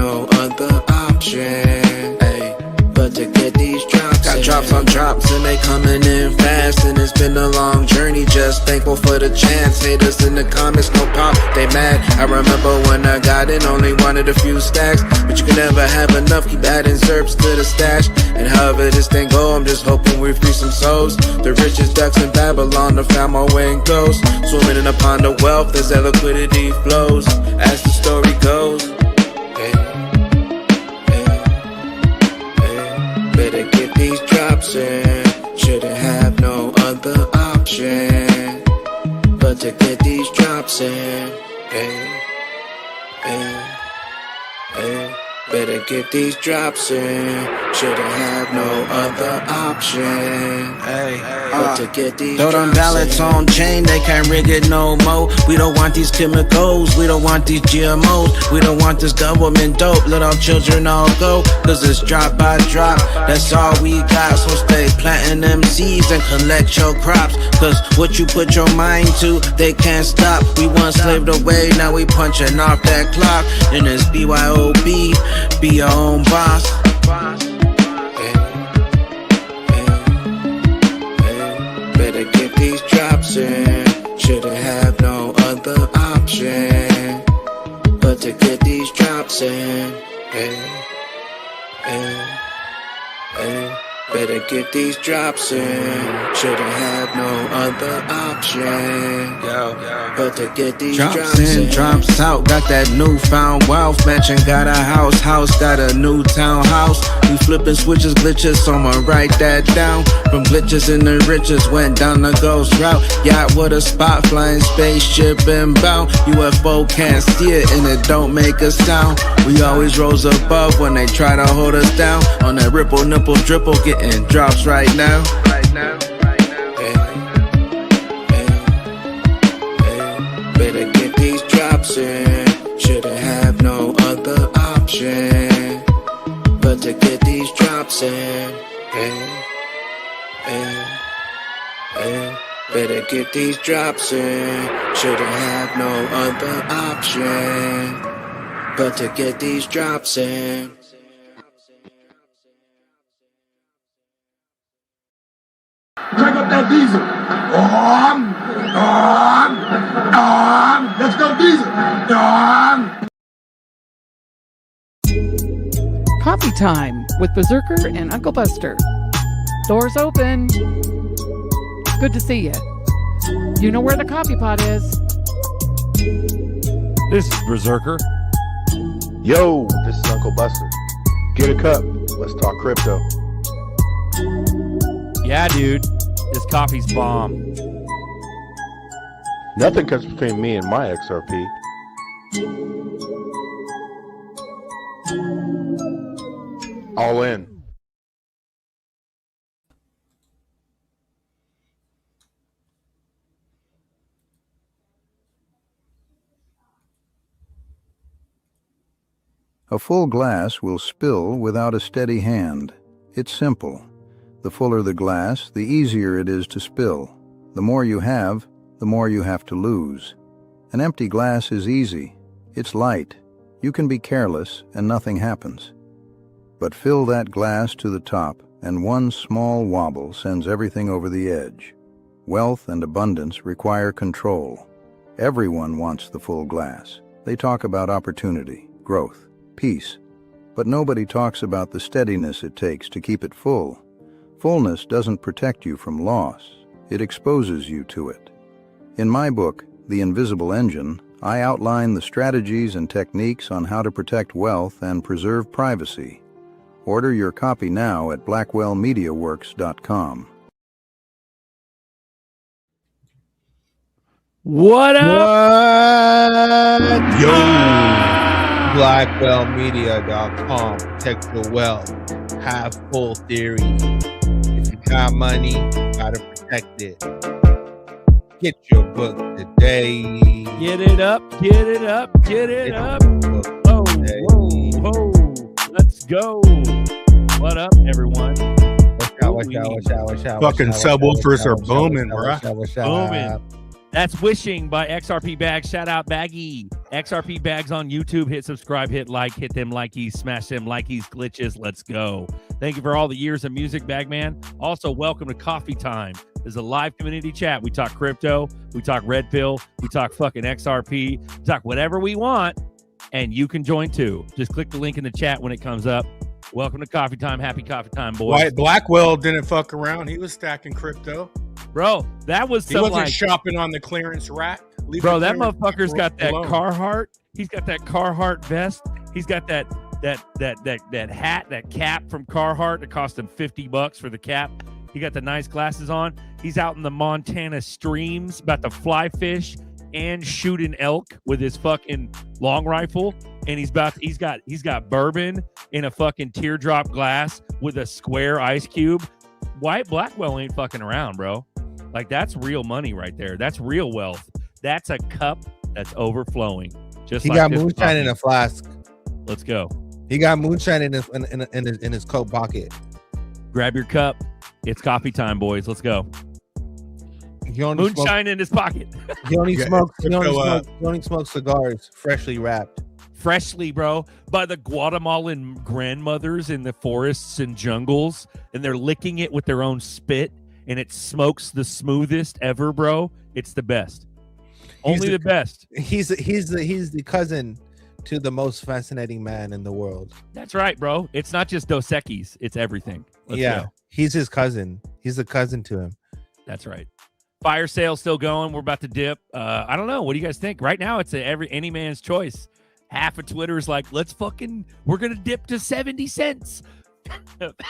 no other option, ay, but to get these drops. Got drops on drops and they coming in fast, and it's been a long journey, just thankful for the chance. Haters in the comments, no pop, they mad. I remember when I got in, only wanted a few stacks, but you can never have enough, keep adding ZRPs to the stash. And however this thing go, I'm just hoping we free some souls. The richest ducks in Babylon, to find my way and goes. Swimming in a pond of wealth as that liquidity flows, as the story goes. Better get these drops in, shouldn't have no other option but to get these drops in. Better get these drops in, shouldn't have no other option but to get these drops in. Throw them ballots on chain, they can't rig it no more. We don't want these chemicals, we don't want these GMOs, we don't want this government dope. Let our children all go, cause it's drop by drop, that's all we got. So stay planting them seeds and collect your crops, cause what you put your mind to, they can't stop. We once slaved away, now we punching off that clock. And it's BYOB, be your own boss. Better get these drops in, shouldn't have no other option but to get these drops in. Better get these drops in, shouldn't have no other option but to get these drops in. Drops out, got that newfound wealth. Mansion got a house got a new townhouse. We flipping switches, glitches, someone write that down. From glitches in the riches, went down the ghost route. Yacht with a spot, flying spaceship inbound. UFO can't see it and it don't make a sound. We always rose above when they try to hold us down. On that ripple, nipple, dripple, getting drops right now. Better get these drops in, shouldn't have no other option but to get these drops in. Better get these drops in, shouldn't have no other option but to get these drops in. Crank up that diesel. Let's go diesel. Coffee time with Berserker and Uncle Buster. Doors open. Good to see you. You know where the coffee pot is. This is Berserker. Yo, this is Uncle Buster. Get a cup. Let's talk crypto. Yeah, dude. This coffee's bomb. Nothing comes between me and my XRP. All in. A full glass will spill without a steady hand. It's simple. The fuller the glass, the easier it is to spill. The more you have, the more you have to lose. An empty glass is easy. It's light. You can be careless and nothing happens. But fill that glass to the top, and one small wobble sends everything over the edge. Wealth and abundance require control. Everyone wants the full glass. They talk about opportunity, growth, peace. But nobody talks about the steadiness it takes to keep it full. Fullness doesn't protect you from loss. It exposes you to it. In my book, The Invisible Engine, I outline the strategies and techniques on how to protect wealth and preserve privacy. Order your copy now at blackwellmediaworks.com. What up? What? Yo! BlackwellMedia.com. Protect your wealth. Have full theory. If you got money, you gotta protect it. Get your book today. Get it up, get it up, get it up. Whoa, whoa, whoa. Let's go. What up, everyone? Watch out. Fucking subwoofers are booming, bruh. Booming. That's Wishing by XRP Bags. Shout out Baggy. XRP Bags on YouTube. Hit subscribe, hit like, hit them likeys, smash them likeys, glitches. Let's go. Thank you for all the years of music, Bagman. Also, welcome to Coffee Time. There's a live community chat. We talk crypto, we talk red pill, we talk fucking XRP, we talk whatever we want, and you can join too. Just click the link in the chat when it comes up. Welcome to Coffee Time. Happy Coffee Time, boys. White Blackwell didn't fuck around. He was stacking crypto. Bro, that was He some wasn't like shopping on the clearance rack. Bro, that motherfucker's got that Carhartt. He's got that Carhartt vest. He's got that hat, that cap from Carhartt that cost him $50 for the cap. He got the nice glasses on. He's out in the Montana streams about to fly fish and shoot an elk with his fucking long rifle. And he's got bourbon in a fucking teardrop glass with a square ice cube. White Blackwell ain't fucking around, bro. Like, that's real money right there. That's real wealth. That's a cup that's overflowing. Just he like got this moonshine coffee. in a flask. Let's go. He got moonshine in his coat pocket. Grab your cup. It's coffee time, boys. Let's go. He only Moonshine in his pocket. He only Yeah, smokes. He crypto, only smokes cigars, freshly wrapped. Freshly, bro, by the Guatemalan grandmothers in the forests and jungles, and they're licking it with their own spit, and it smokes the smoothest ever, bro. It's the best. Only the best. He's the cousin to the most fascinating man in the world. That's right, bro. It's not just Dos Equis. It's everything. Let's go. He's his cousin. He's the cousin to him. That's right. Fire sale still going. We're about to dip. I don't know. What do you guys think? Right now, it's any man's choice. Half of Twitter is like, we're going to dip to 70 cents.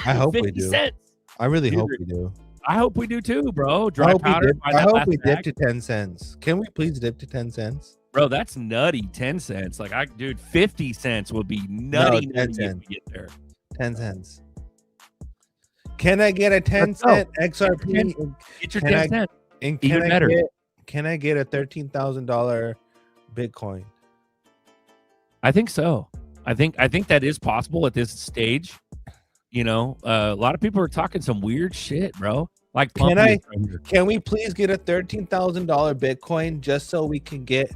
I hope we do. Cents. I really hope we do. I hope we do too, bro. I hope we dip bag. to 10 cents. Can we please dip to 10 cents? Bro, that's nutty. 10 cents. Like, 50 cents would be nutty. No, 10 to cents. get there. 10 cents. Can I get a 10-cent XRP? Get your 10 cents. And Even better. Can I get a $13,000 Bitcoin? I think so. I think that is possible at this stage. You know, a lot of people are talking some weird shit, bro. Like, can we please get a $13,000 Bitcoin just so we can get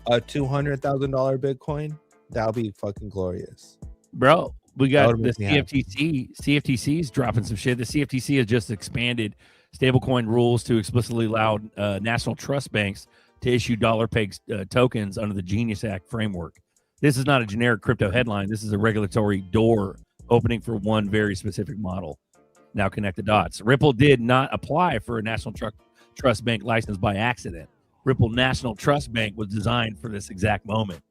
a $200,000 Bitcoin? That'll be fucking glorious, bro. We got the CFTC. CFTC's dropping some shit. The CFTC has just expanded stablecoin rules to explicitly allow national trust banks to issue dollar-pegged tokens under the Genius Act framework. This is not a generic crypto headline. This is a regulatory door opening for one very specific model. Now connect the dots. Ripple did not apply for a national trust bank license by accident. Ripple National Trust Bank was designed for this exact moment.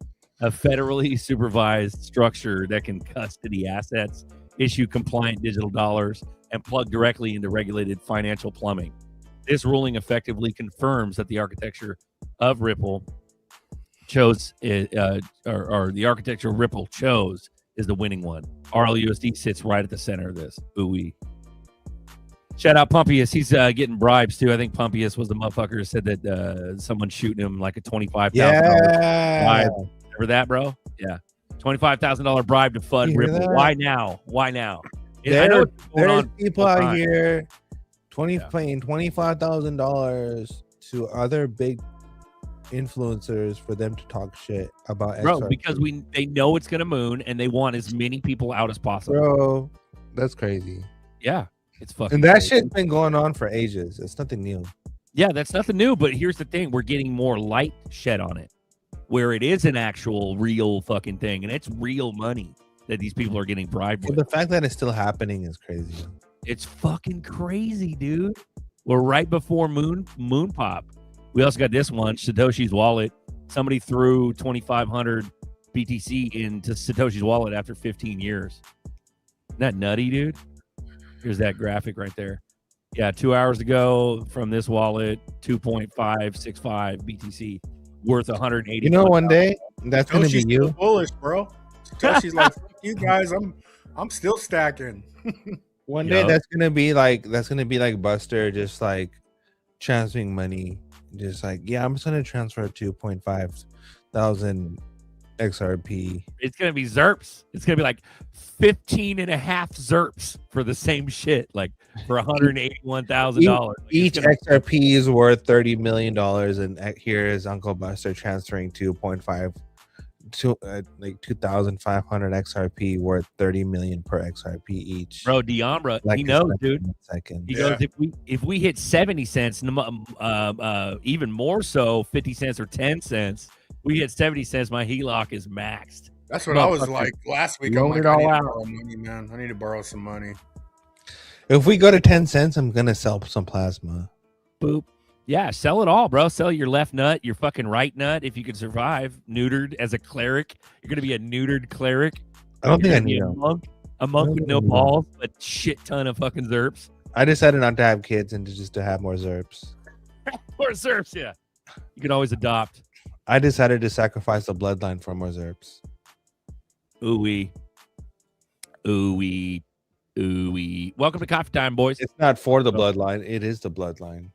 A federally supervised structure that can custody assets, issue compliant digital dollars, and plug directly into regulated financial plumbing. This ruling effectively confirms that the architecture of Ripple chose, or the architecture Ripple chose, is the winning one. RLUSD sits right at the center of this. Ooh-wee. Shout out Pumpius. He's getting bribes too. I think Pumpius was the motherfucker who said that someone's shooting him like a $25,000 bribe. Remember that, bro? Yeah. $25,000 bribe to FUD Ripple. That? Why now? Why now? There's people out here paying $25,000 to other big influencers for them to talk shit about bro, XRP. because they know it's gonna moon and they want as many people out as possible. Bro, that's crazy. Yeah, it's fucking And that crazy. shit's been going on for ages. It's nothing new. Yeah, that's nothing new, but here's the thing. We're getting more light shed on it, where it is an actual real fucking thing, and it's real money that these people are getting bribed Well, with. the fact that it's still happening is crazy. It's fucking crazy, dude. We're right before moon pop. We also got this one, Satoshi's wallet. Somebody threw 2,500 BTC into Satoshi's wallet after 15 years. Isn't that nutty, dude? Here's that graphic right there. Yeah, 2 hours ago from this wallet, 2.565 BTC, worth 180. You know, one day that's gonna be Satoshi's you. still bullish, bro. Satoshi's like, fuck you guys. I'm still stacking. One day Yup. that's gonna be like Buster, just like transferring money, just like, yeah, I'm just gonna transfer 2.5 thousand XRP. It's gonna be ZERPs. It's gonna be like 15 and a half ZERPs for the same shit, like for $181,000. Each XRP is worth $30 million, and here is Uncle Buster transferring 2.5 to like 2,500 XRP worth 30 million per XRP each. Bro, Diambra, Like he a knows, second, dude. Second. He goes, if we hit 70 cents, even more so, 50 cents or 10 cents, we hit 70 cents, my HELOC is maxed. That's what I was like last week. I'm Loan like, it I all need to out. borrow money, man. I need to borrow some money. If we go to 10 cents, I'm gonna sell some plasma. Boop. Yeah, sell it all, bro. Sell your left nut, your fucking right nut, if you can survive. Neutered as a cleric. You're gonna be a neutered cleric. I don't think I need need a monk with no balls, but shit ton of fucking ZERPs. I decided not to have kids and just to have more ZERPs. More ZERPs, yeah. You can always adopt. I decided to sacrifice the bloodline for more ZERPs. Ooh-wee. Ooh-wee. Ooh-wee. Welcome to Coffee Time, boys. It's not for the bloodline. It is the bloodline.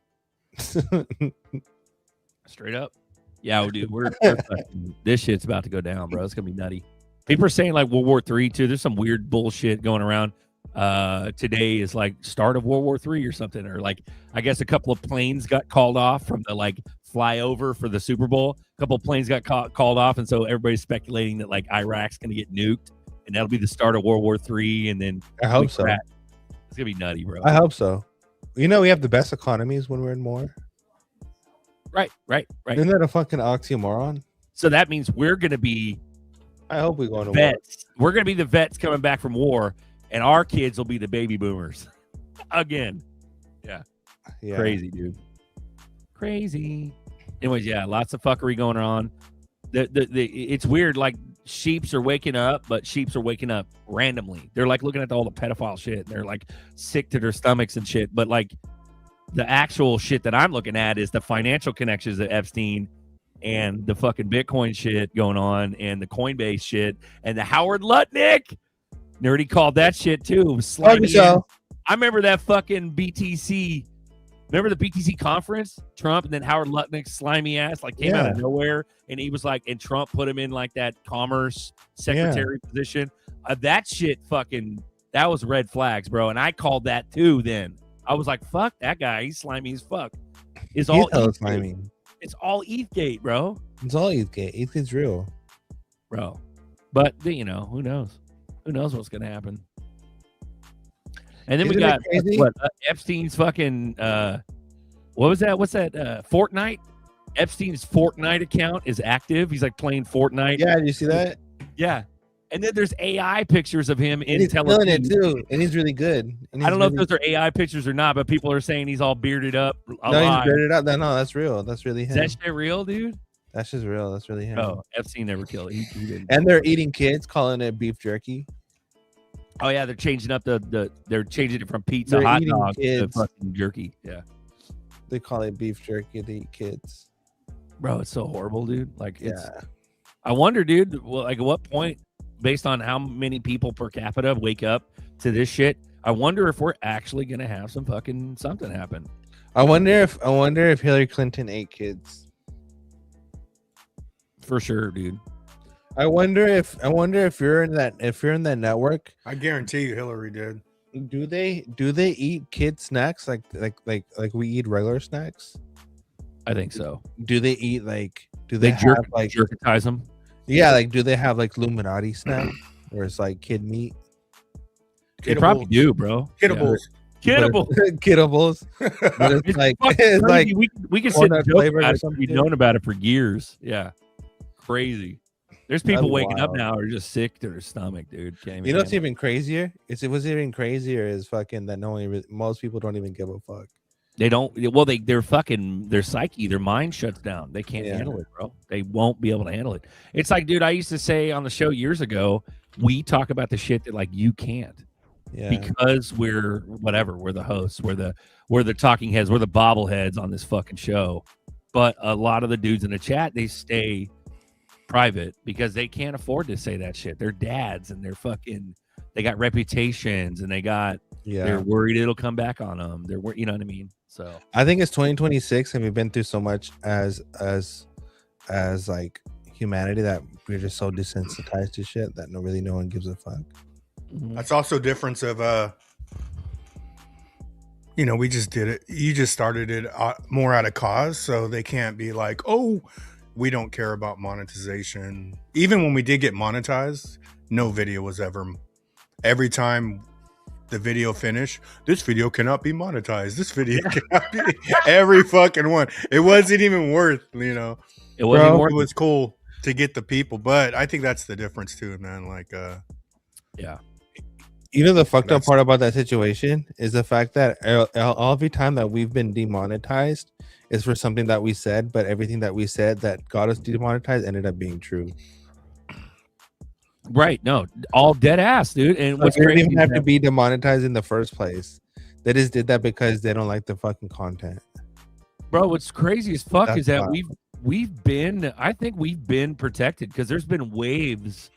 Straight up. Yeah, dude. We're fucking, this shit's about to go down, bro. It's going to be nutty. People are saying like World War III, too. There's some weird bullshit going around. Today is like start of World War III or something. Or like, I guess a couple of planes got called off from the like flyover for the Super Bowl. A couple of planes got called off. And so everybody's speculating that like Iraq's going to get nuked. And that'll be the start of World War III. And then I hope so. It's going to be nutty, bro. I hope so. You know, we have the best economies when we're in war. Right. Isn't that a fucking oxymoron? So that means we're going to be I hope we go into vets. We're going to be the vets coming back from war, and our kids will be the baby boomers again. Yeah. Crazy, dude. Crazy. Anyways, yeah, lots of fuckery going on. It's weird. Like sheeps are waking up, but sheeps are waking up randomly. They're like looking at all the pedophile shit. And they're like sick to their stomachs and shit. But like the actual shit that I'm looking at is the financial connections of Epstein and the fucking Bitcoin shit going on and the Coinbase shit and the Howard Lutnick. Nerdy called that shit too. I remember that fucking BTC. Remember the BTC conference? Trump and then Howard Lutnick, slimy ass, like came out of nowhere. And he was like, and Trump put him in like that commerce secretary position. That shit fucking, that was red flags, bro. And I called that too then. I was like, fuck that guy. He's slimy as fuck. It's all slimy. It's all ETHgate, bro. It's all ETHgate. ETHgate's real. Bro. But, you know, who knows? Who knows what's going to happen? And then we got Epstein's fucking, what was that? What's that? Fortnite? Epstein's Fortnite account is active. He's like playing Fortnite. Yeah, did you see that? Yeah. And then there's AI pictures of him in he's killing it too, and he's really good. I don't know if those are AI pictures or not, but people are saying he's all bearded up. No, he's bearded up. No, that's real. That's really him. Is that shit real, dude? That's just real. That's really him. Oh, Epstein never killed. He didn't. And they're eating kids, calling it beef jerky. Oh yeah, they're changing up they're changing it from pizza hot dog to fucking jerky. Yeah, they call it beef jerky. They eat kids. Bro, it's so horrible, dude. Like, it's. I wonder, dude. Well, like, at what point, based on how many people per capita wake up to this shit, I wonder if we're actually gonna have some fucking something happen. I wonder if Hillary Clinton ate kids. For sure, dude. I wonder if you're in that network. I guarantee you, Hillary did. Do they eat kid snacks like we eat regular snacks? I think so. Do they eat do they jerkitize them? Yeah, like do they have like Illuminati snacks where it's like kid meat? They probably do, bro. Kiddables. Yeah. Kiddables. But it's like we can sit and joke about it. We've known about it for years. Yeah, crazy. There's people waking up now who are just sick to their stomach, dude. You know what's even crazier? It was even crazier is fucking that most people don't even give a fuck. They don't. Well, their psyche, their mind shuts down. They can't handle it, bro. They won't be able to handle it. It's like, dude, I used to say on the show years ago, we talk about the shit that like you can't. Yeah. Because we're the hosts, we're the talking heads, we're the bobbleheads on this fucking show. But a lot of the dudes in the chat, they stay private because they can't afford to say that shit. They're dads and they got reputations and they're worried it'll come back on them. You know what I mean? So I think it's 2026 and we've been through so much as like humanity that we're just so desensitized to shit that no one gives a fuck. That's also difference of we just did it. You just started it more out of cause, so they can't be like, oh, we don't care about monetization. Even when we did get monetized, no video was ever. Every time the video finished, this video cannot be monetized. This video cannot be. Every fucking one. It wasn't even worth. It wasn't worth. It was cool to get the people, but I think that's the difference too, man. Like, yeah. The fucked up part about that situation is the fact that every time that we've been demonetized is for something that we said, but everything that we said that got us demonetized ended up being true. Right? No, all dead ass, dude. And what's crazy, didn't even have to be demonetized in the first place. They just did that because they don't like the fucking content. Bro, what's crazy as fuck is that we've been protected because there's been waves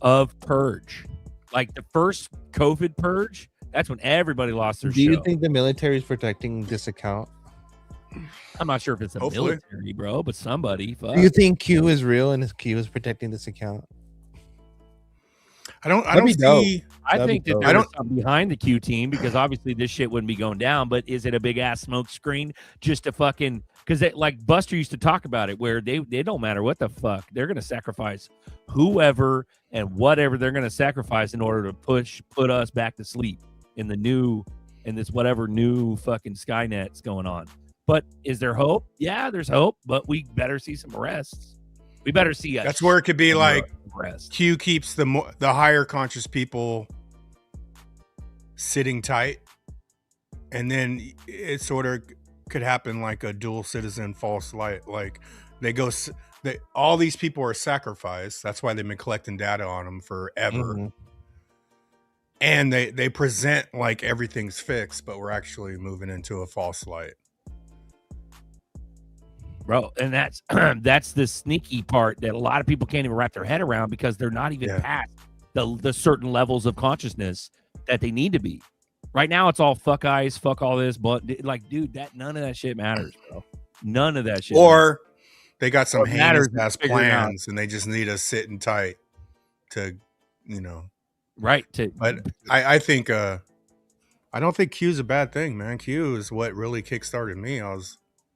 of purge. Like the first COVID purge, that's when everybody lost their show. Do you think the military is protecting this account? I'm not sure if it's the military, bro, but somebody. Fuck. Do you think Q is real and Q is protecting this account? I don't see. I think that there's something behind the Q team because obviously this shit wouldn't be going down. But is it a big ass smoke screen just to fucking? Because like Buster used to talk about it, where they don't matter what the fuck, they're gonna sacrifice whoever and whatever they're gonna sacrifice in order to put us back to sleep in this whatever new fucking Skynet's going on. But is there hope? Yeah, there's hope, but we better see some arrests. We better see. That's where it could be like Q keeps the higher conscious people sitting tight, and then it sort of could happen like a dual citizen false light. Like all these people are sacrificed. That's why they've been collecting data on them forever. And they present like everything's fixed, but we're actually moving into a false light. Bro, and that's the sneaky part that a lot of people can't even wrap their head around because they're not even past the certain levels of consciousness that they need to be. Right now, it's all fuck eyes, fuck all this, but like, dude, none of that shit matters, bro. None of that shit. Or they got some heinous ass plans, and they just need us sitting tight to, right. But I think I don't think Q's a bad thing, man. Q is what really kickstarted me.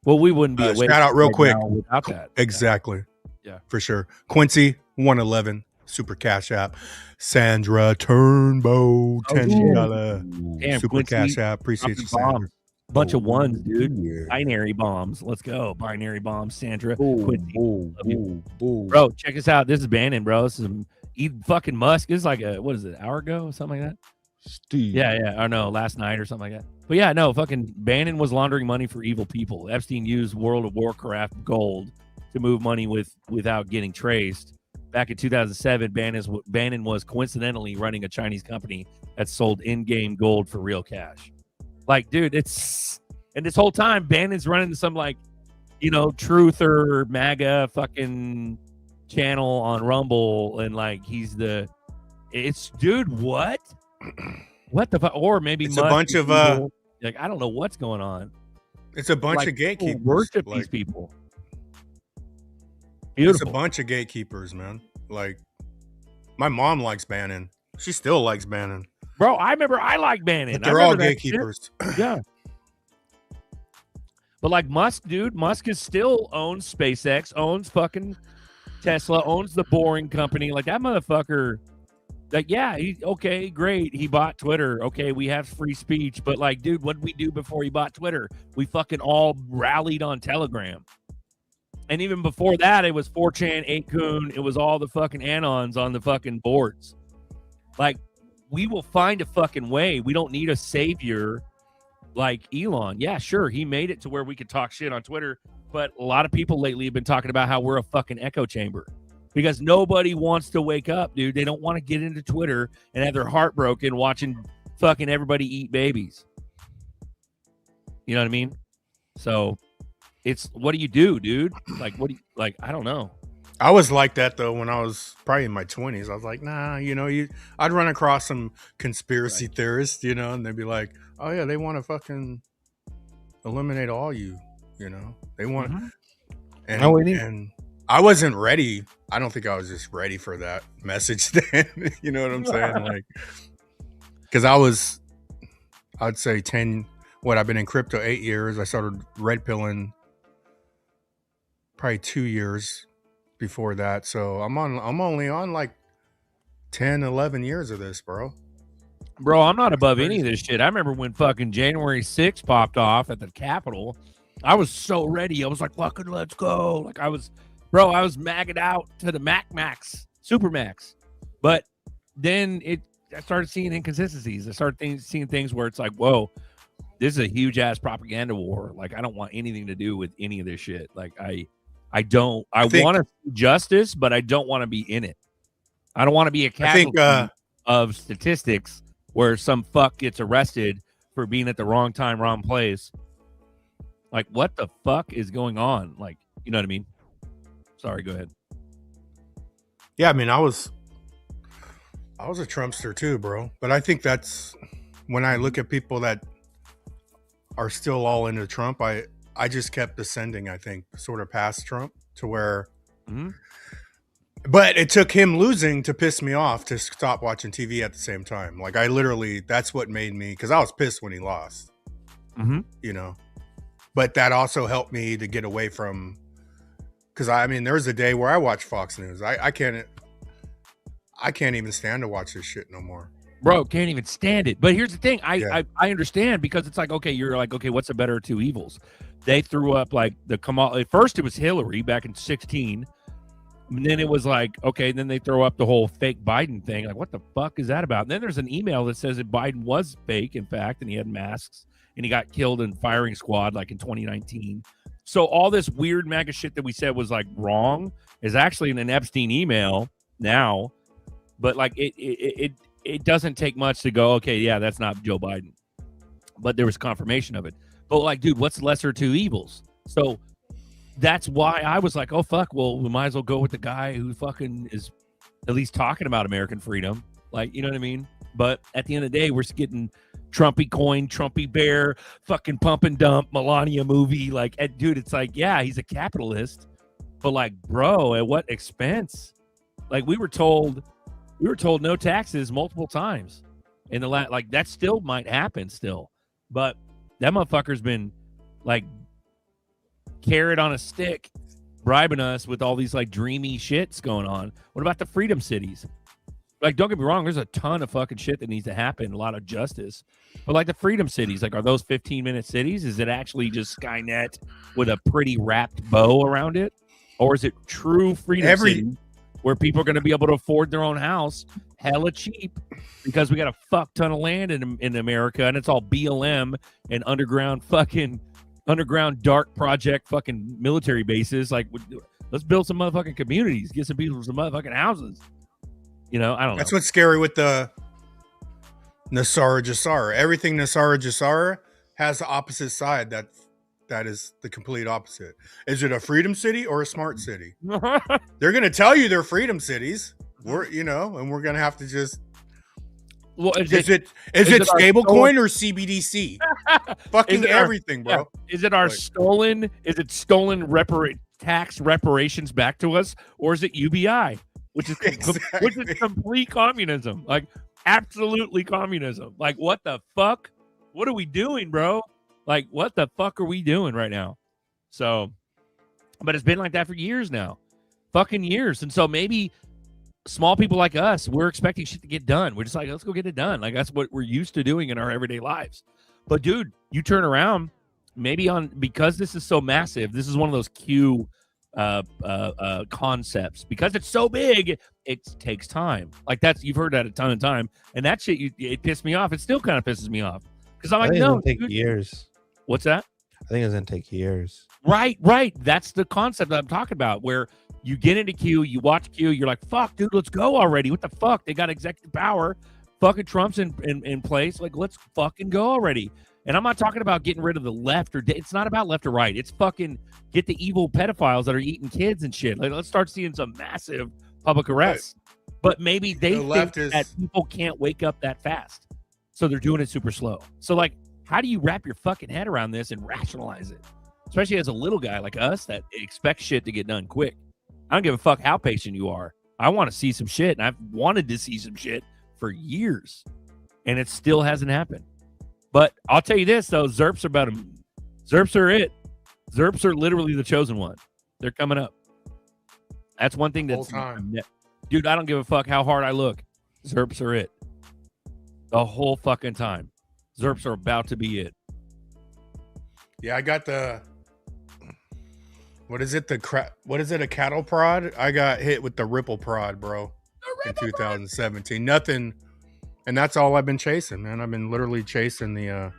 Well, we wouldn't be awake. Shout out real quick without that. Exactly. Yeah, for sure. Quincy 111 Super Cash App. Sandra Turnbow $10 Super Quincy, Cash App. Appreciate you, Sandra. Bunch of ones, dude. Yeah. Binary bombs. Let's go. Binary bombs. Sandra. Quincy. Bro, check us out. This is Bannon, bro. This is fucking Musk. This is like what is it, an hour ago or something like that? Steve. Yeah. I know, last night or something like that. But yeah, no, fucking Bannon was laundering money for evil people. Epstein used World of Warcraft gold to move money without getting traced. Back in 2007, Bannon was coincidentally running a Chinese company that sold in-game gold for real cash. Like, dude, and this whole time, Bannon's running some Truth or MAGA fucking channel on Rumble, and like dude, what? What the fuck? Or maybe it's a bunch of like, I don't know what's going on. It's a bunch of gatekeepers. Worship these people. Beautiful. It's a bunch of gatekeepers, man. Like, my mom likes Bannon. She still likes Bannon. Bro, I remember I liked Bannon. But they're all gatekeepers. Yeah. But like Musk, dude, Musk is still owns SpaceX, owns fucking Tesla, owns the Boring Company. Like, that motherfucker. Like, yeah, okay, great. He bought Twitter. Okay, we have free speech. But like, dude, what did we do before he bought Twitter? We fucking all rallied on Telegram. And even before that, it was 4chan, 8kun. It was all the fucking Anons on the fucking boards. Like, we will find a fucking way. We don't need a savior like Elon. Yeah, sure, he made it to where we could talk shit on Twitter. But a lot of people lately have been talking about how we're a fucking echo chamber. Because nobody wants to wake up, dude. They don't want to get into Twitter and have their heart broken watching fucking everybody eat babies. You know what I mean? So it's, what do you do, dude? Like, I don't know. I was like that though when I was probably in my 20s. I was like, nah, I'd run across some conspiracy theorists, and they'd be like, oh yeah, they want to fucking eliminate all you, they want and I wasn't ready. I don't think I was just ready for that message then. You know what I'm saying? Like, because I'd say I've been in crypto 8 years. I started red pilling probably 2 years before that. So I'm only on like 10, 11 years of this, bro. Bro, I'm not above any of this shit. I remember when fucking January 6th popped off at the Capitol. I was so ready. I was like, fucking let's go. Like I was magged out to the max, super max. But then I started seeing inconsistencies. I started seeing things where it's like, whoa, this is a huge ass propaganda war. Like I don't want anything to do with any of this shit. Like I want to see justice, but I don't want to be in it. I don't want to be a casualty of statistics where some fuck gets arrested for being at the wrong time, wrong place. Like, what the fuck is going on? Like, you know what I mean? Sorry, go ahead. Yeah, I mean, I was a Trumpster too, bro. But I think that's when I look at people that are still all into Trump, I just kept ascending, I think, sort of past Trump to where but it took him losing to piss me off to stop watching TV at the same time. Like that's what made me, because I was pissed when he lost, you know, but that also helped me to get away from, because I mean, there was a day where I watched Fox News. I can't even stand to watch this shit no more. Bro, can't even stand it. But here's the thing. I understand, because it's like, okay, you're like, okay, what's the better of two evils? They threw up like at first it was Hillary back in 2016. And then it was like, okay, then they throw up the whole fake Biden thing. Like, what the fuck is that about? And then there's an email that says that Biden was fake, in fact, and he had masks, and he got killed in firing squad like in 2019. So all this weird MAGA shit that we said was like wrong is actually in an Epstein email now. But like it doesn't take much to go, okay, yeah, that's not Joe Biden. But there was confirmation of it. But like, dude, what's lesser two evils? So that's why I was like, oh, fuck, well, we might as well go with the guy who fucking is at least talking about American freedom. Like, you know what I mean? But at the end of the day, we're getting Trumpy coin, Trumpy bear, fucking pump and dump, Melania movie. Like, dude, it's like, yeah, he's a capitalist. But like, bro, at what expense? Like, we were told no taxes multiple times. In the like, that still might happen still. But that motherfucker's been like carrot on a stick bribing us with all these like dreamy shits going on. What about the freedom cities? Like, don't get me wrong, there's a ton of fucking shit that needs to happen, a lot of justice. But like the freedom cities, like, are those 15-minute cities? Is it actually just Skynet with a pretty wrapped bow around it? Or is it true freedom city where people are going to be able to afford their own house hella cheap because we got a fuck ton of land in America, and it's all BLM and underground dark project fucking military bases? Like, let's build some motherfucking communities, get some people some motherfucking houses. You know, I don't know. That's what's scary with the Nasara Jassara. Everything Nasara Jassara has the opposite side. That is the complete opposite. Is it a freedom city or a smart city? They're going to tell you they're freedom cities. And we're going to have to just. Well, is it stablecoin or CBDC? Fucking everything, bro. Yeah. Is it our stolen tax reparations back to us, or is it UBI, which is complete communism? Like, absolutely communism. Like, what the fuck? What are we doing, bro? Like, what the fuck are we doing right now? So, but it's been like that for years now. Fucking years. And so maybe small people like us, we're expecting shit to get done. We're just like, let's go get it done. Like, that's what we're used to doing in our everyday lives. But dude, you turn around, because this is so massive, this is one of those Q concepts. Because it's so big, it takes time. Like, you've heard that a ton of time. And that shit, it pissed me off. It still kind of pisses me off. Because I'm like, no, it's gonna take years. What's that? I think it's gonna take years. Right. That's the concept that I'm talking about, where you get into Q, you watch Q, you're like, fuck, dude, let's go already. What the fuck? They got executive power. Fucking Trump's in place. Like, let's fucking go already. And I'm not talking about getting rid of the left it's not about left or right. It's fucking get the evil pedophiles that are eating kids and shit. Like, let's start seeing some massive public arrests. Right. But maybe they think that people can't wake up that fast. So they're doing it super slow. So, like, how do you wrap your fucking head around this and rationalize it? Especially as a little guy like us that expects shit to get done quick. I don't give a fuck how patient you are. I want to see some shit, and I've wanted to see some shit for years, and it still hasn't happened. But I'll tell you this, though. ZRPs are it. ZRPs are literally the chosen one. They're coming up. That's one thing that's... Dude, I don't give a fuck how hard I look. ZRPs are it. The whole fucking time. ZRPs are about to be it. Yeah, I got the... What is it? A cattle prod? I got hit with the Ripple prod, bro. In 2017. Nothing... And that's all I've been chasing, man. I've been literally chasing the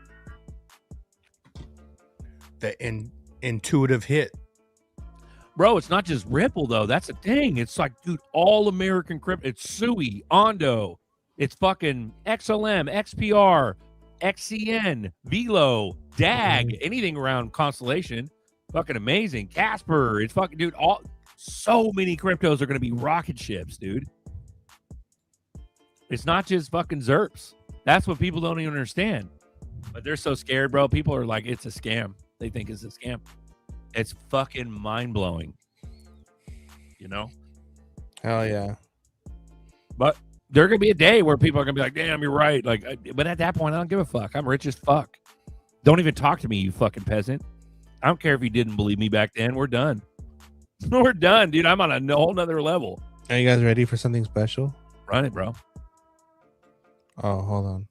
intuitive hit. Bro, it's not just Ripple, though. That's the thing. It's like, dude, all American crypto. It's SUI, Ondo. It's fucking XLM, XPR, XCN, Velo, DAG, anything around Constellation. Fucking amazing. Casper. It's fucking, dude, so many cryptos are going to be rocket ships, dude. It's not just fucking ZRPs. That's what people don't even understand. But they're so scared, bro. People are like, it's a scam. They think it's a scam. It's fucking mind-blowing. You know? Hell yeah. But there's going to be a day where people are going to be like, damn, you're right. Like, but at that point, I don't give a fuck. I'm rich as fuck. Don't even talk to me, you fucking peasant. I don't care if you didn't believe me back then. We're done. We're done, dude. I'm on a whole nother level. Are you guys ready for something special? Run it, bro. Oh, hold on.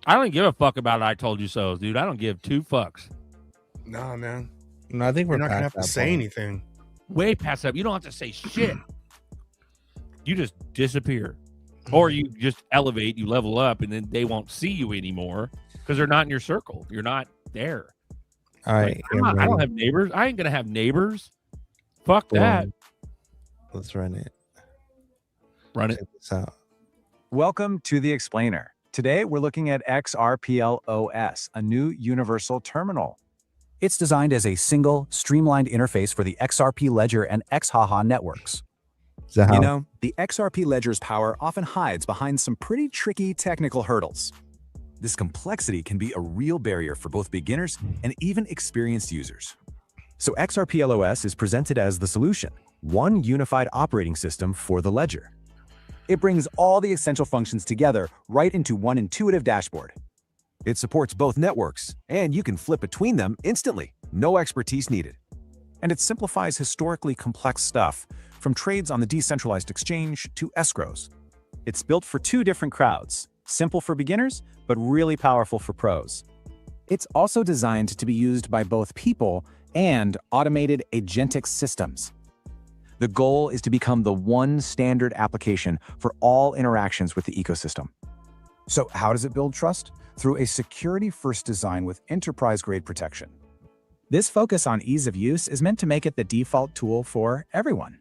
I don't give a fuck about I told you so, dude. I don't give two fucks. Nah, man. No, I think we're not gonna have to say point. anything. Way past that. You don't have to say shit. You just disappear. Or you just elevate, you level up, and then they won't see you anymore because they're not in your circle. You're not there. All right. Like, I don't have neighbors. I ain't going to have neighbors. Fuck that. Let's run it. Run it. Check this out. Welcome to The Explainer. Today, we're looking at XRPL OS, a new universal terminal. It's designed as a single, streamlined interface for the XRP Ledger and XHaha networks. You know, the XRP Ledger's power often hides behind some pretty tricky technical hurdles. This complexity can be a real barrier for both beginners and even experienced users. So XRPL OS is presented as the solution, one unified operating system for the ledger. It brings all the essential functions together right into one intuitive dashboard. It supports both networks, and you can flip between them instantly, no expertise needed. And it simplifies historically complex stuff, from trades on the decentralized exchange to escrows. It's built for two different crowds, simple for beginners, but really powerful for pros. It's also designed to be used by both people and automated agentic systems. The goal is to become the one standard application for all interactions with the ecosystem. So how does it build trust? Through a security-first design with enterprise-grade protection. This focus on ease of use is meant to make it the default tool for everyone.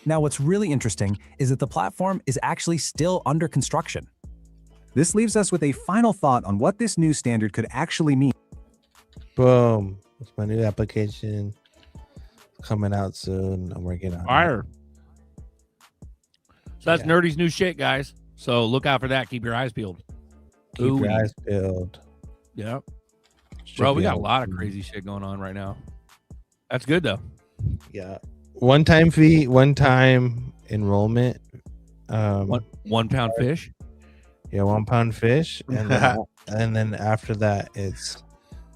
Now, what's really interesting is that the platform is actually still under construction. This leaves us with a final thought on what this new standard could actually mean. Boom. It's my new application. Coming out soon. I'm working on Fire. So that's Nerdy's new shit, guys. So look out for that. Keep your eyes peeled. Keep your eyes peeled. Yeah. Bro, we got a lot of crazy shit going on right now. That's good, though. Yeah. One-time fee, one-time enrollment. One pound fish? Yeah, 1 pound fish. And then, and then after that, it's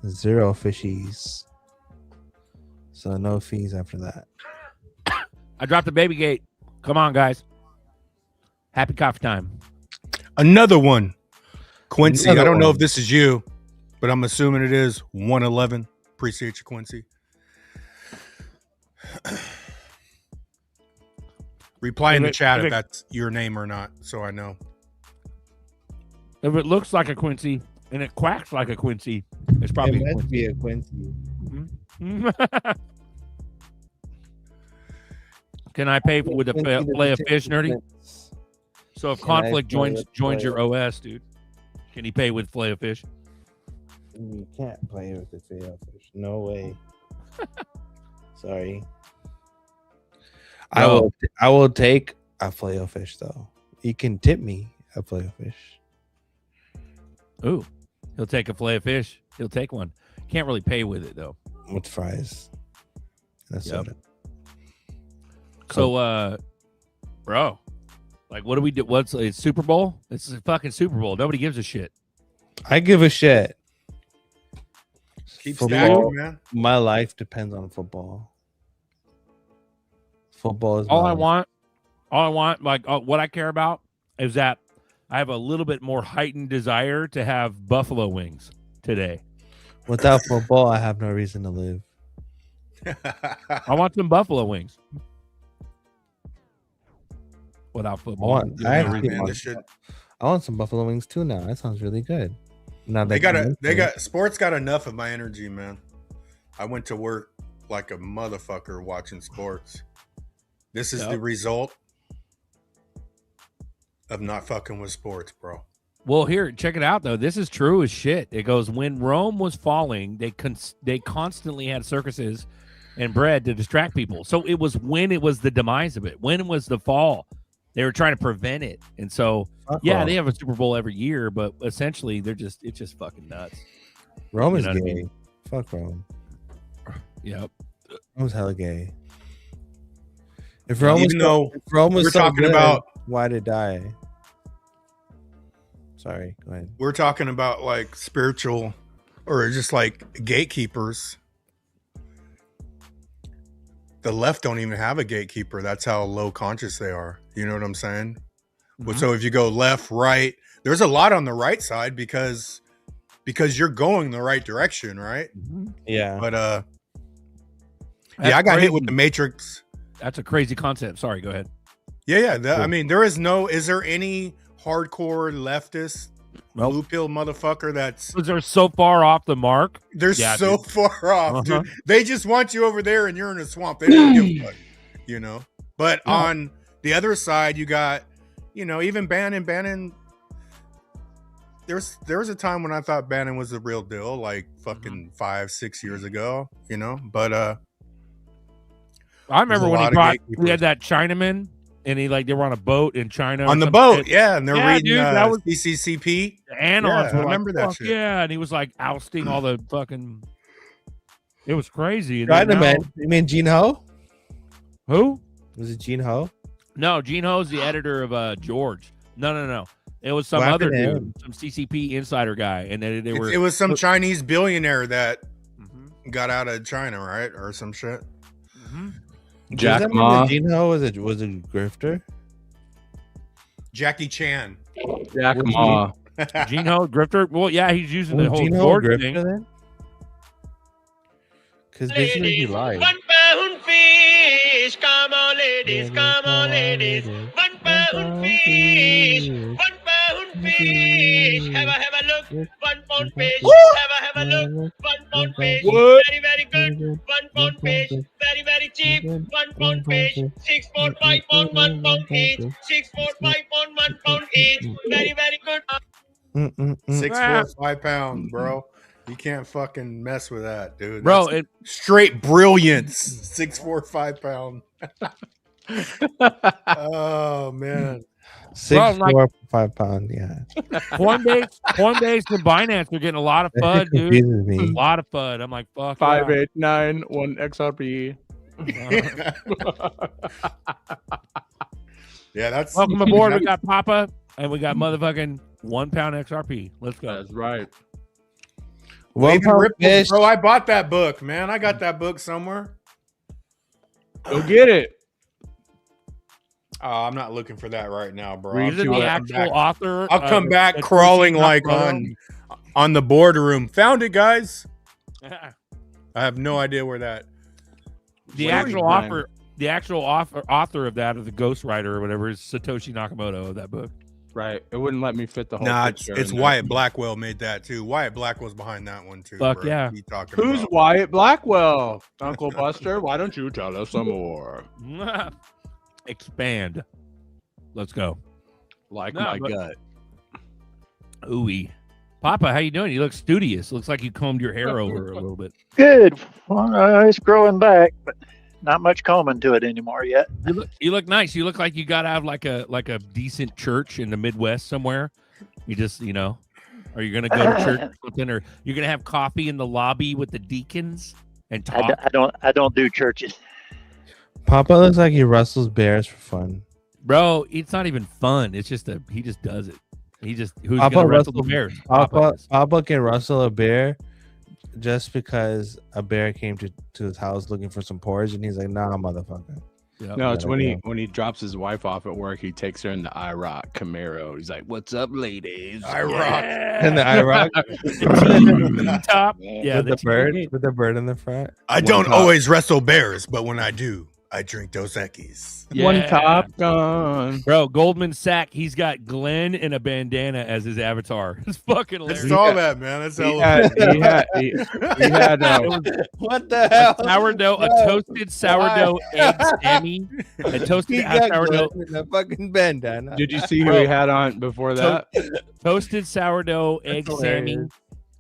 0 fishies. So no fees after that. I dropped the baby gate. Come on, guys. Happy coffee time. Another one. Quincy, I don't know if this is you, but I'm assuming it is 111. Appreciate you, Quincy. Reply in the chat if that's your name or not, so I know. If it looks like a Quincy and it quacks like a Quincy, it's probably it must be a Quincy. Mm-hmm. Can I pay with a play of fish, Nerdy? So if Conflict joins your OS, dude, can he pay with fillet of fish? You can't play with the fillet of fish. No way. Sorry. No. I will take a fillet of fish though. You can tip me a fillet of fish. Ooh, he'll take a fillet of fish. He'll take one. Can't really pay with it though. With fries. That's Yep. soda. So, bro, like, what do we do? What's a Super Bowl? This is a fucking Super Bowl. Nobody gives a shit. I give a shit. Keep Football. stacking, man. My life depends on football. Football is All my I life. want, like, what I care about is that I have a little bit more heightened desire to have buffalo wings today. Without football, I have no reason to live. I want some buffalo wings. Without football, I Man, want some buffalo wings too now. That sounds really good. Now they got sports got enough of my energy, man. I went to work like a motherfucker watching sports. This is the result of not fucking with sports, bro. Well, here, check it out though. This is true as shit. It goes, when Rome was falling, they constantly had circuses and bread to distract people. So it was when it was the demise of it, when it was the fall, they were trying to prevent it. And so, they have a Super Bowl every year, but essentially it's just fucking nuts. Rome is You know gay. what I mean? Fuck Rome. Yep. Rome's hella gay. If Well, Rome even was, though if Rome was we're so talking good, about- why did it die? Sorry, go ahead. We're talking about like spiritual or just like gatekeepers. The left don't even have a gatekeeper. That's how low conscious they are. You know what I'm saying? But so if you go left, right, there's a lot on the right side because you're going the right direction, right? Yeah. But I That's got hit crazy. with the Matrix. That's a crazy concept. Sorry, go ahead. Yeah. I mean, is there any hardcore leftist blue pill motherfucker that's Because they're so far off the mark. they're Yeah, so dude. far off, Uh-huh. dude. They just want you over there and you're in a swamp. They don't give a fuck, you know. But Yeah. on the other side, you got, even Bannon. There was a time when I thought Bannon was the real deal, like fucking 5-6 years ago, But I remember There's a when lot he of brought, gatekeepers. we had that Chinaman, and they were on a boat in China. on or the some boat, shit. yeah, and they're Yeah, reading dude, that was- CCCP. The Anons Yeah, were I remember like, that "Fuck shit." yeah," and he was like ousting all the fucking. It was crazy. And then China man. now- You mean Gene Ho? Who? Was it Gene Ho? No, Gene Ho's the editor of George. No. It was some What other happened to dude, some CCP insider guy, and then they were. It was some Chinese billionaire that got out of China, right, or some shit. Does that mean that Gene Ho was a grifter? Jackie Chan. Jack Was Ma. Gene Ho, grifter. Well, yeah, he's using the Was whole Gene Ho a George grifter thing. then? Because basically he lied. 1 pound fish, come on ladies, come on ladies. 1 pound fish, 1 pound fish. Have a look, 1 pound fish. Have a look, 1 pound fish. What? Very, very good. 1 pound fish, very, very cheap. 1 pound fish, 6, 4, 5 pound, 1 pound each. 6, 4, 5 pound, 1 pound each. Very, very good. 6, 4, 5 pounds, bro. You can't fucking mess with that, dude. Bro, That's straight brilliance. 6, 4, 5 pound. Oh man. 6, like- 4, 5 pound. Yeah. Coinbase and Binance are getting a lot of That FUD, shit dude. confuses me. A lot of FUD. I'm like, fuck. 589 1 XRP. Yeah, that's Welcome aboard. We got Papa and we got motherfucking 1 pound XRP. Let's go. That's right. 1 Wavy pound Ripples, fish. bro. I bought that book, man. I got that book somewhere. Go get it. I'm not looking for that right now, bro. Read Isn't to the it. actual author? I'll come back of crawling like Epstein on the boardroom. Found it, guys. Documents? I have no idea where that. the What actual are you author, the actual author of that, or the ghostwriter or whatever, is Satoshi Nakamoto of that book. Right. It wouldn't let me fit the whole Nah, picture it's in there. Wyatt Blackwell made that too. Wyatt Blackwell's behind that one too. Fuck bro. yeah. What you talking Who's about? Wyatt Blackwell? Uncle Buster, why don't you tell us some more? Expand. Let's go. Like No, my but- gut. Ooey. Papa, how you doing? You look studious. Looks like you combed your hair over a little bit. Good. Well, it's growing back, but not much combing to it anymore yet. You look nice. You look like you got out of like a decent church in the Midwest somewhere. You just, are you gonna go to church or something, or you're gonna have coffee in the lobby with the deacons and talk? I don't do churches. Papa looks like he rustles bears for fun. Bro, it's not even fun. It's just he just does it. He just who's Papa gonna wrestle Russell- the bears? Papa can rustle a bear just because a bear came to his house looking for some porridge, and he's like, "Nah, motherfucker." Yep. No, it's when he drops his wife off at work. He takes her in the IROC Camaro. He's like, "What's up, ladies?" IROC. And the IROC top. Yeah, with the bird in the front. I don't always wrestle bears, but when I do, I drink Dos Equis. One Top Gun. Bro, Goldman Sachs, he's got Glenn in a bandana as his avatar. It's fucking I hilarious. saw that, man. That's He hella had what the hell? A toasted sourdough egg Sammy. A toasted He got sourdough. Glenn in a fucking bandana. Did you see who he had on before that? Toasted sourdough egg That's Sammy. hilarious.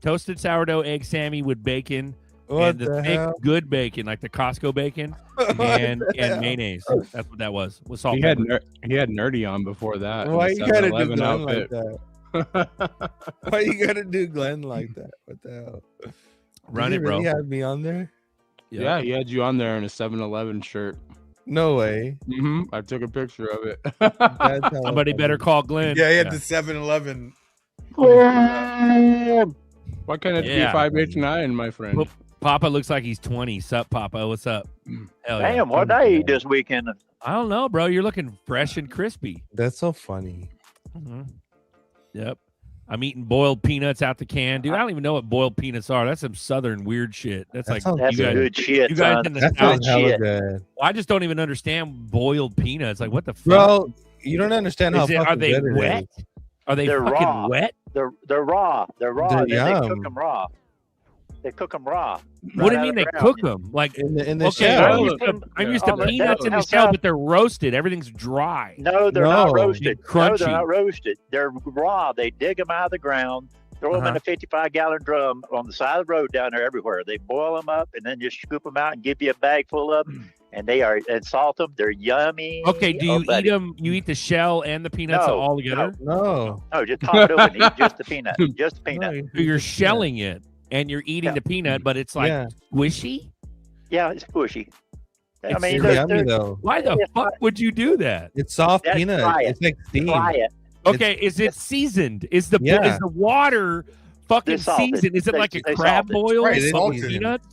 Toasted sourdough egg Sammy with bacon. What and the the thick, hell? good bacon, like the Costco bacon, and mayonnaise. That's what that was. With salt. He had Nerdy on before that. in Why the you gotta do 7-Eleven Glenn like outfit. that? Why you gotta do Glenn like that? What the hell? Run Did it, he bro. really have me on there? Yeah, he had you on there in a 7-Eleven shirt. No way. I took a picture of it. That's hella Somebody better funny. call Glenn. Yeah, he had the 7-Eleven. Why can't it Yeah. be 5H9, my friend? Well, Papa looks like he's 20. Sup, Papa? What's up? Hell yeah. Damn, what did I eat this weekend? I don't know, bro. You're looking fresh and crispy. That's so funny. Yep. I'm eating boiled peanuts out the can, dude. I don't even know what boiled peanuts are. That's some southern weird shit. That's That like sounds That's you guys, good shit, you guys son. in the That South. sounds hella shit. good. I just don't even understand boiled peanuts. Like, what the fuck? Bro, you don't understand how Is it, are fucking they good it wet? is. Are they They're fucking raw. wet? They're raw. They're raw. They're They yum. cook them raw. They cook them raw. What do you right mean out they of the cook ground. them? Like in the okay, shell. I'm used to Oh, but peanuts in the that's shell, how- but they're roasted. Everything's dry. No, they're No. not roasted. They're No, crunchy. they're not roasted. They're raw. They dig them out of the ground, throw them in a 55-gallon drum on the side of the road down there everywhere. They boil them up and then just scoop them out and give you a bag full of them. And they are and salt them. They're yummy. Okay, do you eat buddy. them? You eat the shell and the peanuts No, all together? No. No, just pop it open. Eat just the peanut. Just the peanut. So you're shelling it and you're eating the peanut, but it's like Yeah. squishy. Yeah, it's squishy. I It's mean, It's they're- yummy they're- though. Why the It's fuck would you do that? It's soft That's peanut. try it. It's like steam. try it. Okay, is it seasoned? Is the Yeah. is the water fucking They're salted. seasoned? Is it They- like a they crab salted. boil Right, with it's salted. peanuts?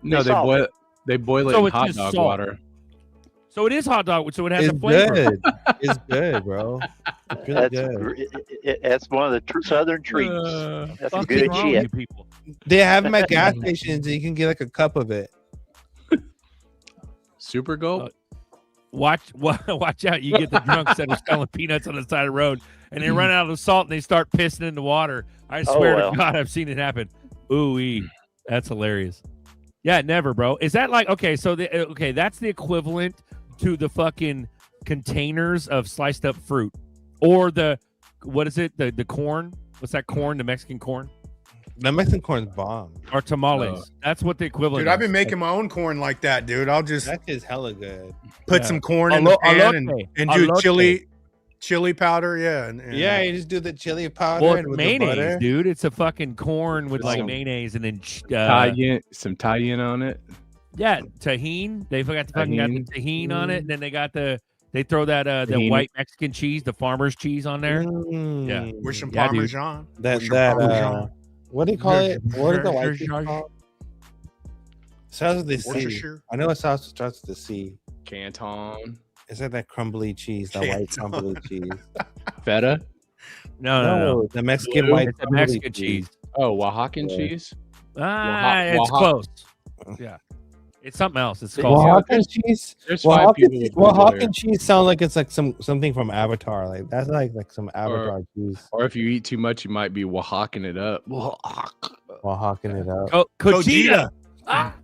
No, They salt they boil it So in it's hot just dog salt. water. So it is hot dog, so it has It's a flavor. good. It's good, bro. It's really That's good. that's one of the southern treats. That's Fucking good wrong with shit. you people. They have them at gas stations, and you can get like a cup of it. Super Gulp? Watch out! You get the drunks that are selling peanuts on the side of the road, and they run out of the salt and they start pissing in the water. I swear well. to God, I've seen it happen. Ooh, that's hilarious. Yeah, never, bro. Is that like okay? So that's the equivalent to the fucking containers of sliced up fruit, or the what is it? The corn? What's that corn? The Mexican corn The Mexican corn's bomb. or tamales? That's what the equivalent. Dude, I've been is. making my own corn like that, dude. I'll just That is hella good. put Yeah. some corn in the pan and do Elote. chili powder. Yeah. And Yeah, you just do the chili powder Well, and it's with the butter. mayonnaise, dude. It's a fucking corn with like Some mayonnaise and then Some Italian on it. yeah, tahine. They forgot to fucking got the tahine on it, and then they throw that the Tahini. white Mexican cheese, the farmer's cheese on there. Mm. Yeah. with some Yeah, dude. Parmesan. That With some that Parmesan. what do you call it? What is the white cheese Zhuzh. called? Starts with the C. Worcestershire. I know it starts with the C. Canton. It's like that crumbly cheese, that white Canton. crumbly cheese. Feta. No. the Mexican Blue. white It's a crumbly Mexican cheese. Oh, Oaxacan Yeah. cheese. It's Oaxaca. close. Yeah, it's something else. It's called. Oaxacan cheese. There's 5 people with Google Oaxacan there. cheese sounds like it's like something from Avatar. Like that's like some Avatar cheese. Or if you eat too much, you might be Oaxacan it up. Oaxacan it up. Kojita. Ah,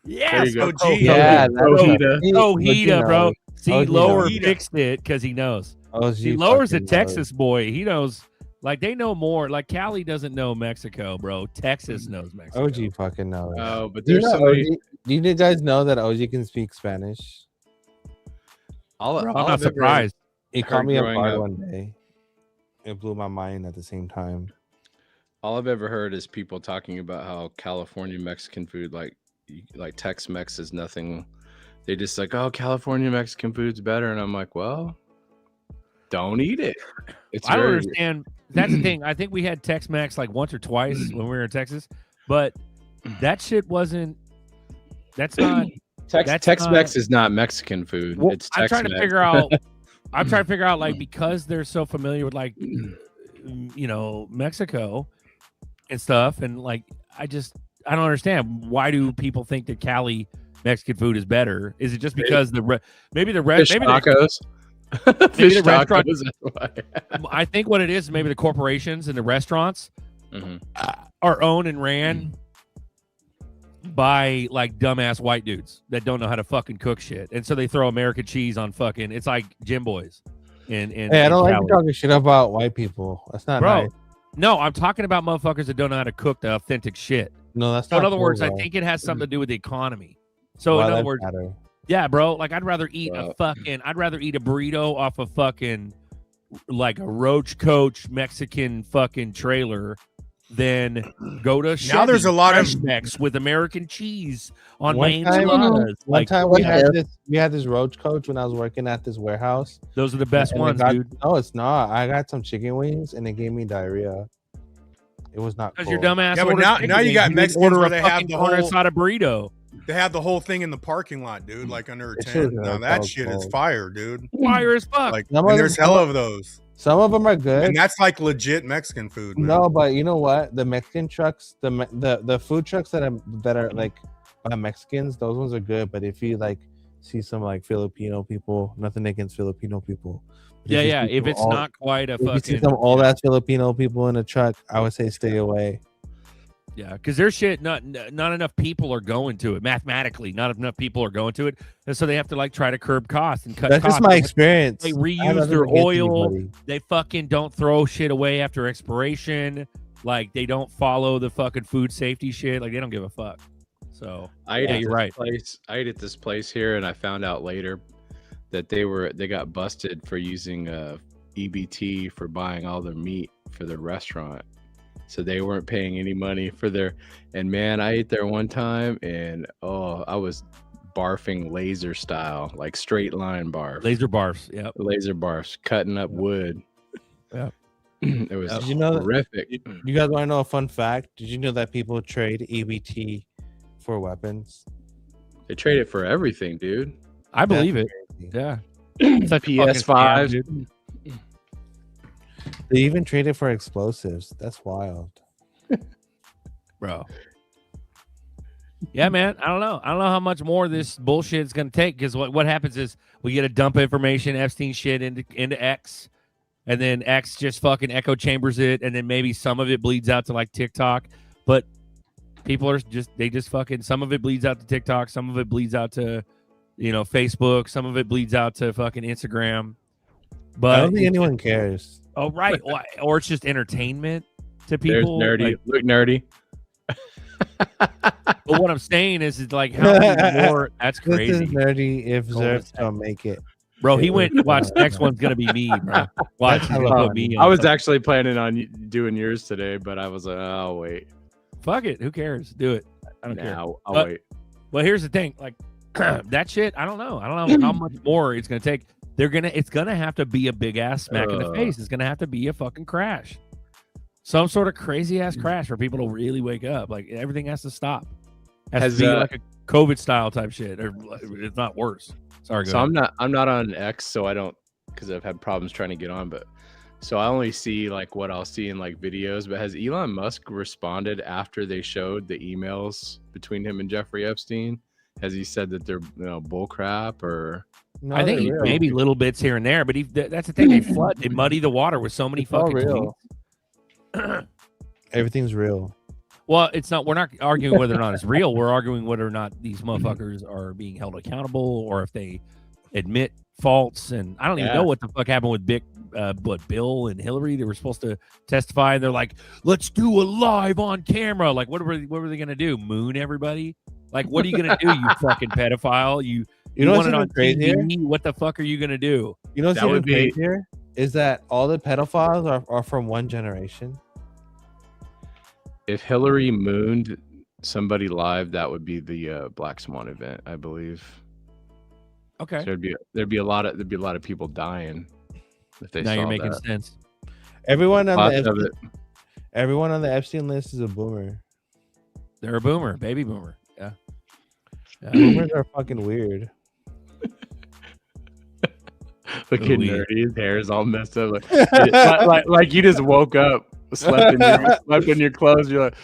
yes. There you go. Kojita. Yeah, Kojita. Kojita, bro. See, Kojita. Lower Kojita. fixed it because he knows. OG See, Lower's a fucking Texas boy. He knows. Like they know more. Like Cali doesn't know Mexico, bro. Texas knows Mexico. knows. OG fucking knows. Oh, but Do you, there's know somebody. OG, do you guys know that OG can speak Spanish? All, Bro, all I'm not I've ever- surprised. He Heard caught me growing apart up. one day. It blew my mind at the same time. All I've ever heard is people talking about how California Mexican food, like Tex-Mex, is nothing they just like, oh, California Mexican food's better, and I'm like, well, don't eat it. I don't understand. That's the thing. I think we had Tex-Mex like once or twice when we were in Texas, but that shit wasn't. That's not. Tex-Mex is not Mexican food. Well, It's I'm Tex-Mex. trying to figure out. I'm trying to figure out like because they're so familiar with like, you know, Mexico and stuff, and like I don't understand why do people think that Cali Mexican food is better? Is it just because maybe the fish tacos? Fish restaurant? tacos. That's why. I think what it is maybe the corporations and the restaurants are owned and ran by like dumbass white dudes that don't know how to fucking cook shit, and so they throw American cheese on fucking. It's like Gym Boys. Hey, I don't like talking shit about white people. That's not nice. No, I'm talking about motherfuckers that don't know how to cook the authentic shit. No, that's so not. In other cool, words, bro. I think it has something to do with the economy. So in other words, yeah, bro. Like I'd rather eat a burrito off a fucking like a Roach Coach Mexican fucking trailer than go to Now there's a lot of Mex with American cheese on One my time, enchiladas. one time we had this Roach Coach when I was working at this warehouse. Those are the best ones, dude. No, it's not. I got some chicken wings and it gave me diarrhea. It was not because cool. your dumbass. Yeah, but now you got Mexicans order where a they have fucking the corner whole side of burrito. They have the whole thing in the parking lot, dude, like under a It tent. should Now have that felt shit is cold. fire, dude. Fire as fuck. Like, Some and of there's them- hella of those. Some of them are good. And that's like legit Mexican food. Man. No, but you know what? The Mexican trucks, the food trucks that are like by Mexicans, those ones are good. But if you like see some like Filipino people, nothing against Filipino people. But Yeah, you yeah. see If some it's not quite a if you see fucking some old ass Filipino people in a truck, I would say stay away. yeah, because their shit not enough people are going to it mathematically. Not enough people are going to it, and so they have to like try to curb costs and cut. That's costs. just my experience. They I have reuse nothing their against oil. anybody. They fucking don't throw shit away after expiration. Like they don't follow the fucking food safety shit. Like they don't give a fuck. So I ate yeah, at you're this right. place. I ate at this place here, and I found out later that they got busted for using EBT for buying all their meat for their restaurant. So they weren't paying any money for their. And man, I ate there one time, and I was barfing laser style, like straight line barf. Laser barfs. Yep. Laser barfs, cutting up wood. Yeah. It was Did you know that- horrific. You guys want to know a fun fact? Did you know that people trade EBT for weapons? They trade it for everything, dude. I believe it. Yeah. It's like a fucking PS5. scam, dude. They even trade it for explosives. That's wild. Bro. Yeah, man. I don't know how much more this bullshit is going to take because what happens is we get a dump information, Epstein shit into X, and then X just fucking echo chambers it, and then maybe some of it bleeds out to like TikTok. But people are just fucking, some of it bleeds out to TikTok, some of it bleeds out to, Facebook, some of it bleeds out to fucking Instagram. But I don't think anyone cares. Oh, right. Or it's just entertainment to people. There's nerdy. Like, Look nerdy. but what I'm saying is like how many more? That's This is crazy, nerdy if Hold on a Zerf second. don't make it. bro. He went. Watch. Next one's gonna be me, bro. Watch. He's gonna put me I on. was actually planning on doing yours today, but I was like, oh wait. Fuck it. Who cares? Do it. I don't care. I'll But- wait. Well, here's the thing. Like that shit. I don't know. I don't know how much more it's gonna take. It's gonna have to be a big ass smack in the face. It's gonna have to be a fucking crash. Some sort of crazy ass crash for people to really wake up. Like everything has to stop. Has to be like a COVID style type shit, or it's not worse. Sorry, go So ahead. I'm not on X, so I don't, because I've had problems trying to get on, but so I only see like what I'll see in like videos. But has Elon Musk responded after they showed the emails between him and Jeffrey Epstein? Has he said that they're bull crap, or? No, I think they're real. maybe little bits here and there, but that's the thing. They muddy the water with so many It's all fucking real. tweets. Everything's real. Well, it's not. We're not arguing whether or not it's real. We're arguing whether or not these motherfuckers are being held accountable, or if they admit faults. And I don't even know what the fuck happened with Bill and Hillary. They were supposed to testify, and they're like, "Let's do a live on camera." Like, what were they gonna do? Moon everybody? Like, what are you gonna do? You fucking pedophile! You know want what's it even on crazier? TV? What the fuck are you gonna do? You know what's That even would be- crazier is that all the pedophiles are from one generation. If Hillary mooned somebody live, that would be the Black Swan event, I believe. Okay. So there'd be a lot of people dying if they Now saw you're making that. sense. Everyone on Lots the of it. everyone on the Epstein list is a boomer. They're a boomer, baby boomer. Yeah. Boomers are fucking weird. Looking nerdy, his hair is all messed up. Like you just woke up, slept in your clothes. You're like,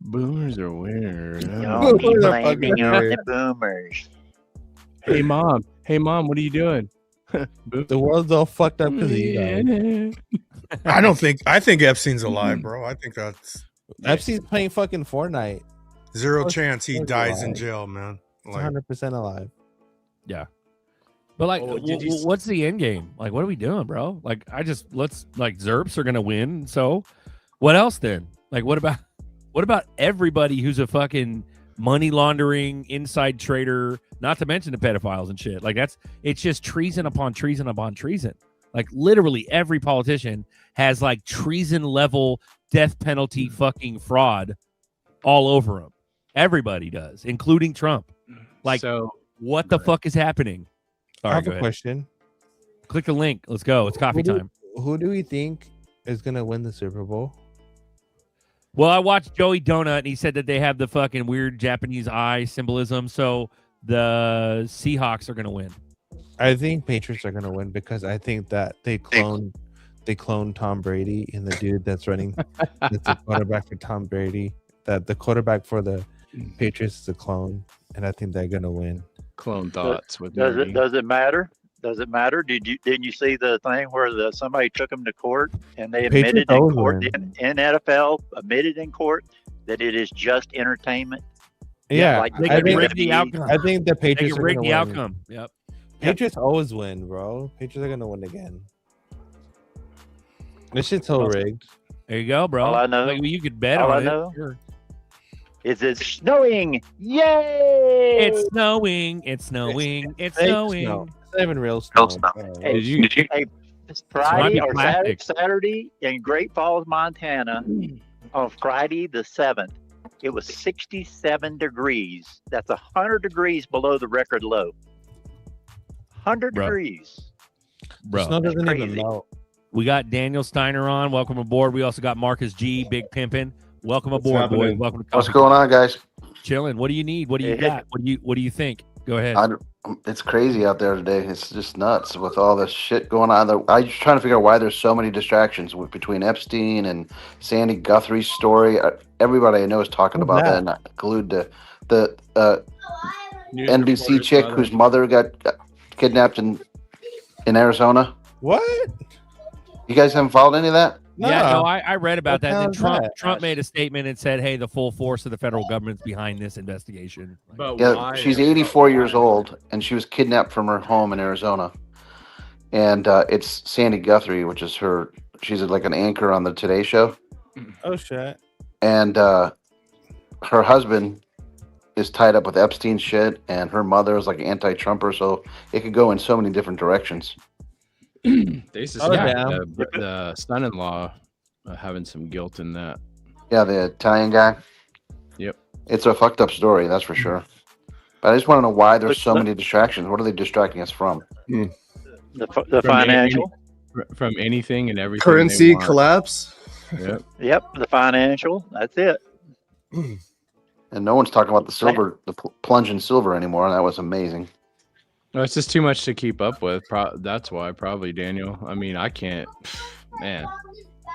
boomers are weird. Y'all keep blaming on the boomers. Hey mom, what are you doing? The world's all fucked up because of you guys. I think Epstein's alive, bro. I think that's Epstein's playing fucking Fortnite. zero chance he He's dies in alive. jail, man. He's Like, 100% alive. Yeah. But like, what's the end game? Like, what are we doing, bro? Like, ZERPs are gonna win. So, what else then? Like, what about everybody who's a fucking money laundering inside trader? Not to mention the pedophiles and shit. Like, it's just treason upon treason upon treason. Like, literally every politician has like treason level death penalty fucking fraud all over them. Everybody does, including Trump. Like, so, what the fuck is happening? I have a question. Click the link. Let's go. It's coffee time. Who do we think is gonna win the Super Bowl? Well, I watched Joey Donut, and he said that they have the fucking weird Japanese eye symbolism. So the Seahawks are gonna win. I think Patriots are gonna win because I think that they cloned Tom Brady, and the dude that's running that's the quarterback for Tom Brady. That the quarterback for the Patriots is a clone, and I think they're gonna win. Clone thoughts with Does it matter? Does it matter? Didn't you see the thing where somebody took them to court and they admitted in court in NFL admitted in court that it is just entertainment? Yeah, like they can rig the outcome. I think the Patriots they can rig the outcome. Yep. Patriots always win, bro. Patriots are gonna win again. This shit's so rigged. There you go, bro. All I know, you could bet all on I it. know Sure. is it's snowing. Yay! It's snowing. It's snowing. It's snowing. Snow. It's not even real snow. Hey, it's Friday or Saturday in Great Falls, Montana, on Friday the 7th. It was 67 degrees. That's 100 degrees below the record low. 100 degrees. Bro, snow doesn't even melt. We got Daniel Steiner on. Welcome aboard. We also got Marcus G, Big Pimpin'. Welcome aboard, boys. Welcome to What's going on, guys? Chilling. What do you need? What do you got? What do you think? Go ahead. It's crazy out there today. It's just nuts with all this shit going on. I'm just trying to figure out why there's so many distractions between Epstein and Sandy Guthrie's story. Everybody I know is talking about that, and I glued to the NBC chick whose mother got kidnapped in Arizona. What? You guys haven't followed any of that? Yeah, no, I read about that. And then Trump made a statement and said, "Hey, the full force of the federal government's behind this investigation." But yeah, she's 84 years old, and she was kidnapped from her home in Arizona. And it's Sandy Guthrie, which is her. She's like an anchor on the Today Show. Oh shit! And her husband is tied up with Epstein shit, and her mother is like an anti-Trumper, so it could go in so many different directions. They suspect the son-in-law having some guilt in that. Yeah, the Italian guy. Yep. It's a fucked up story, that's for sure. But I just want to know why there's so many distractions. What are they distracting us from? The financial. From anything and everything. Currency collapse. Yep. Yep, the financial. That's it. And no one's talking about the silver, the plunge in silver anymore. That was amazing. No, it's just too much to keep up with. That's why, probably, Daniel. I mean, I can't, man.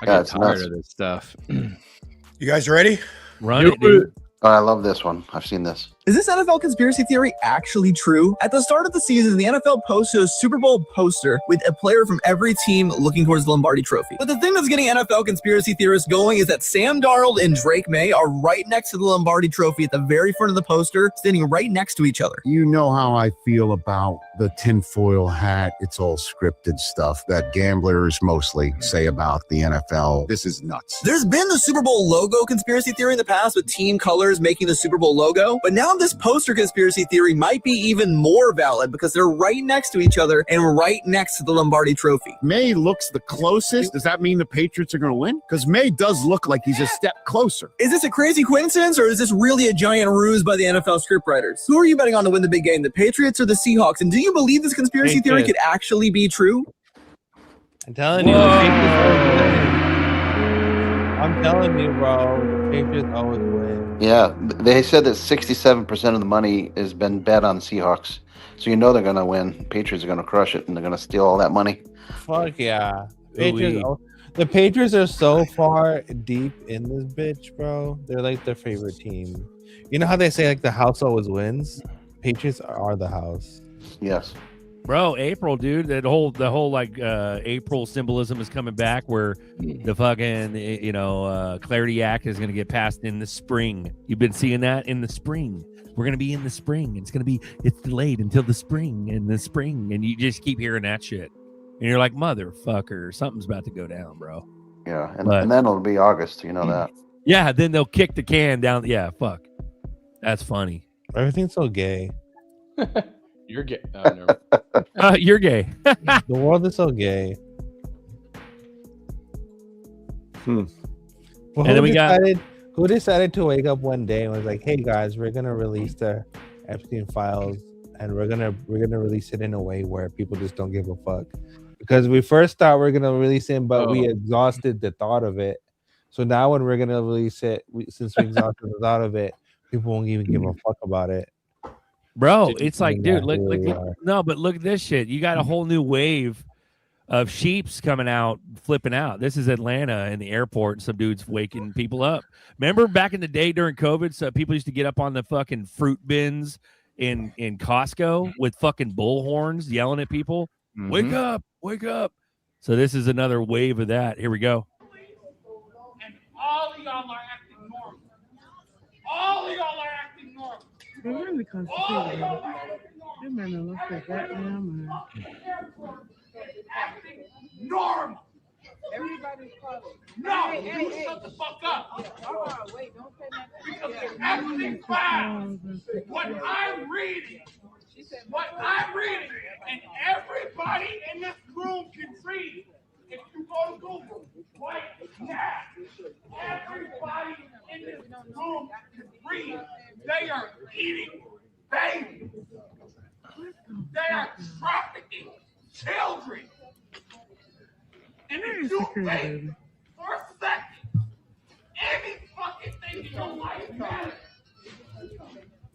I get tired of this stuff. You guys ready? Run it, dude. Oh, I love this one. I've seen this. Is this NFL conspiracy theory actually true? At the start of the season, the NFL posted a Super Bowl poster with a player from every team looking towards the Lombardi Trophy. But the thing that's getting NFL conspiracy theorists going is that Sam Darnold and Drake May are right next to the Lombardi Trophy at the very front of the poster, standing right next to each other. You know how I feel about the tinfoil hat. It's all scripted stuff that gamblers mostly say about the NFL. This is nuts. There's been the Super Bowl logo conspiracy theory in the past with team colors making the Super Bowl logo, but now found this poster conspiracy theory might be even more valid because they're right next to each other and right next to the Lombardi Trophy. May looks the closest. Does that mean the Patriots are going to win? Because May does look like he's a step closer. Is this a crazy coincidence, or is this really a giant ruse by the NFL scriptwriters? Who are you betting on to win the big game, the Patriots or the Seahawks? And do you believe this conspiracy theory could actually be true? I'm telling you, the Patriots always win. I'm telling you, bro, the Patriots always win. Yeah, they said that 67% of the money has been bet on Seahawks. So you know they're going to win. Patriots are going to crush it, and they're going to steal all that money. Fuck yeah. The Patriots are so far deep in this bitch, bro. They're like their favorite team. You know how they say like the house always wins? Patriots are the house. Yes. Bro, April, dude, the whole like April symbolism is coming back, where the fucking Clarity Act is going to get passed in the spring. You've been seeing that in the spring. We're going to be in the spring. It's delayed until the spring, and you just keep hearing that shit, and you're like, motherfucker, something's about to go down, bro. Yeah, and then it'll be August. You know that. Yeah, then they'll kick the can down. Yeah, fuck. That's funny. Everything's so gay. You're gay. Never. You're gay. The world is so gay. Well, And then who decided to wake up one day and was like, "Hey guys, we're gonna release the Epstein files, and we're gonna release it in a way where people just don't give a fuck." Because we first thought we are gonna release it, but we exhausted the thought of it. So now when we're gonna release it, since we exhausted the thought of it, people won't even give a fuck about it. Bro, it's like, dude, look, no, but look at this shit. You got a whole new wave of sheeps coming out, flipping out. This is Atlanta in the airport, and some dudes waking people up. Remember back in the day during COVID, so people used to get up on the fucking fruit bins in Costco with fucking bullhorns yelling at people, wake up, wake up. So this is another wave of that. Here we go. And all of y'all are acting normal. All of y'all are acting normal. They're really constipated. That man looks like Batman. Acting normal. Everybody's calling. No, you shut the fuck up. Wait, don't say nothing. Because the Epstein files, what I'm reading, and everybody in this room can read. If you go to Google right now, everybody in this room can read. They are eating babies. They are trafficking children. And if you think for a second any fucking thing in your life matters,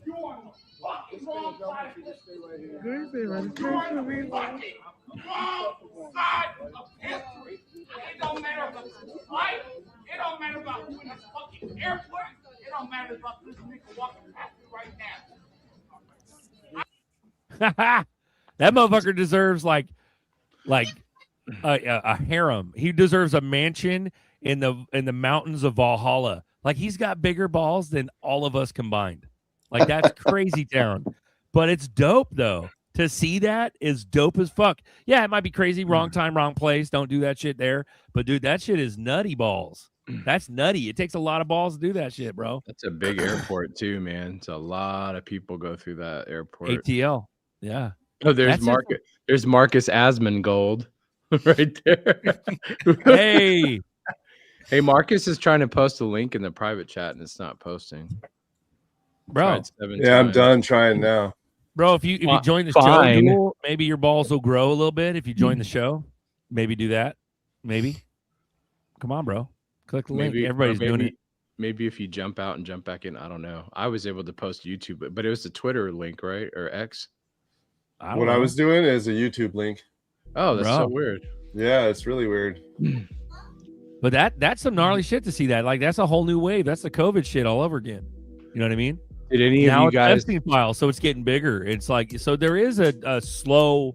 you are on the fucking wrong side of history. You are on the fucking wrong side of history. It don't matter about this flight. It don't matter about who in this fucking airport. It don't matter about this nigga walking past me right now. That motherfucker deserves like a harem. He deserves a mansion in the mountains of Valhalla. Like, he's got bigger balls than all of us combined. Like, that's crazy town. But it's dope though. To see that is dope as fuck. Yeah, it might be crazy. Wrong time, wrong place. Don't do that shit there. But dude, that shit is nutty balls. That's nutty. It takes a lot of balls to do that shit, bro. That's a big airport too, man. It's a lot of people go through that airport. ATL. Yeah. Oh, there's Marcus. There's Marcus Asmongold right there. Hey. Hey, Marcus is trying to post a link in the private chat and it's not posting. Bro. Yeah, I'm done trying now. Bro, if you join the show, Duel, maybe your balls will grow a little bit. If you join the show, maybe do that. Maybe. Come on, bro. Click the link. Everybody's doing it. Maybe if you jump out and jump back in, I don't know. I was able to post YouTube, but it was the Twitter link, right? Or X? I was doing is a YouTube link. Oh, that's so weird. Yeah, it's really weird. But that's some gnarly shit to see that. Like, that's a whole new wave. That's the COVID shit all over again. You know what I mean? Did any of you guys Epstein file, so it's getting bigger. It's like, so there is a slow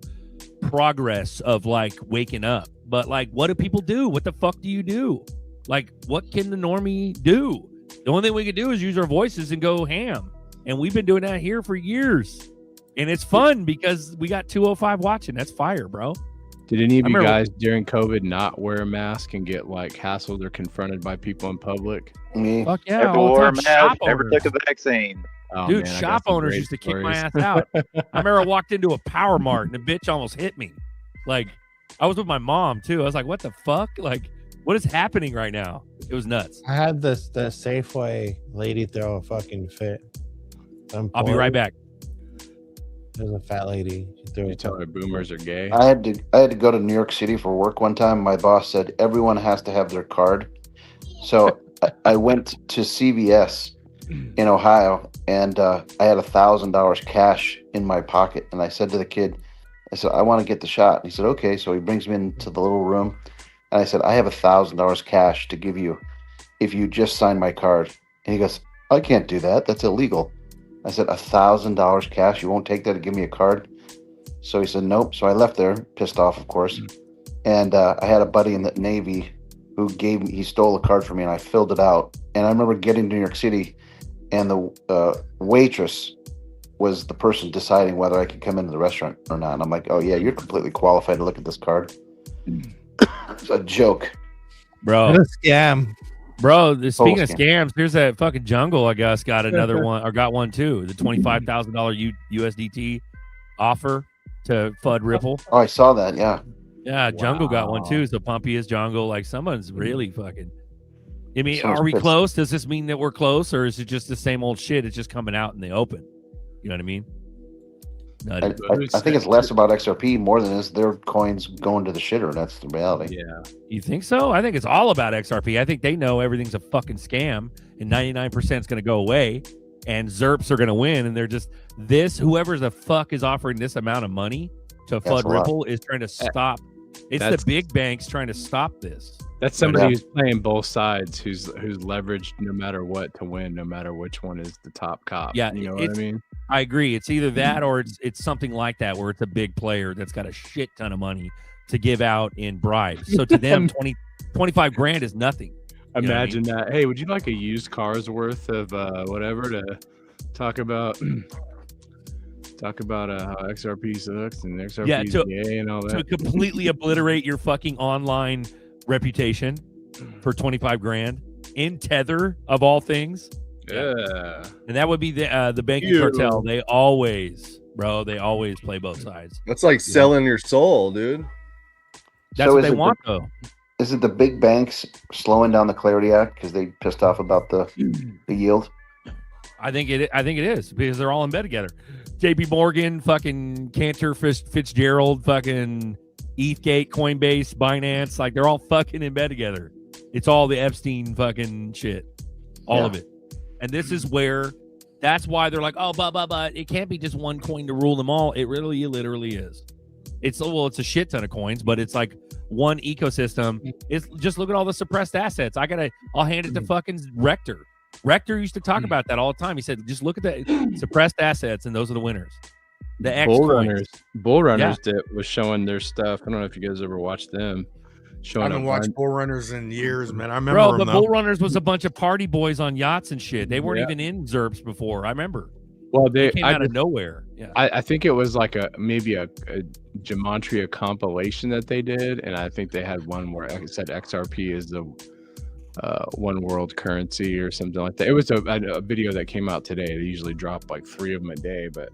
progress of like waking up. But like, what do people do? What the fuck do you do? Like, what can the normie do? The only thing we can do is use our voices and go ham. And we've been doing that here for years. And it's fun because we got 205 watching. That's fire, bro. Did any of you guys during COVID not wear a mask and get like hassled or confronted by people in public? Me. Fuck yeah. Never wore a mask, never took a vaccine. Oh, Dude, man, I got shop some owners great used to kick my stories. ass out. I remember I walked into a Power Mart and the bitch almost hit me. Like, I was with my mom too. I was like, what the fuck? Like, what is happening right now? It was nuts. I had the Safeway lady throw a fucking fit. I'll be right back. There's a fat lady. She threw You tell her boomers are gay. I had to go to New York City for work one time. My boss said everyone has to have their card. So I went to CVS in Ohio, and I had $1,000 cash in my pocket. And I said to the kid, I said, I want to get the shot. And he said, okay. So he brings me into the little room. And I said, I have $1,000 cash to give you if you just sign my card. And he goes, I can't do that. That's illegal. I said, $1,000 cash? You won't take that to give me a card? So he said, nope. So I left there, pissed off, of course. And I had a buddy in the Navy who he stole a card from me, and I filled it out. And I remember getting to New York City, and the waitress was the person deciding whether I could come into the restaurant or not. And I'm like, oh yeah, you're completely qualified to look at this card. It's a joke. Bro. What a scam. Bro, speaking of scam. scams, here's that fucking Jungle, I guess, got another one, or got one too. The $25,000 USDT offer to FUD Ripple. Oh, I saw that, yeah. Yeah, Jungle got one too. So Pumpy is Jungle. Like, someone's really fucking. I mean, Someone's are we pissed. close? Does this mean that we're close, or is it just the same old shit? It's just coming out in the open. You know what I mean? I think it's less about XRP more than is their coins going to the shitter. That's the reality. Yeah. You think so? I think it's all about XRP. I think they know everything's a fucking scam, and 99% is going to go away, and ZRPs are going to win, and they're just whoever the fuck is offering this amount of money to That's FUD a lot. Ripple is trying to stop. It's the big banks trying to stop this. That's somebody who's playing both sides, who's leveraged no matter what to win, no matter which one is the top cop. Yeah, you know what I mean? I agree. It's either that or it's something like that where it's a big player that's got a shit ton of money to give out in bribes. So to them, 25 grand is nothing. You know what I Imagine that. Hey, would you like a used car's worth of whatever to talk about? Talk about how XRP sucks and XRP is gay and all that. To completely obliterate your fucking online reputation for 25 grand in Tether of all things. Yeah. And that would be the banking cartel. They always play both sides. That's like selling your soul, dude. That's what they want, though. Is it the big banks slowing down the Clarity Act because they pissed off about the yield? I think it is because they're all in bed together. JP Morgan, fucking Cantor Fitzgerald, fucking ETHgate, Coinbase, Binance, like they're all fucking in bed together. It's all the Epstein fucking shit. All of it. And this is where that's why they're like, oh, but it can't be just one coin to rule them all. It really literally is. It's a shit ton of coins, but it's like one ecosystem. It's just look at all the suppressed assets. I'll hand it to fucking Rector. Rector used to talk about that all the time. He said, just look at the suppressed assets, and those are the winners. The X coins. Bull Runners was showing their stuff. I don't know if you guys ever watched them. I haven't watched Bull Runners in years, man. I remember Bro, them, the Bull Runners was a bunch of party boys on yachts and shit. They weren't even in ZRPs before. I remember. Well, they came out of nowhere. Yeah, I think it was like maybe a gematria compilation that they did, and I think they had one where it said XRP is the one world currency or something like that. It was a video that came out today. They usually drop like 3 of them a day, but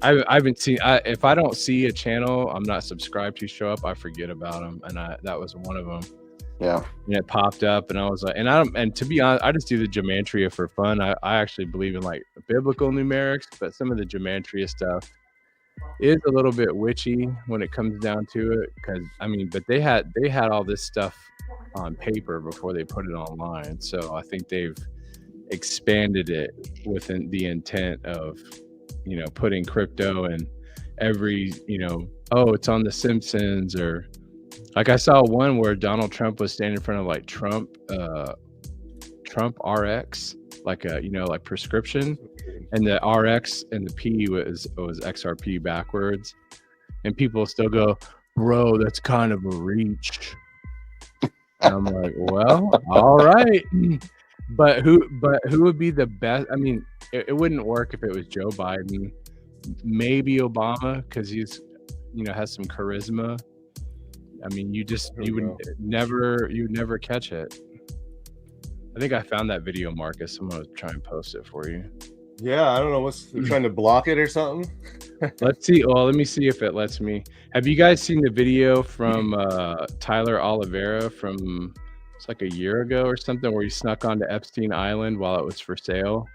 I haven't seen. If I don't see a channel I'm not subscribed to show up, I forget about them, and that was one of them. Yeah, and it popped up, and I was like, and to be honest, I just do the gematria for fun. I actually believe in like biblical numerics, but some of the gematria stuff is a little bit witchy when it comes down to it. Because but they had all this stuff on paper before they put it online, so I think they've expanded it within the intent of putting crypto and every it's on The Simpsons, or like I saw one where Donald Trump was standing in front of like Trump RX, like like prescription, and the RX and the P was XRP backwards, and people still go, bro, that's kind of a reach. And I'm like, well, all right, but who would be the best? I mean, it wouldn't work if it was Joe Biden, maybe Obama, because he's has some charisma. I mean, you would never catch it. I think I found that video, Marcus. I'm gonna try and post it for you. Yeah, I don't know what's they're trying to block it or something. Let's see. Well, let me see if it lets me. Have you guys seen the video from Tyler Oliveira from it's like a year ago or something where he snuck onto Epstein Island while it was for sale?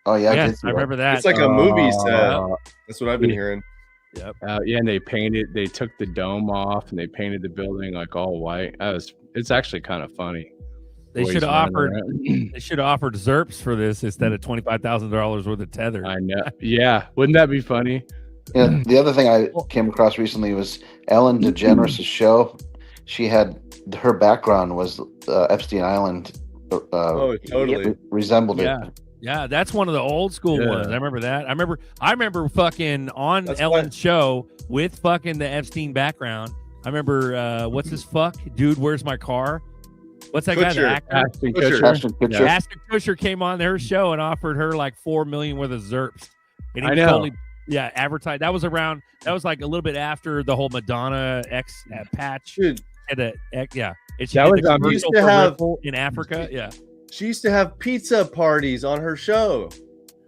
Oh yeah, Yes, I remember that. It's like a movie set. That's what I've been hearing. Yep. Yeah, and they took the dome off and they painted the building like all white. It's actually kind of funny. They should have offered. They should have offered ZRPs for this instead of $25,000 worth of tether. I know. Yeah, wouldn't that be funny? Yeah. The other thing I came across recently was Ellen DeGeneres' show. She had her background was Epstein Island. Oh, totally resembled it. Yeah, that's one of the old school ones. I remember that. I remember fucking on Ellen's show with fucking the Epstein background. I remember what's his fuck? Dude, where's my car? What's that guy? The actor? Ashton Kutcher. Ashton Kutcher came on their show and offered her like $4 million worth of ZRPs. And I know. Totally, advertised. That was like a little bit after the whole Madonna X patch. Dude. And and she That did was the on- commercial used to for have- Ripple in Africa. Yeah, She used to have pizza parties on her show.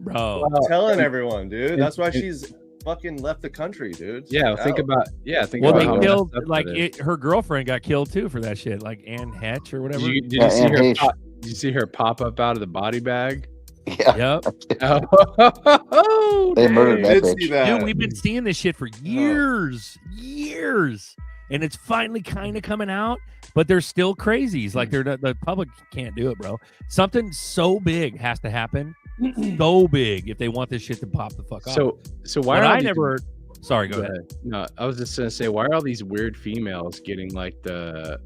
bro. Telling everyone, dude. That's why she's fucking left the country, dude. Yeah, She's think out. about Well, how they messed killed up like that is. her girlfriend got killed too for that shit, like Anne Hetch or whatever. Did you see her? Did you see her pop up out of the body bag? Yeah. Yep. Oh, They murdered that Did bitch. see that. Dude, we've been seeing this shit for years, and it's finally kind of coming out. But they're still crazies. Like the public can't do it, bro. Something so big has to happen, so big if they want this shit to pop the fuck off. So why But are I these- never? Sorry, go ahead. No, I was just gonna say, why are all these weird females getting like the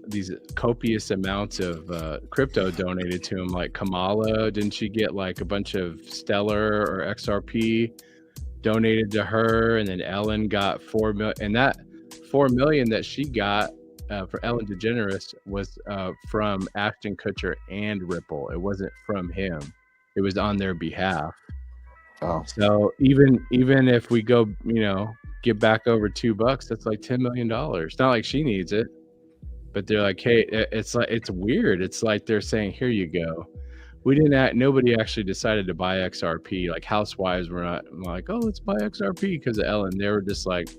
these copious amounts of crypto donated to them? Like Kamala, didn't she get like a bunch of Stellar or XRP donated to her? And then Ellen got 4 million, and that 4 million that she got for Ellen DeGeneres was from Ashton Kutcher and Ripple. It wasn't from him. It was on their behalf. Oh. So even if we go, get back over $2, that's like $10 million. It's not like she needs it, but they're like, hey, it's weird. It's like they're saying, here you go. Nobody actually decided to buy XRP. Like housewives were not like, oh, let's buy XRP because of Ellen. They were just like,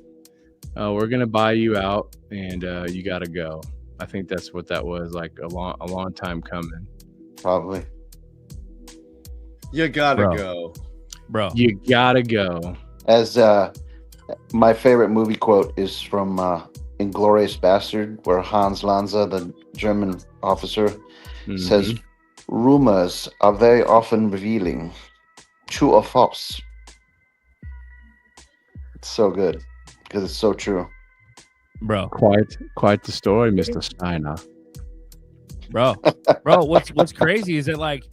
oh, we're gonna buy you out and you gotta go. I think that's what that was, like a long time coming. Probably. You gotta go. Bro. You gotta go. As my favorite movie quote is from Inglourious Bastard, where Hans Lanza, the German officer, says, "Rumors are very often revealing, true or false." It's so good because it's so true. Bro. Quite the story, Mr. Steiner. Bro, what's crazy is that like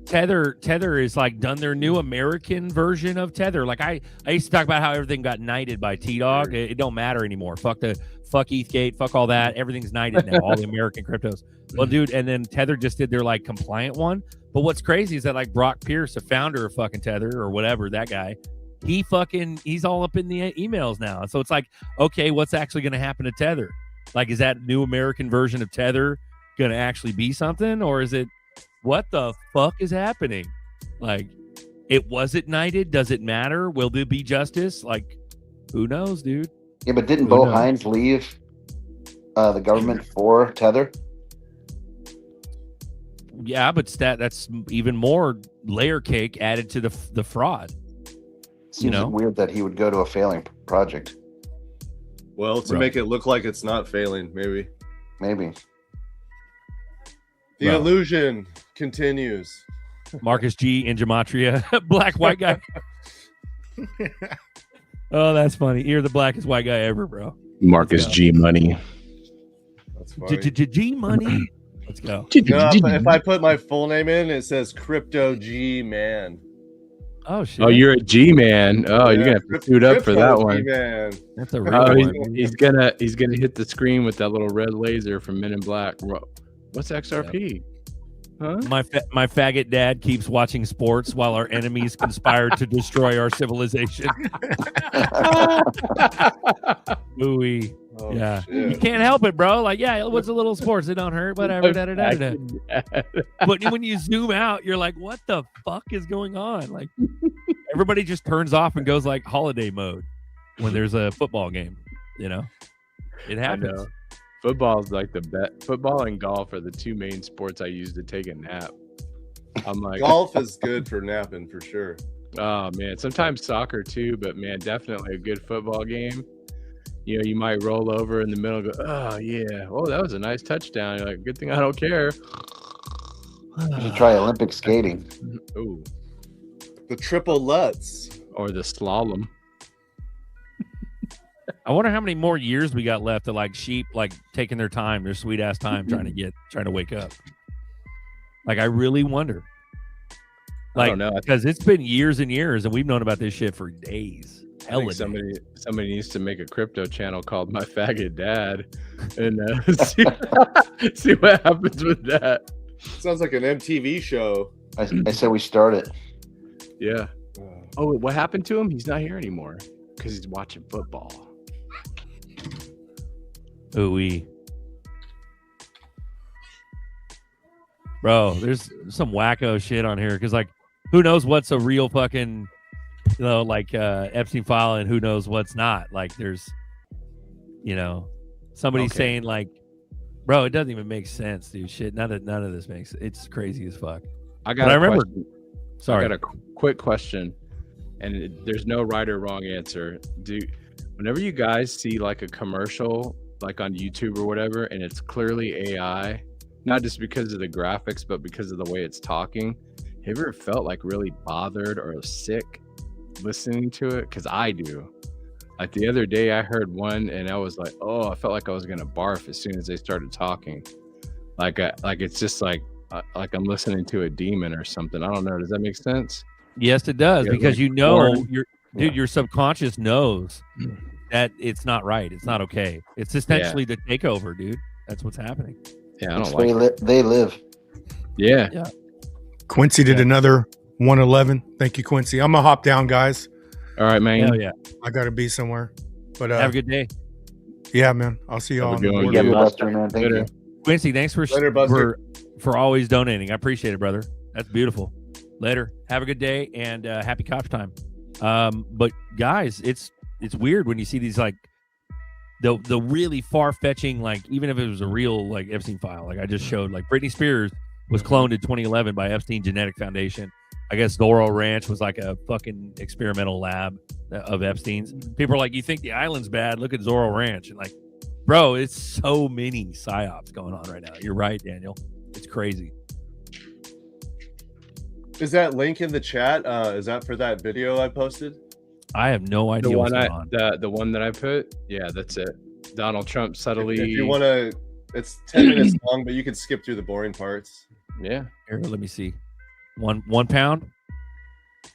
Tether is like done their new American version of Tether. Like I used to talk about how everything got knighted by T-Dog. It don't matter anymore. Fuck ETHgate, fuck all that. Everything's knighted now. All the American cryptos. Well, dude, and then Tether just did their like compliant one. But what's crazy is that like Brock Pierce, the founder of fucking Tether or whatever, that guy, he's all up in the emails now. So it's like, okay, what's actually going to happen to Tether? Like, is that new American version of Tether going to actually be something, or is it, what the fuck is happening? Like, it wasn't knighted. Does it matter? Will there be justice? Like, who knows, dude? Yeah, but didn't Bo Hines leave the government for Tether? Yeah, but that's even more layer cake added to the fraud. Seems weird that he would go to a failing project. Well, to make it look like it's not failing, maybe. The illusion continues. Marcus G in Gematria, black white guy. Oh, that's funny. You're the blackest white guy ever, bro. Marcus G Money. That's funny. G Money. Let's go. If I put my full name in, it says Crypto G Man. Oh shit! Oh, you're a G man. Oh, you're gonna have to suit up for that one. G-Man. That's a real one. He's gonna hit the screen with that little red laser from Men in Black. What's XRP? Huh? My faggot dad keeps watching sports while our enemies conspire to destroy our civilization. Ooey. Oh, yeah, shit. you can't help it, bro. Like, yeah, what's a little sports? It don't hurt, whatever. But when you zoom out, you're like, what the fuck is going on? Like, everybody just turns off and goes like holiday mode when there's a football game. You know, it happens. I know. Football's like the best. Football and golf are the two main sports I use to take a nap. I'm like, Golf is good for napping for sure. oh man, sometimes soccer too, but man, definitely a good football game. You know, you might roll over in the middle and go, oh yeah, oh that was a nice touchdown. You're like, good thing I don't care. You should try Olympic skating. Ooh, The triple Lutz. or the slalom. I wonder how many more years we got left of like sheep, like taking their time, their sweet ass time, trying to wake up. Like, I really wonder. I Like, don't know. because it's been years and years, and we've known about this shit for days. I Hella think days. somebody needs to make a crypto channel called My Faggot Dad, and see what happens with that. Sounds like an MTV show. I said we start it. Yeah. Oh, what happened to him? He's not here anymore because he's watching football. Ooh-wee. Bro, there's some wacko shit on here because, like, who knows what's a real fucking, you know, like Epstein file, and who knows what's not. Like, there's, you know, somebody saying like, bro, it doesn't even make sense, dude. Shit, none of this makes. It's crazy as fuck. I remember. Sorry, I got a quick question, and there's no right or wrong answer. Whenever you guys see like a commercial, like on YouTube or whatever, and it's clearly AI, not just because of the graphics, but because of the way it's talking, have you ever felt like really bothered or sick listening to it? Because I do. Like the other day, I heard one, and I was like, "Oh, I felt like I was gonna barf as soon as they started talking." Like it's just like I'm listening to a demon or something. I don't know. Does that make sense? yes, it does, Yeah, because like you know, porn. your subconscious knows that it's not right. It's not okay. It's essentially the takeover, dude. That's what's happening. Yeah, I It's don't like they live. Yeah. Yeah. Quincy did another 111. Thank you, Quincy. I'm gonna hop down, guys. All right, man. Hell yeah. I gotta be somewhere. But Have a good day. Yeah, man. I'll see y'all on the board. Yeah, Buster, man. Thank you. Quincy, thanks Later, Buster. for always donating. I appreciate it, brother. That's beautiful. Later. Have a good day, and happy cops time. But guys, it's weird when you see these like the really far-fetching, like, even if it was a real like Epstein file, like I just showed, like Britney Spears was cloned in 2011 by Epstein Genetic Foundation. I guess Zorro Ranch was like a fucking experimental lab of Epstein's. People are like, you think the island's bad? Look at Zorro Ranch. And like, bro, it's so many psyops going on right now. You're right, Daniel. It's crazy. Is that link in the chat? Is that for that video I posted? I have no idea The what's one going on. the one that I put, yeah, that's it. Donald Trump subtly. If you want to, it's 10 minutes long, but you can skip through the boring parts. Yeah. Here, let me see. One pound?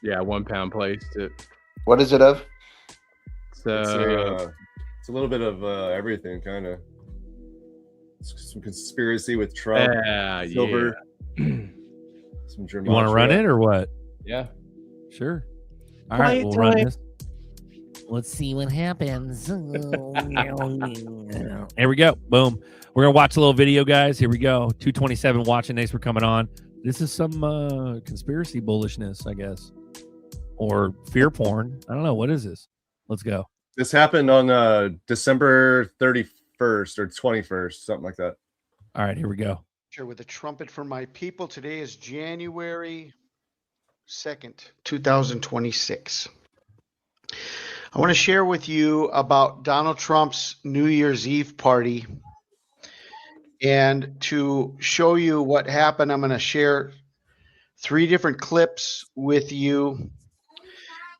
Yeah, 1 pound placed it. What is it of? So It's a little bit of everything, kind of. Some conspiracy with Trump, Silver. Some You want to run it or what? Yeah. Sure. All right, we'll run this. Let's see what happens. Here we go. Boom. We're going to watch a little video, guys. Here we go. 227 watching. Thanks for coming on. This is some conspiracy bullishness, I guess. Or fear porn. I don't know. What is this? Let's go. This happened on December 31st or 21st, something like that. All right, here we go. With a trumpet for my people. Today is January 2nd, 2026. I want to share with you about Donald Trump's New Year's Eve party. And to show you what happened, I'm going to share 3 different clips with you.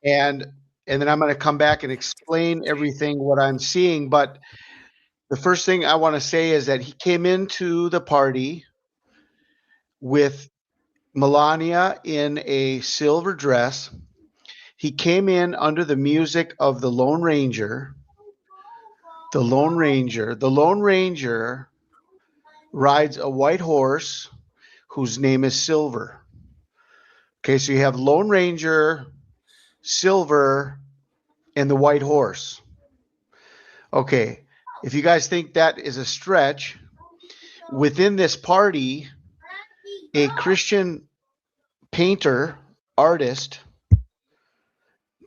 And then I'm going to come back and explain everything, what I'm seeing. But the first thing I want to say is that he came into the party with Melania in a silver dress. He came in under the music of the Lone Ranger. The Lone Ranger. The Lone Ranger rides a white horse whose name is Silver. Okay, so you have Lone Ranger, Silver, and the white horse. Okay, If you guys think that is a stretch, within this party, a Christian painter, artist,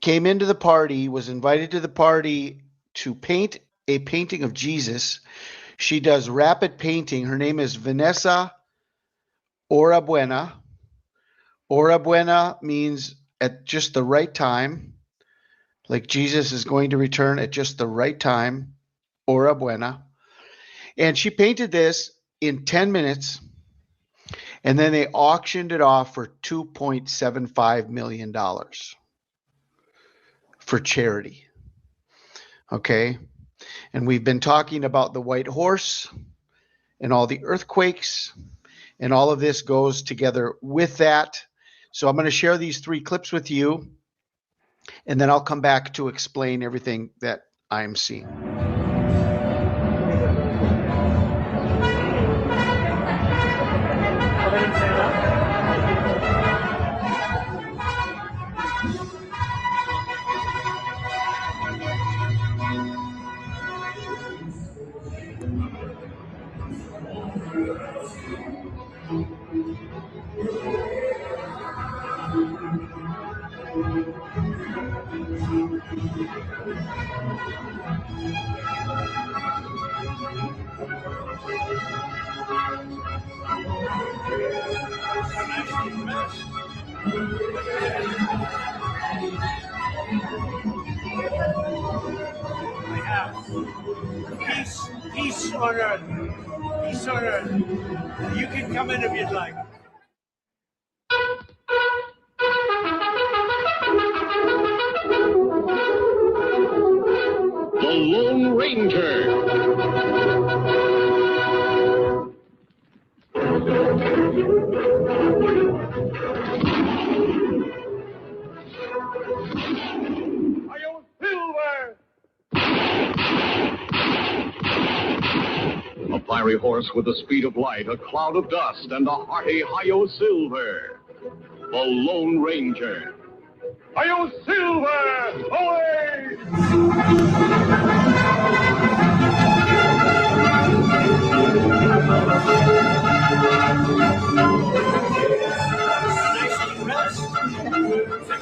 came into the party, was invited to the party to paint a painting of Jesus. She does rapid painting. Her name is Vanessa Orabuena. Orabuena means at just the right time, like Jesus is going to return at just the right time. Orabuena. And she painted this in 10 minutes, and then they auctioned it off for $2.75 million for charity. Okay. And we've been talking about the white horse and all the earthquakes, and all of this goes together with that. So I'm going to share these 3 clips with you, and then I'll come back to explain everything that I'm seeing. Peace on earth. Peace on earth. You can come in if you'd like. The Lone Ranger. A fiery horse with the speed of light, a cloud of dust, and a hearty Hi-Yo Silver. The Lone Ranger. Hi-Yo Silver! Away!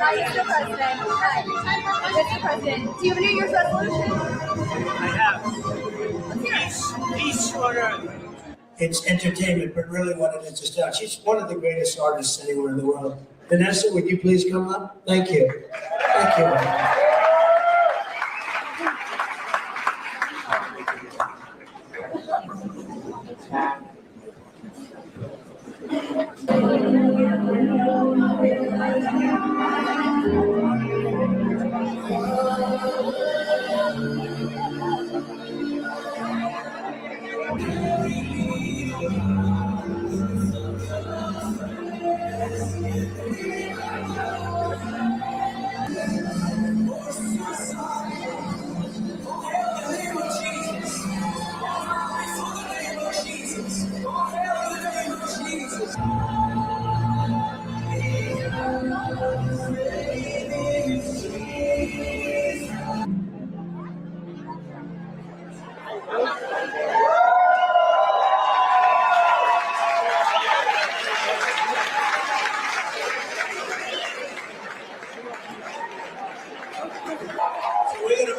Hi, Mr. President. Hi. Mr. President, do you have a New Year's resolution? I have. Peace on earth. It's entertainment, but really what it is not. She's one of the greatest artists anywhere in the world. Vanessa, would you please come up? Thank you. Thank you.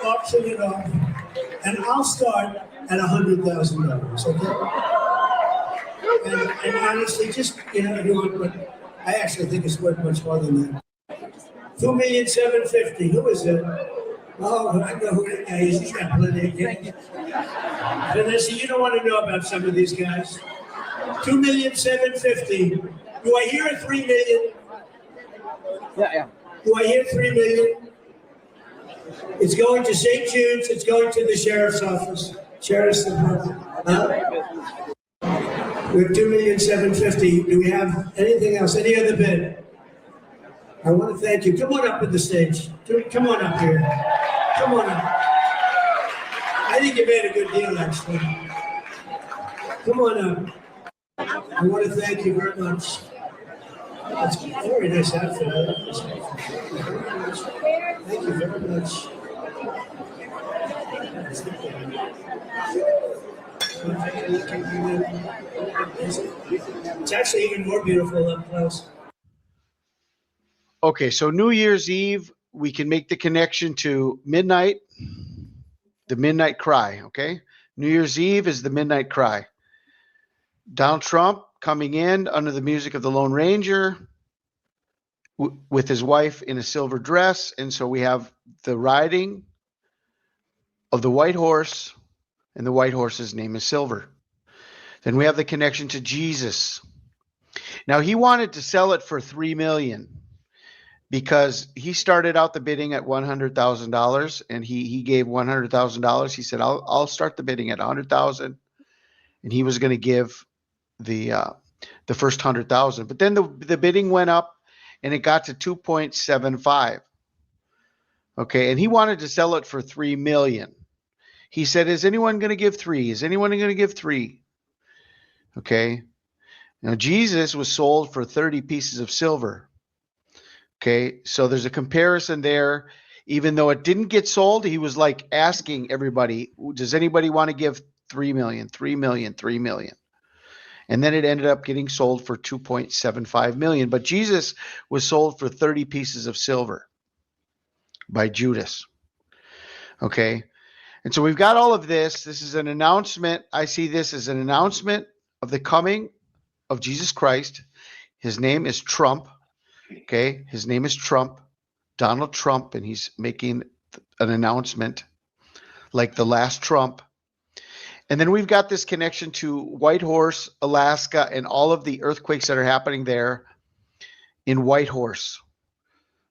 Auction it off, and I'll start at $100,000. Okay? And honestly, just you want, but I actually think it's worth much more than that. $2,750,000. Who is it? Oh, I know who that guy is. He's got plenty of games. Vanessa, you don't want to know about some of these guys. $2,750,000. Do I hear $3 million? Yeah. Do I hear $3 million? It's going to St. Jude's. It's going to the sheriff's office. Sheriff's department. We have $2,750,000. Do we have anything else? Any other bid? I want to thank you. Come on up to the stage. Come on up here. Come on up. I think you made a good deal, actually. Come on up. I want to thank you very much. That's a very nice outfit. I love this outfit. Thank you very much. It's actually even more beautiful up close. Okay, so New Year's Eve, we can make the connection to midnight, the midnight cry, okay? New Year's Eve is the midnight cry. Donald Trump coming in under the music of the Lone Ranger with his wife in a silver dress. And so we have the riding of the white horse, and the white horse's name is Silver. Then we have the connection to Jesus. Now, he wanted to sell it for $3 million because he started out the bidding at $100,000, and he gave $100,000. He said, I'll start the bidding at $100,000, and he was going to give the first $100,000. But then the bidding went up, and it got to 2.75. Okay, and he wanted to sell it for $3 million. He said, is anyone going to give 3? Is anyone going to give 3? Okay. Now, Jesus was sold for 30 pieces of silver. Okay, so there's a comparison there. Even though it didn't get sold, he was like asking everybody, does anybody want to give 3 million, 3 million, 3 million? And then it ended up getting sold for 2.75 million. But Jesus was sold for 30 pieces of silver by Judas. Okay. And so we've got all of this. This is an announcement. I see this as an announcement of the coming of Jesus Christ. His name is Trump. Okay. His name is Trump, Donald Trump, and he's making an announcement like the last Trump. And then we've got this connection to Whitehorse, Alaska, and all of the earthquakes that are happening there in Whitehorse.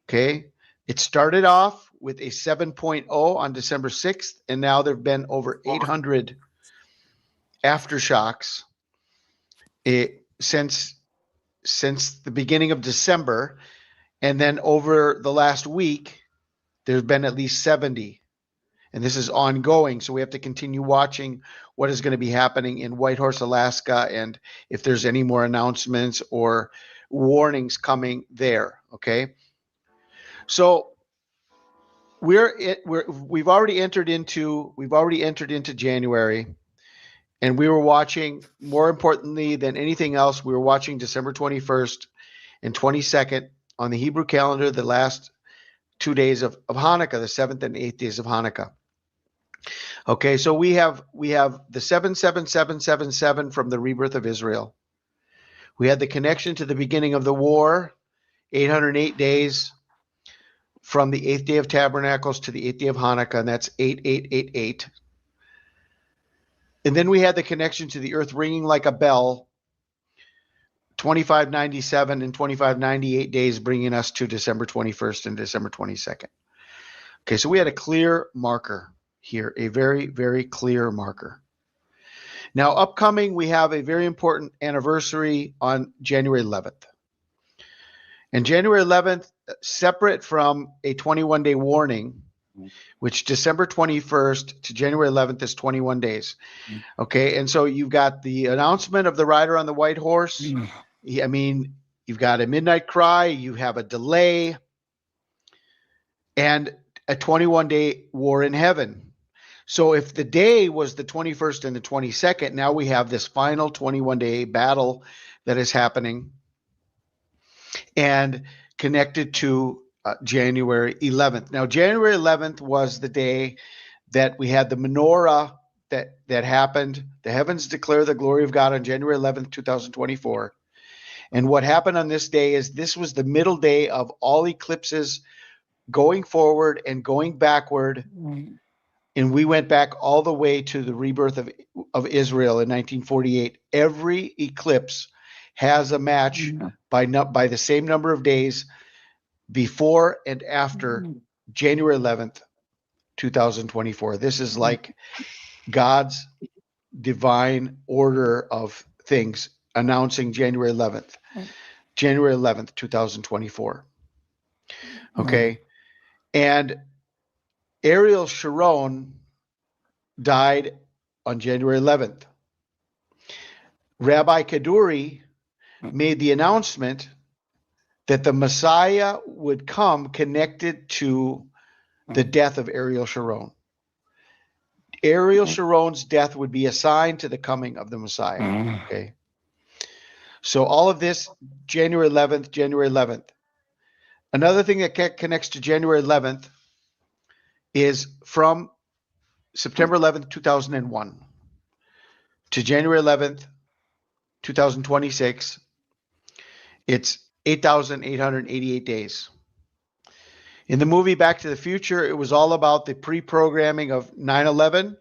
Okay. It started off with a 7.0 on December 6th, and now there have been over 800 aftershocks since the beginning of December. And then over the last week, there's been at least 70. And this is ongoing, so we have to continue watching what is going to be happening in Whitehorse, Alaska, and if there's any more announcements or warnings coming there. Okay, so we've already entered into January, and we were watching, more importantly than anything else, we were watching December 21st and 22nd on the Hebrew calendar, the last 2 days of Hanukkah, the 7th and 8th days of Hanukkah. Okay, so we have the 77777 from the rebirth of Israel. We had the connection to the beginning of the war, 808 days from the 8th day of Tabernacles to the 8th day of Hanukkah, and that's 8888. And then we had the connection to the earth ringing like a bell, 2597 and 2598 days, bringing us to December 21st and December 22nd. Okay, so we had a clear marker here, a very, very clear marker. Now, upcoming, we have a very important anniversary on January 11th. And January 11th, separate from a 21-day warning, which December 21st to January 11th is 21 days. Okay, and so you've got the announcement of the rider on the white horse. I mean, you've got a midnight cry, you have a delay, and a 21-day war in heaven. So if the day was the 21st and the 22nd, now we have this final 21-day battle that is happening and connected to January 11th. Now, January 11th was the day that we had the menorah that happened. The heavens declare the glory of God on January 11th, 2024. And what happened on this day is this was the middle day of all eclipses going forward and going backward. And we went back all the way to the rebirth of Israel in 1948. Every eclipse has a match by the same number of days before and after January 11th, 2024. This is like God's divine order of things announcing January 11th, 2024. Okay. And Ariel Sharon died on January 11th. Rabbi Kaduri made the announcement that the Messiah would come connected to the death of Ariel Sharon. Ariel Sharon's death would be a sign to the coming of the Messiah. Okay. So all of this, January 11th, January 11th. Another thing that connects to January 11th is from September 11th, 2001 to January 11th, 2026. It's 8,888 days. In the movie Back to the Future, it was all about the pre-programming of 9/11,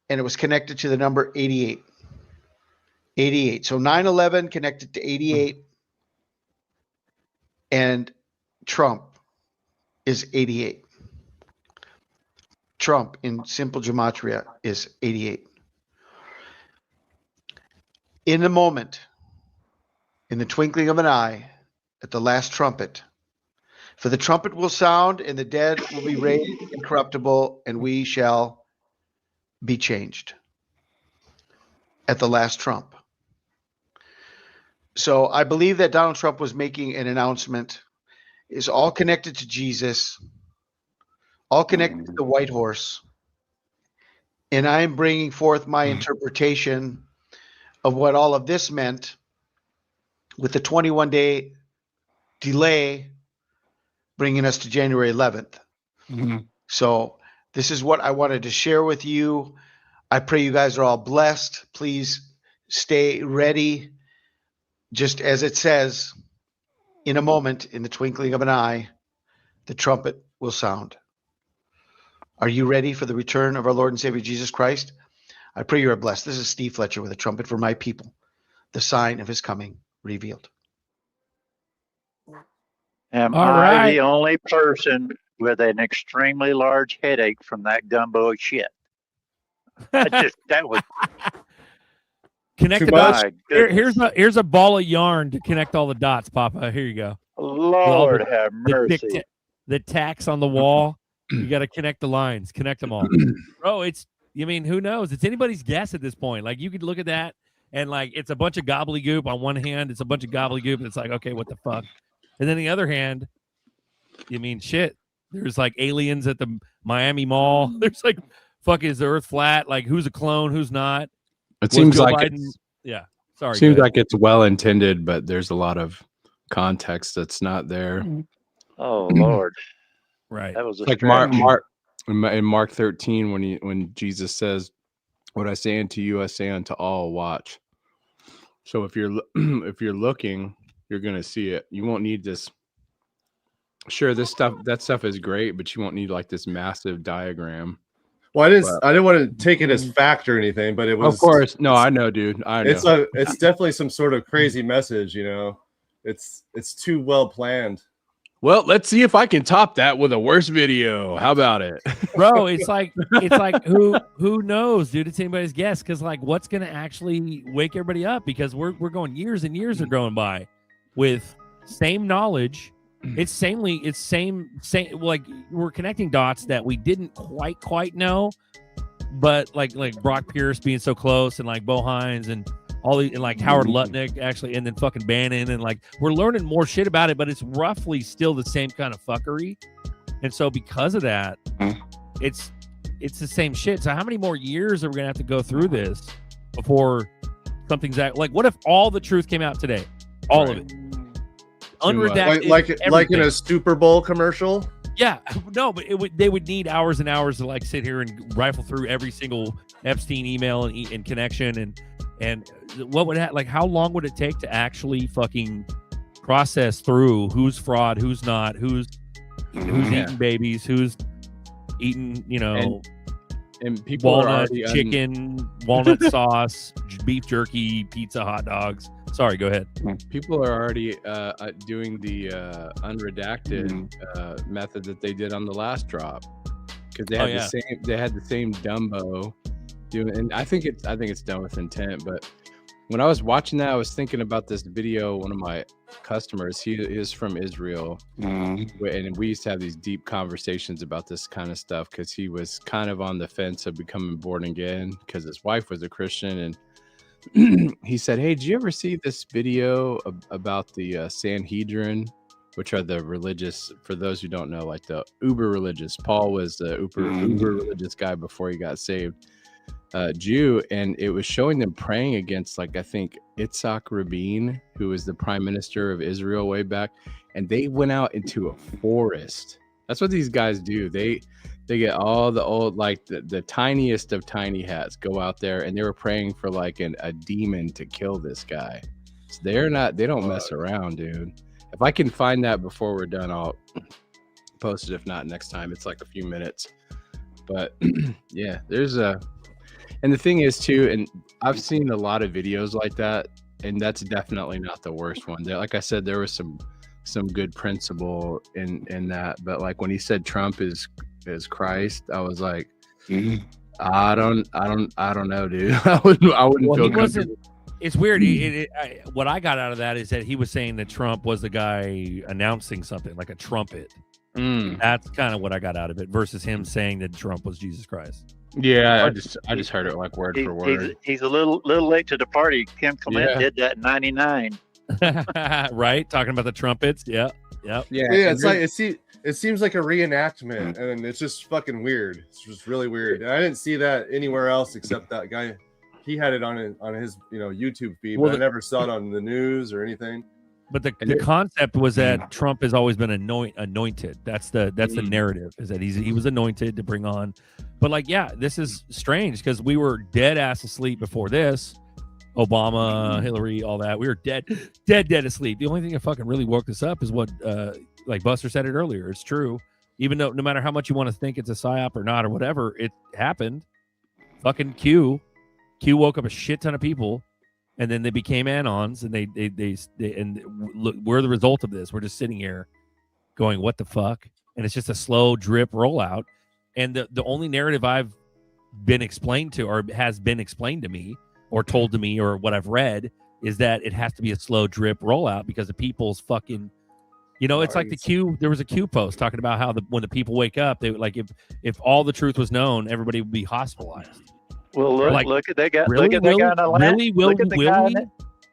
and it was connected to the number 88. 88. So 9/11 connected to 88, and Trump is 88. Trump in simple gematria is 88. In the moment, in the twinkling of an eye, at the last trumpet, for the trumpet will sound, and the dead will be raised incorruptible, and we shall be changed. At the last trump. So I believe that Donald Trump was making an announcement. It's all connected to Jesus, all connected to the white horse. And I'm bringing forth my interpretation of what all of this meant with the 21-day delay bringing us to January 11th. So this is what I wanted to share with you. I pray you guys are all blessed. Please stay ready. Just as it says, in a moment, in the twinkling of an eye, the trumpet will sound. Are you ready for the return of our Lord and Savior Jesus Christ? I pray you are blessed. This is Steve Fletcher with a trumpet for my people, the sign of his coming revealed. Am All I right. the only person with an extremely large headache from that gumbo shit? That was Connect too the much. dots. Here's a ball of yarn to connect all the dots, Papa. Here you go. Lord have mercy. The tacks on the wall. You got to connect the lines. Connect them all. Bro, who knows? It's anybody's guess at this point. Like, you could look at that and, like, it's a bunch of gobbledygook on one hand. It's a bunch of gobbledygook. And it's like, okay, what the fuck? And then the other hand, shit. There's, like, aliens at the Miami Mall. There's, like, fuck, is the earth flat? Like, who's a clone? Who's not? It seems Joe like Biden? it's, Yeah. Sorry. seems like it's well intended, but there's a lot of context that's not there. Oh Lord. Right. That was a Like stretch. in Mark 13 when Jesus says, "What I say unto you, I say unto all, watch." So if you're looking, you're gonna see it. You won't need this. Sure, that stuff is great, but you won't need like this massive diagram. Well, I didn't want to take it as fact or anything, but it was. Of course, no, I know, dude. I know. It's definitely some sort of crazy message, It's too well planned. Well, let's see if I can top that with a worse video. How about it, bro? It's like who knows, dude? It's anybody's guess, because like what's gonna actually wake everybody up? Because we're going years and years are going by with same knowledge. It's same. Like we're connecting dots that we didn't quite know, but like Brock Pierce being so close, and like Bo Hines and all these, and like Howard Lutnick actually, and then fucking Bannon, and like we're learning more shit about it, but it's roughly still the same kind of fuckery. And so because of that, it's the same shit. So how many more years are we gonna have to go through this before something's like? What if all the truth came out today, all of it? Unredacted, like in a Super Bowl commercial. Yeah, no, but they would need hours and hours to like sit here and rifle through every single Epstein email and connection, and what would like how long would it take to actually fucking process through who's fraud, who's not, who's eating babies, who's eating and people walnut are chicken, walnut sauce, beef jerky, pizza, hot dogs. Sorry, go ahead. People are already doing the unredacted method that they did on the last drop, because they had they had the same Dumbo doing, and I think it's done with intent. But when I was watching that, I was thinking about this video. One of my customers, he is from Israel, and we used to have these deep conversations about this kind of stuff, because he was kind of on the fence of becoming born again because his wife was a Christian, and he said, "Hey, did you ever see this video about the Sanhedrin which are the religious, for those who don't know, like the uber religious. Paul was the uber religious guy before he got saved, Jew, and it was showing them praying against, like, I think Yitzhak Rabin, who was the prime minister of Israel way back, and they went out into a forest. That's what these guys do. They get all the old, like the tiniest of tiny hats, go out there, and they were praying for like a demon to kill this guy. So they don't mess around, dude. If I can find that before we're done, I'll post it. If not, next time. It's like a few minutes. But yeah, and the thing is too, and I've seen a lot of videos like that, and that's definitely not the worst one. Like I said, there was some good principle in that, but like when he said Trump is Christ, I was like, I don't know, dude. I wouldn't feel comfortable. It's weird. What I got out of that is that he was saying that Trump was the guy announcing something like a trumpet. That's kind of what I got out of it, versus him saying that Trump was Jesus Christ. Yeah, I just heard it like word for word. He's a little late to the party. Kim Clement did that in '99. Right, talking about the trumpets. Yeah. It's like it seems like a reenactment, and it's just fucking weird. It's just really weird. And I didn't see that anywhere else except that guy. He had it on his YouTube feed, but I never saw it on the news or anything. But the concept was that Trump has always been anointed. That's the narrative, is that he was anointed to bring on. But like, yeah, this is strange because we were dead ass asleep before this. Obama, Hillary, all that. We were dead asleep. The only thing that fucking really woke us up is what like Buster said it earlier. It's true. Even though no matter how much you want to think it's a psyop or not or whatever, it happened. Fucking Q woke up a shit ton of people. And then they became anons, and they look, we're the result of this. We're just sitting here going, what the fuck? And it's just a slow drip rollout. And the only narrative I've been explained to, or has been explained to me or told to me, or what I've read, is that it has to be a slow drip rollout because the people's fucking, it's like the Q. There was a Q post talking about how when the people wake up, they like, if all the truth was known, everybody would be hospitalized. Well, look at that guy. Really? Look at that guy in Atlanta.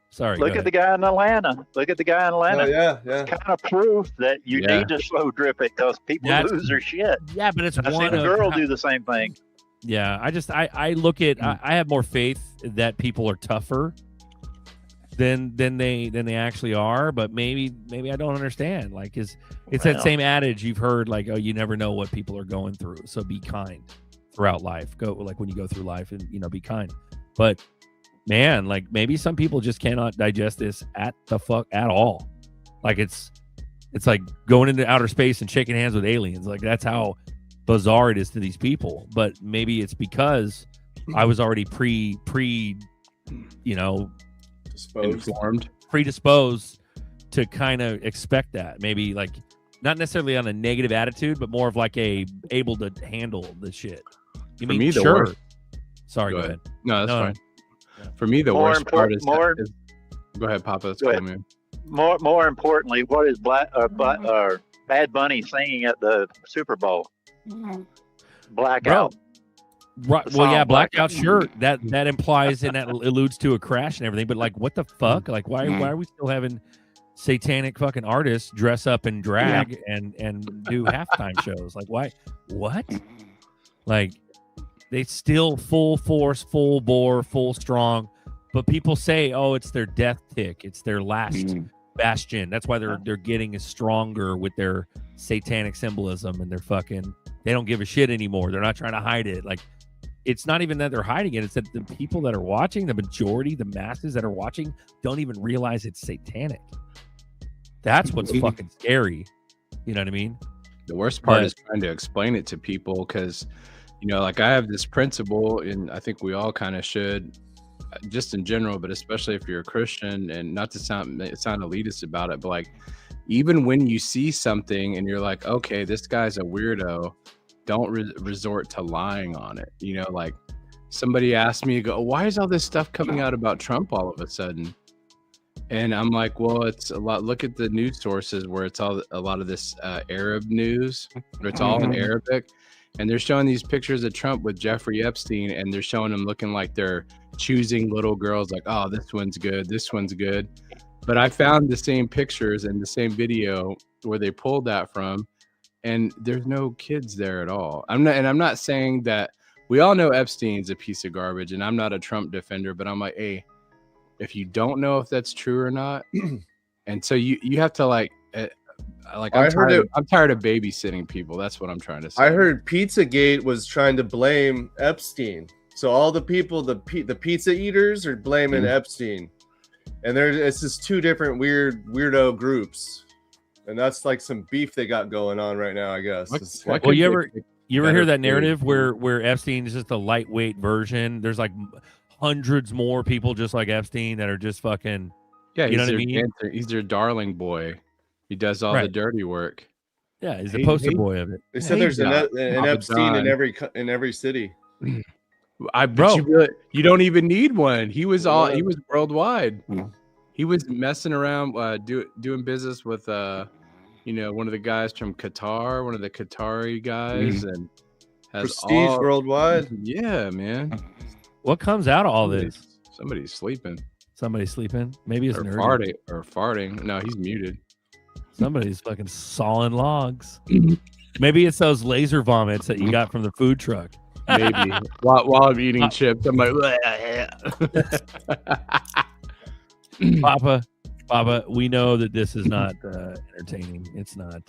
Sorry. Look at the guy in Atlanta. Look at the guy in Atlanta. Oh, yeah. It's kind of proof that you need to slow drip it because people lose their shit. Yeah, but it's I've seen a girl do the same thing. Yeah, I look at I have more faith that people are tougher than they actually are, but maybe I don't understand. Like, it's that same adage you've heard, like, oh, you never know what people are going through, so be kind throughout life. Go, like, when you go through life, and be kind. But man, like, maybe some people just cannot digest this at all. Like, it's like going into outer space and shaking hands with aliens. Like, that's how bizarre it is to these people. But maybe it's because I was already predisposed to kind of expect that. Maybe, like, not necessarily on a negative attitude, but more of like able to handle the shit. You For mean me, sure? worst. Sorry, go ahead. No, that's fine. For me, the worst part is go ahead, Papa. Let's go, man. More importantly, what is Bad Bunny singing at the Super Bowl? Blackout. Right. Well, yeah, blackout. Sure, that implies and that alludes to a crash and everything. But like, what the fuck? Like, why are we still having satanic fucking artists dress up in drag and do halftime shows? Like, why? What? Like, they still full force, full bore, full strong, but people say, oh, it's their death tick, it's their last bastion. That's why they're getting stronger with their satanic symbolism, and they don't give a shit anymore. They're not trying to hide it. Like, it's not even that they're hiding it. It's that the people that are watching, the majority, the masses that are watching, don't even realize it's satanic. That's what's fucking scary. You know what I mean? The worst part is trying to explain it to people, because, like, I have this principle, and I think we all kind of should, just in general, but especially if you're a Christian, and not to sound elitist about it, but like, even when you see something and you're like, okay, this guy's a weirdo, don't resort to lying on it. Like, somebody asked me, why is all this stuff coming out about Trump all of a sudden? And I'm like, well, it's a lot. Look at the news sources where it's a lot of this Arab news, where it's all in Arabic. And they're showing these pictures of Trump with Jeffrey Epstein, and they're showing them looking like they're choosing little girls, like, oh, this one's good, this one's good. But I found the same pictures and the same video where they pulled that from, and there's no kids there at all. I'm not saying that. We all know Epstein's a piece of garbage, and I'm not a Trump defender, but I'm like, hey, if you don't know if that's true or not, and so you have to like I'm tired of babysitting people. That's what I'm trying to say. I heard Pizzagate was trying to blame Epstein. So all the people, the pizza eaters are blaming Epstein, and it's just two different weirdo groups, and that's like some beef they got going on right now, I guess. Well, you ever hear that narrative where Epstein is just a lightweight version? There's like hundreds more people just like Epstein that are just fucking. Yeah, you know what I mean? He's their darling boy. He does all the dirty work. Yeah, he's the poster boy of it. They said there's an Epstein in every city. You don't even need one. He was worldwide. He was messing around, doing business with one of the guys from Qatar, one of the Qatari guys, and has prestige worldwide. Yeah, man. What comes out of all this? Somebody's sleeping. Somebody's sleeping. Maybe it's farting. No, he's muted. Somebody's fucking sawing logs. Maybe it's those laser vomits that you got from the food truck. Maybe while I'm eating chips, I'm like, Papa, we know that this is not entertaining. It's not.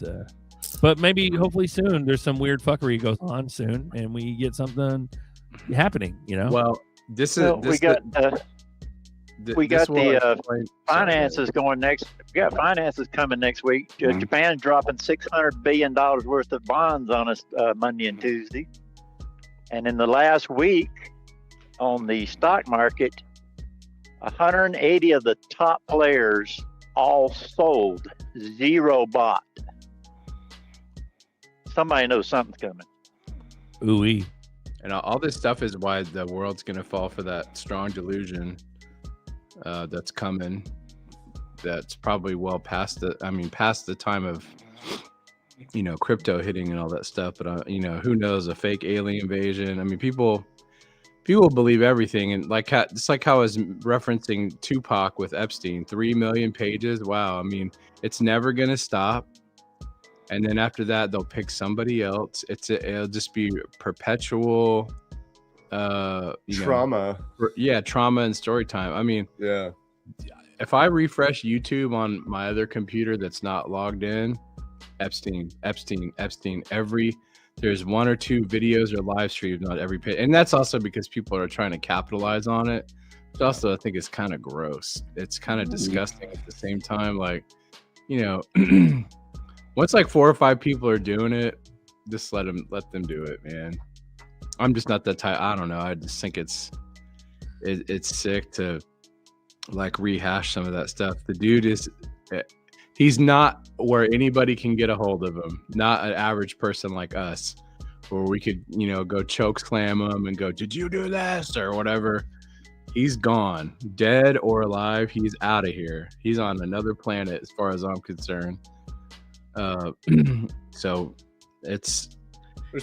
But maybe, hopefully, soon there's some weird fuckery goes on soon, and we get something happening. Well, we got the finances going next. We got finances coming next week. Japan's dropping $600 billion worth of bonds on us Monday and Tuesday. And in the last week on the stock market, 180 of the top players all sold, 0 bought. Somebody knows something's coming. Ooh-wee. And all this stuff is why the world's going to fall for that strong delusion that's coming. That's probably past the time of, crypto hitting and all that stuff. But, who knows, a fake alien invasion. I mean, people believe everything. And it's like how I was referencing Tupac with Epstein, 3 million pages. Wow. I mean, it's never going to stop. And then after that, they'll pick somebody else. It'll just be perpetual trauma. Trauma and story time. I mean, yeah. If I refresh YouTube on my other computer that's not logged in, Epstein. There's 1 or 2 videos or live streams on every page, and that's also because people are trying to capitalize on it. But also, I think it's kind of gross. It's kind of disgusting at the same time. Like, once like 4 or 5 people are doing it, just let them do it, man. I'm just not that type. I don't know. I just think it's sick to like rehash some of that stuff. The dude he's not where anybody can get a hold of him. Not an average person like us, where we could, go choke slam him and go, "Did you do this?" or whatever. He's gone, dead or alive. He's out of here. He's on another planet, as far as I'm concerned. So there's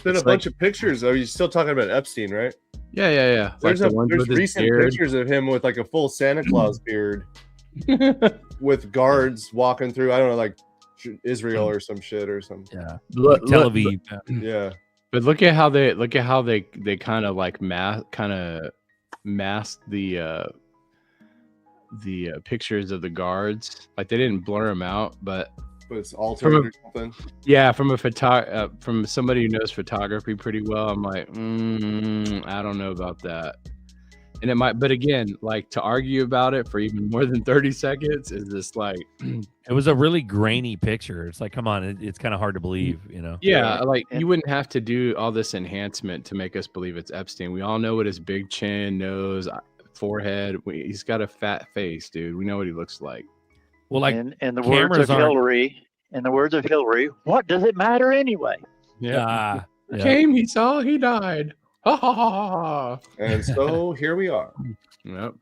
been a bunch of pictures. Are you still talking about Epstein, right? Yeah. There's recent pictures of him with like a full Santa Claus beard, with guards walking through. I don't know, like Israel or some shit or something. Yeah, Tel Aviv. Yeah, but look at how they kind of like masked the pictures of the guards. Like they didn't blur them out, but it's altered or something. Yeah, from somebody who knows photography pretty well, I'm like, I don't know about that. And it might, but again, like to argue about it for even more than 30 seconds is just like, it was a really grainy picture. It's like, come on, it's kind of hard to believe, Yeah, like you wouldn't have to do all this enhancement to make us believe it's Epstein. We all know what his big chin, nose, forehead. He's got a fat face, dude. We know what he looks like. Well, like in the words of Hillary, what does it matter anyway? Yeah. Came, he saw, he died. Ha ha ha ha. And so here we are. Yep.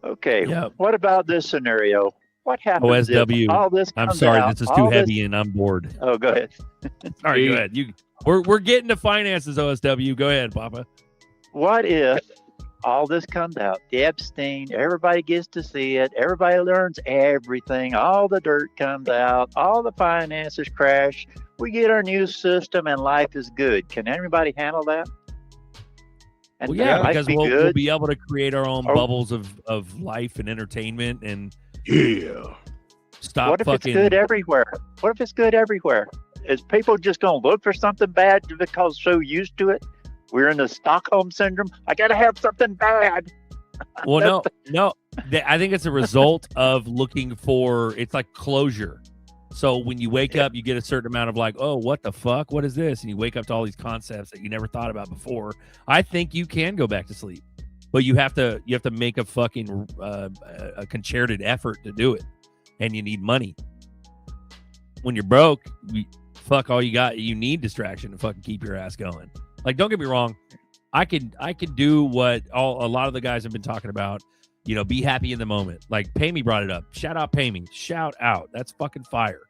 Okay. Yep. What about this scenario? What happens if all this I'm comes sorry, out, this is too heavy and I'm bored. Oh, go ahead. All right, go ahead. We're getting to finances, OSW. Go ahead, Papa. What if all this comes out. The Epstein, everybody gets to see it. Everybody learns everything. All the dirt comes out. All the finances crash. We get our new system and life is good. Can anybody handle that? And Well, yeah, life because be we'll good? be able to create our own Or- bubbles of life and entertainment and stop What if fucking. it's good everywhere? What if it's good everywhere? Is people just going to look for something bad because so used to it? We're in the Stockholm syndrome. I got to have something bad. Well, no. I think it's a result of looking for. It's like closure. So when you wake up, you get a certain amount of like, oh, what the fuck? What is this? And you wake up to all these concepts that you never thought about before. I think you can go back to sleep, but you have to make a fucking a concerted effort to do it, and you need money. When you're broke, fuck all you got. You need distraction to fucking keep your ass going. Like, don't get me wrong, I can do what a lot of the guys have been talking about. You know, be happy in the moment. Like Pamey brought it up. Shout out Pamey. Shout out. That's fucking fire.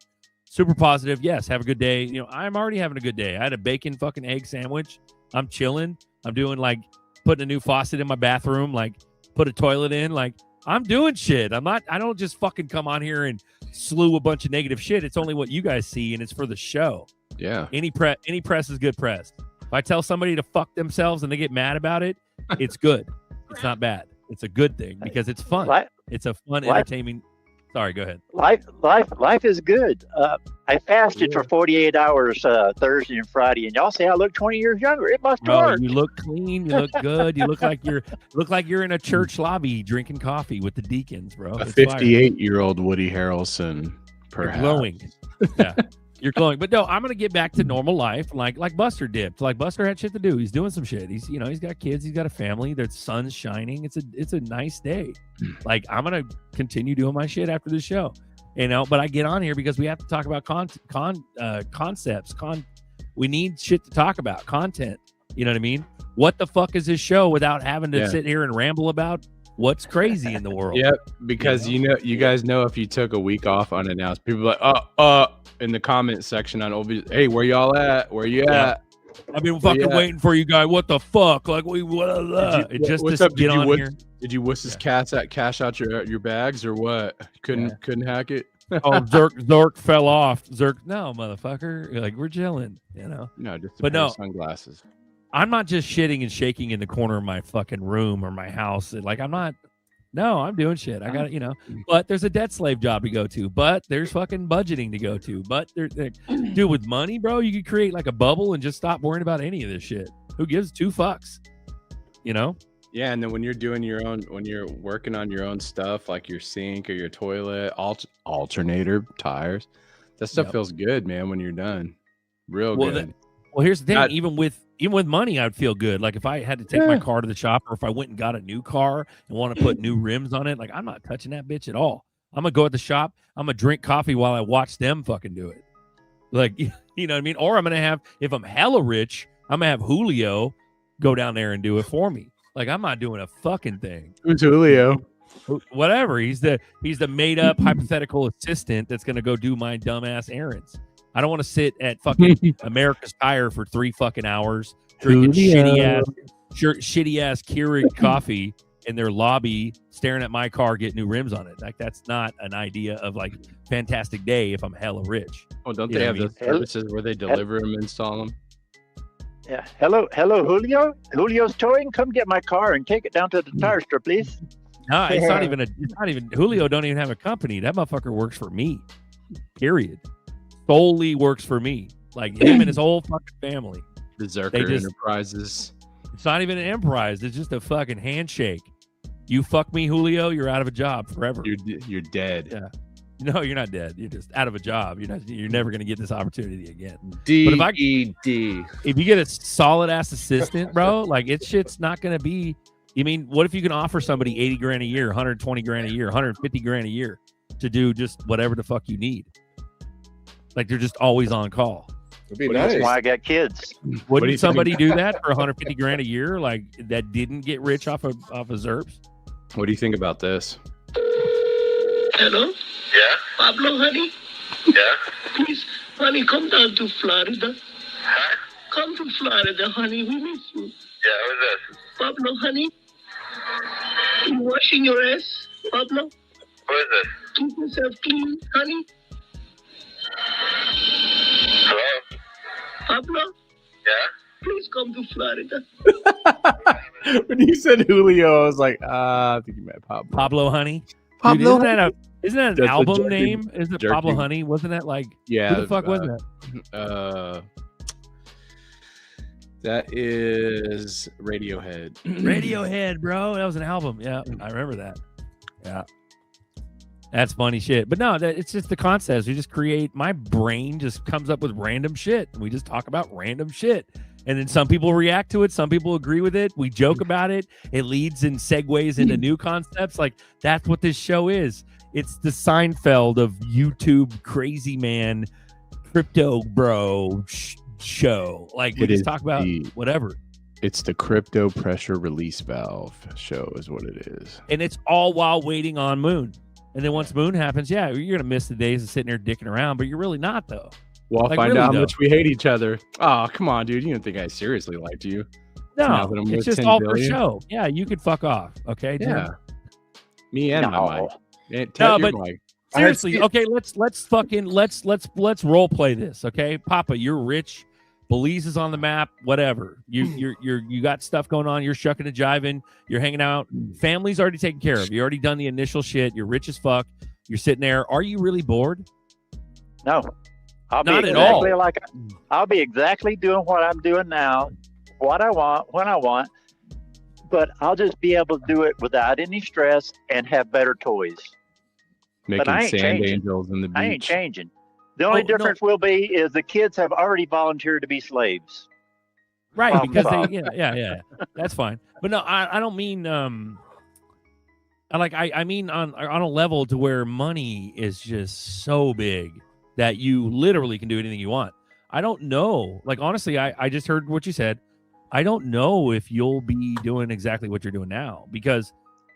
Super positive. Yes, have a good day. You know, I'm already having a good day. I had a bacon fucking egg sandwich. I'm chilling. I'm doing like putting a new faucet in my bathroom, like put a toilet in. Like I'm doing shit. I don't just fucking come on here and slew a bunch of negative shit. It's only what you guys see, and it's for the show. Yeah. Any press is good press. If I tell somebody to fuck themselves and they get mad about it, it's good. It's not bad. It's a good thing because it's fun. It's a fun, entertaining. Sorry, go ahead. Life is good. I fasted for 48 hours Thursday and Friday, and y'all say I look 20 years younger. It must Bro, work. you look clean. You look good. You look like you're in a church lobby drinking coffee with the deacons, bro. A It's fire. 58-year-old Woody Harrelson, perhaps. You're glowing. Yeah. You're glowing. But no, I'm gonna get back to normal life, like Buster dipped. Like Buster had shit to do. He's doing some shit. He's got kids. He's got a family. There's sun's shining. It's a nice day. Like I'm gonna continue doing my shit after the show, But I get on here because we have to talk about concepts. We need shit to talk about. Content. You know what I mean? What the fuck is this show without having to sit here and ramble about what's crazy in the world? Yep. Because you guys know if you took a week off unannounced, people are like, in the comment section on OB, hey, where y'all at? Where you at? I've been fucking waiting for you guys. What the fuck? Like what's up? Get on here. Did you wuss his cats at cash out your bags or what? Couldn't hack it. Oh, Zerk fell off. Zerk, no, motherfucker. Like we're chilling, No, just sunglasses. I'm not just shitting and shaking in the corner of my fucking room or my house. Like I'm not. No, I'm doing shit. I got but there's a debt slave job to go to, but there's fucking budgeting to go to, but dude, with money, bro, you could create like a bubble and just stop worrying about any of this shit. Who gives two fucks? Yeah, and then when you're doing when you're working on your own stuff, like your sink or your toilet, alternator, tires, that stuff feels good, man. When you're done, real good. Well, here's the thing. Even with money, I'd feel good. Like if I had to take my car to the shop, or if I went and got a new car and want to put new rims on it, like I'm not touching that bitch at all. I'm gonna go at the shop. I'm gonna drink coffee while I watch them fucking do it. Like you know what I mean? Or I'm gonna have, if I'm hella rich, I'm gonna have Julio go down there and do it for me. Like I'm not doing a fucking thing. Who's Julio? Whatever. He's the made up hypothetical assistant that's gonna go do my dumbass errands. I don't want to sit at fucking America's Tire for 3 fucking hours drinking shitty ass Keurig coffee in their lobby, staring at my car, get new rims on it. Like that's not an idea of like fantastic day if I'm hella rich. Oh, don't they have those services where they deliver them, install them? Yeah. Hello, Julio. Julio's towing. Come get my car and take it down to the tire store, please. No, it's not even Julio. Don't even have a company. That motherfucker works for me. Period. Solely works for me. Like him and his whole fucking family. The ZRK Enterprises. It's not even an enterprise. It's just a fucking handshake. You fuck me, Julio, you're out of a job forever. You're dead. Yeah. No, you're not dead. You're just out of a job. You're never gonna get this opportunity again. D-E-D. If you get a solid ass assistant, bro, like shit's not gonna be. You mean, what if you can offer somebody 80 grand a year, 120 grand a year, 150 grand a year to do just whatever the fuck you need? Like they're just always on call. It'd be nice. That's why I got kids. Wouldn't somebody do that for 150 grand a year? Like that didn't get rich off of ZERPs? What do you think about this? Hello? Yeah? Pablo, honey? Yeah? Please, honey, come down to Florida. Huh? Come to Florida, honey. We miss you. Yeah, who's this? Pablo, honey? You washing your ass, Pablo? What is it? Keep yourself clean, honey. Hello? Pablo? Yeah? Please come to Florida. When you said Julio, I was like, I think you meant Pablo. Pablo Honey. Pablo Dude, isn't that an That's the album jerky- name? Is it jerky. Pablo Honey? Wasn't that like? Yeah. Who the fuck was that? That is Radiohead. Radiohead, bro. That was an album. Yeah, I remember that. Yeah. That's funny shit. But no, it's just the concepts. We just create, my brain just comes up with random shit. We just talk about random shit. And then some people react to it. Some people agree with it. We joke about it. It leads and segues into new concepts. Like, that's what this show is. It's the Seinfeld of YouTube crazy man, crypto bro show. Like, we just talk about whatever. It's the crypto pressure release valve show is what it is. And it's all while waiting on Moon. And then once Moon happens, yeah, you're going to miss the days of sitting there dicking around, but you're really not, though. Well, I'll Like, find really, out how though. much we hate each other. Oh, come on, dude. You don't think I seriously liked you? No, Now that I'm it's worth just 10 all for billion? show. Yeah, you could fuck off. Okay, Jim? Yeah. Me and my mic. No, Your but mic. seriously, okay, let's role play this, okay? Papa, you're rich. Belize is on the map. Whatever. You got stuff going on. You're shucking and jiving. You're hanging out. Family's already taken care of. You already done the initial shit. You're rich as fuck. You're sitting there. Are you really bored? No, I'll Not be at exactly all. like I'll be exactly doing what I'm doing now, what I want, when I want, but I'll just be able to do it without any stress and have better toys. Making I ain't sand changing. angels in the beach. I ain't changing. The only difference will be is the kids have already volunteered to be slaves. Right, Problem because solved. yeah. That's fine. But no, I don't mean I mean on a level to where money is just so big that you literally can do anything you want. I don't know. Like, honestly, I just heard what you said. I don't know if you'll be doing exactly what you're doing now, because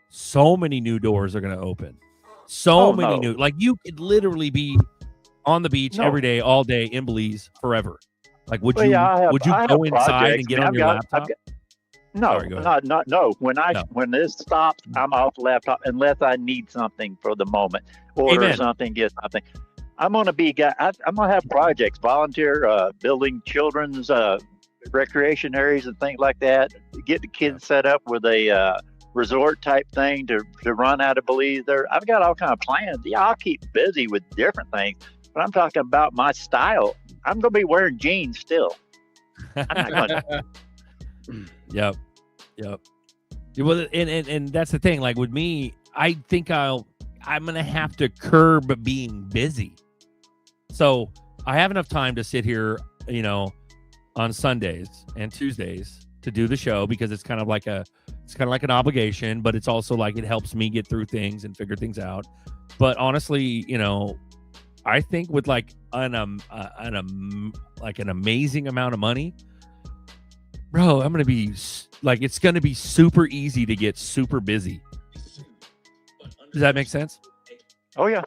so many new doors are going to open. So many new, like, you could literally be on the beach every day, all day in Belize forever. Like, would you go inside and get on your laptop? No, Sorry, go ahead. no. When this stops, I'm off the laptop unless I need something for the moment. Order Amen. something, get something. I'm gonna have projects, volunteer, building children's recreation areas and things like that. Get the kids set up with a resort type thing to run out of Belize. I've got all kind of plans. Yeah, I'll keep busy with different things, but I'm talking about my style. I'm gonna be wearing jeans still. I'm not gonna. Yep. Well, and that's the thing. Like, with me, I think I'm gonna have to curb being busy. So I have enough time to sit here, on Sundays and Tuesdays to do the show, because it's kind of like an obligation, but it's also like it helps me get through things and figure things out. But honestly, I think with like an amazing amount of money, bro, I'm gonna be like, it's gonna be super easy to get super busy. Does that make sense? Oh yeah.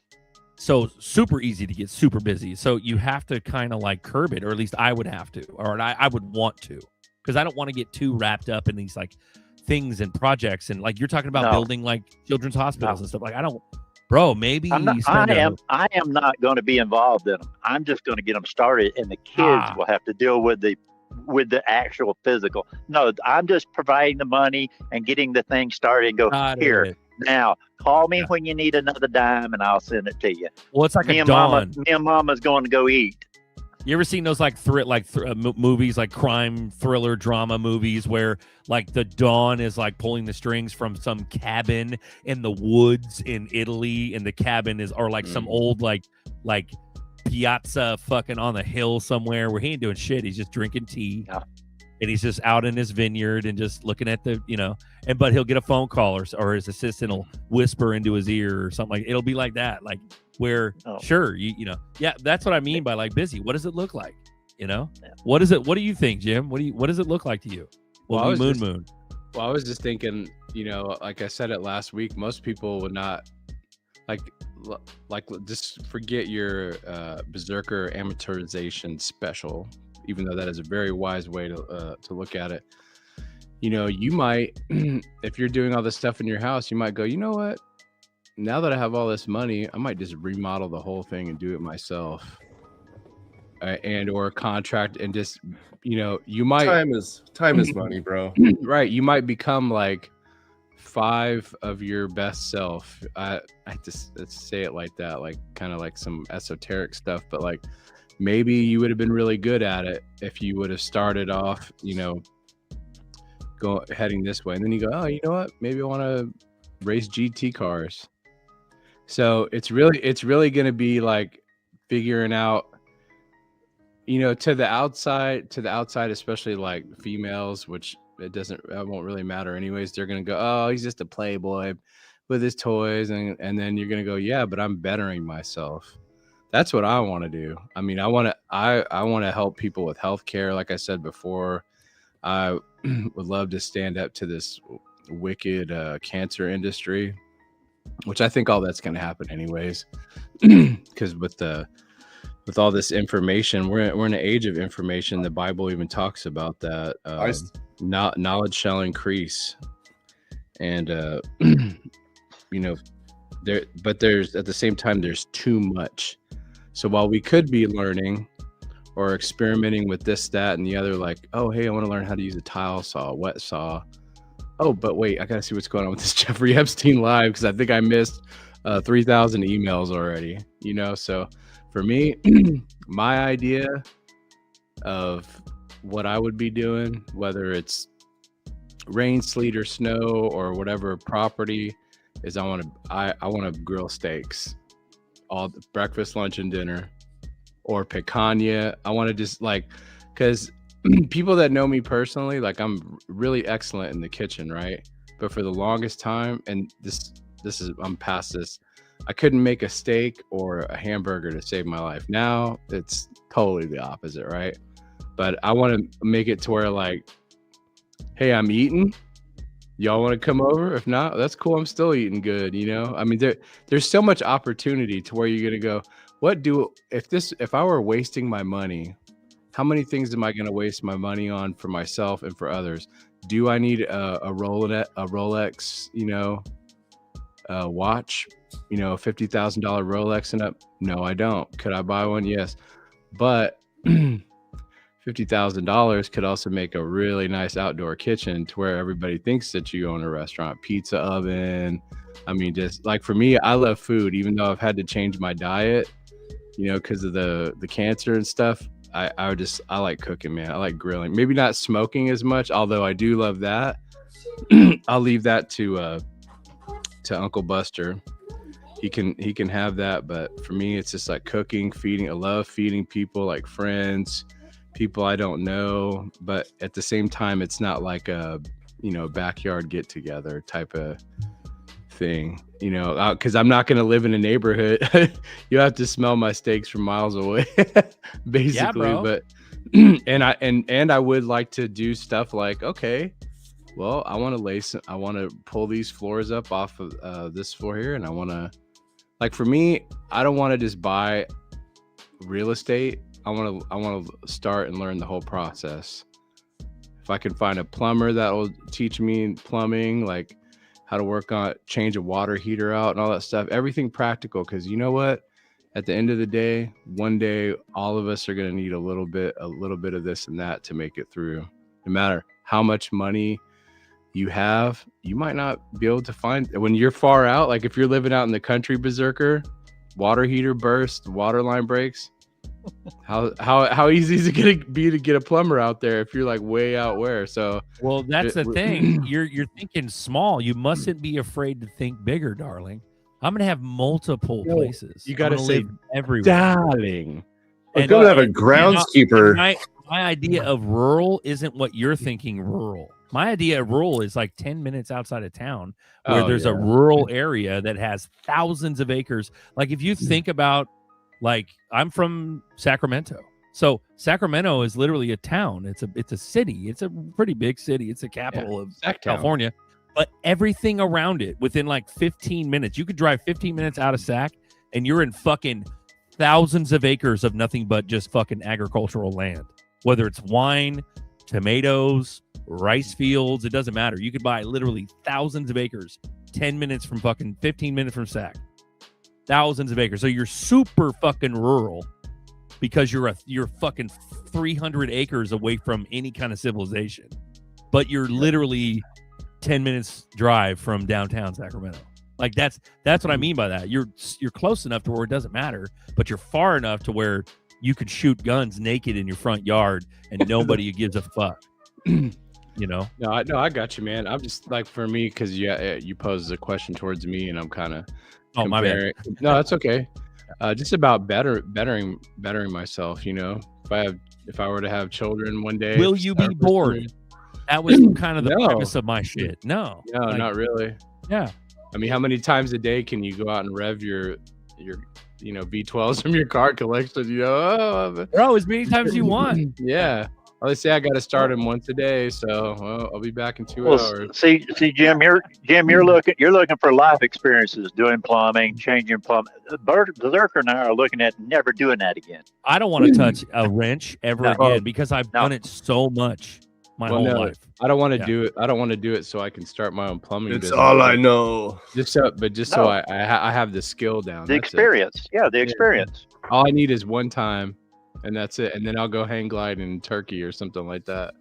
So super easy to get super busy. So you have to kind of like curb it, or at least I would have to, or I would want to, because I don't want to get too wrapped up in these like things and projects. And like, you're talking about building like children's hospitals and stuff. Like, maybe I am not going to be involved in them. I'm just going to get them started, and the kids will have to deal with the actual physical. No, I'm just providing the money and getting the thing started and go, here, now call me when you need another dime and I'll send it to you. Well, it's like me a and dawn. Me and Mama's going to go eat. You ever seen those like movies, like crime thriller drama movies, where like the Dawn is like pulling the strings from some cabin in the woods in Italy, and the cabin are like some old like piazza fucking on the hill somewhere where he ain't doing shit. He's just drinking tea. And he's just out in his vineyard and just looking at the, but he'll get a phone call or his assistant will whisper into his ear or something. Like, it'll be like that. Like, where sure, yeah, that's what I mean by like busy. What does it look like? What is it? What do you think, Jim? What does it look like to you? Well, I was just thinking, like I said it last week, most people would not like just forget your berserker amortization special, even though that is a very wise way to look at it. you know, you might, if you're doing all this stuff in your house, you might go, you know what? Now that I have all this money, I might just remodel the whole thing and do it myself. And or contract and just, you know, you might time is money, bro. Right. You might become like 5 of your best self. I just say it like that, like kind of like some esoteric stuff, but like maybe you would have been really good at it if you would have started off, you know, heading this way, and then you go, oh, you know what? Maybe I want to race GT cars. So it's really going to be like figuring out, you know, to the outside, especially like females, which it won't really matter anyways. They're going to go, oh, he's just a playboy with his toys. And then you're going to go, yeah, but I'm bettering myself. That's what I want to do. I mean, I want to help people with healthcare. Like I said before, I would love to stand up to this wicked cancer industry, which I think all that's going to happen anyways, because with all this information, we're in an age of information. The Bible even talks about that. Knowledge shall increase, and you know, there's at the same time there's too much. So while we could be learning or experimenting with this, that, and the other, like, oh, hey, I want to learn how to use a tile saw, wet saw. Oh, but wait, I got to see what's going on with this Jeffrey Epstein live, because I think I missed 3,000 emails already, you know? So for me, my idea of what I would be doing, whether it's rain, sleet, or snow, or whatever property, is I want to grill steaks, all breakfast, lunch, and dinner, or picanha. I want to just like, because people that know me personally, like I'm really excellent in the kitchen, right? But for the longest time, and this is, I'm past this, I couldn't make a steak or a hamburger to save my life. Now it's totally the opposite, right? But I want to make it to where, like, hey, I'm eating. Y'all want to come over? If not, that's cool. I'm still eating good, you know? I mean, there's so much opportunity to where you're going to go, if I were wasting my money, how many things am I going to waste my money on for myself and for others? Do I need a Rolex, you know, watch, you know, $50,000 Rolex and up? No, I don't. Could I buy one? Yes. But $50,000 could also make a really nice outdoor kitchen to where everybody thinks that you own a restaurant, pizza oven. I mean, just like for me, I love food, even though I've had to change my diet, you know, because of the cancer and stuff. I like cooking, man. I like grilling. Maybe not smoking as much, although I do love that. I'll leave that to Uncle Buster. He can have that, but for me, it's just like cooking, feeding. I love feeding people, like friends, people I don't know, but at the same time, it's not like a, you know, backyard get together type of thing, you know, because I'm not going to live in a neighborhood. You have to smell my steaks from miles away, basically. Yeah, but and I would like to do stuff like, okay, well, I want to pull these floors up off of this floor here, and I want to, like, for me, I don't want to just buy real estate. I want to start and learn the whole process. If I can find a plumber that will teach me plumbing, like how to work on change a water heater out and all that stuff, everything practical. Because you know what? At the end of the day, one day, all of us are going to need a little bit of this and that to make it through. No matter how much money you have, you might not be able to find, when you're far out, like if you're living out in the country, berserker, water heater bursts, water line breaks. How easy is it going to be to get a plumber out there if you're like way out where? So, well, that's the thing. You're thinking small. You mustn't be afraid to think bigger, darling. I'm going to have multiple places. You got to say everywhere, darling. I'm going to have a groundskeeper. My idea of rural isn't what you're thinking rural. My idea of rural is like 10 minutes outside of town where there's a rural area that has thousands of acres. Like if you think about, like, I'm from Sacramento. So Sacramento is literally a town. It's a city. It's a pretty big city. It's the capital of California. But everything around it within like 15 minutes. You could drive 15 minutes out of Sac and you're in fucking thousands of acres of nothing but just fucking agricultural land. Whether it's wine, tomatoes, rice fields. It doesn't matter. You could buy literally thousands of acres, 10 minutes from fucking 15 minutes from Sac. Thousands of acres. So you're super fucking rural because you're fucking 300 acres away from any kind of civilization. But you're literally 10 minutes drive from downtown Sacramento. Like that's what I mean by that. You're close enough to where it doesn't matter, but you're far enough to where you could shoot guns naked in your front yard and nobody gives a fuck. You know? No, I got you, man. I'm just like, for me, because you posed a question towards me, and I'm kind of my bad. No, that's okay. Just about bettering myself. You know, if I were to have children one day, will you be bored? That was kind of the premise of my shit. No, not really. Yeah. I mean, how many times a day can you go out and rev your V12s from your car collection? You know, bro, as many times as you want. Yeah. Let's say I got to start them once a day, so I'll be back in 2 hours. See, Jim, you're looking for life experiences, doing plumbing, changing plumbing. Berserker and I are looking at never doing that again. I don't want to touch a wrench ever again because I've done it so much my whole life. I don't want to do it. I don't want to do it so I can start my own plumbing It's business. all I know. So I have the skill down. The experience. Yeah, the experience. All I need is one time, and that's it. And then I'll go hang glide in Turkey or something like that.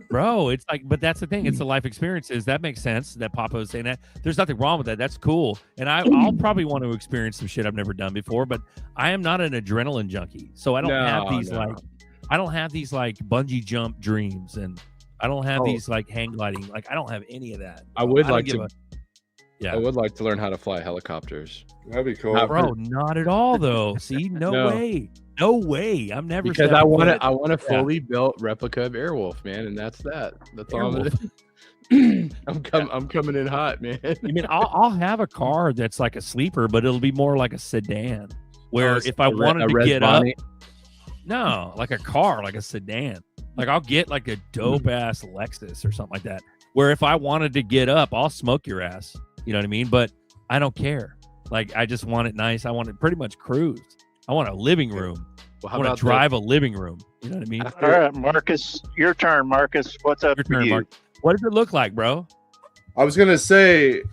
Bro, it's like, but that's the thing. It's the life experiences. That makes sense that Papa was saying that. There's nothing wrong with that. That's cool. And I'll probably want to experience some shit I've never done before, but I am not an adrenaline junkie. So I don't have these I don't have these like bungee jump dreams, and I don't have these like hang gliding. Like I don't have any of that. I would like to. I would like to learn how to fly helicopters. That'd be cool, bro. Not at all, though. See, no way. No way. I'm never because I want a fully built replica of Airwolf, man, and that's that. That's all I'm coming in hot, man. I mean, I'll have a car that's like a sleeper, but it'll be more like a sedan. Where if I wanted to get up, no, like a car, like a sedan. Like I'll get like a dope ass Lexus or something like that. Where if I wanted to get up, I'll smoke your ass. You know what I mean? But I don't care. Like I just want it nice. I want it pretty much cruise. I want a living room. Well, I want to drive a living room. You know what I mean? All right, Marcus, your turn, Marcus. What's up with you? What does it look like, bro? I was gonna say,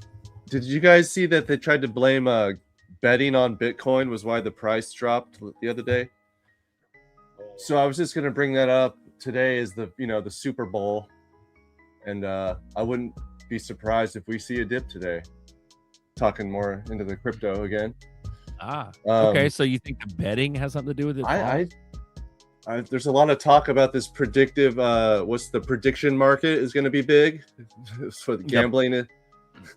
did you guys see that they tried to blame betting on Bitcoin was why the price dropped the other day? So I was just gonna bring that up. Today is the Super Bowl, and I wouldn't be surprised if we see a dip today. Talking more into the crypto again. Okay. So you think the betting has something to do with it? I there's a lot of talk about this predictive. What's the prediction market is going to be big for the gambling.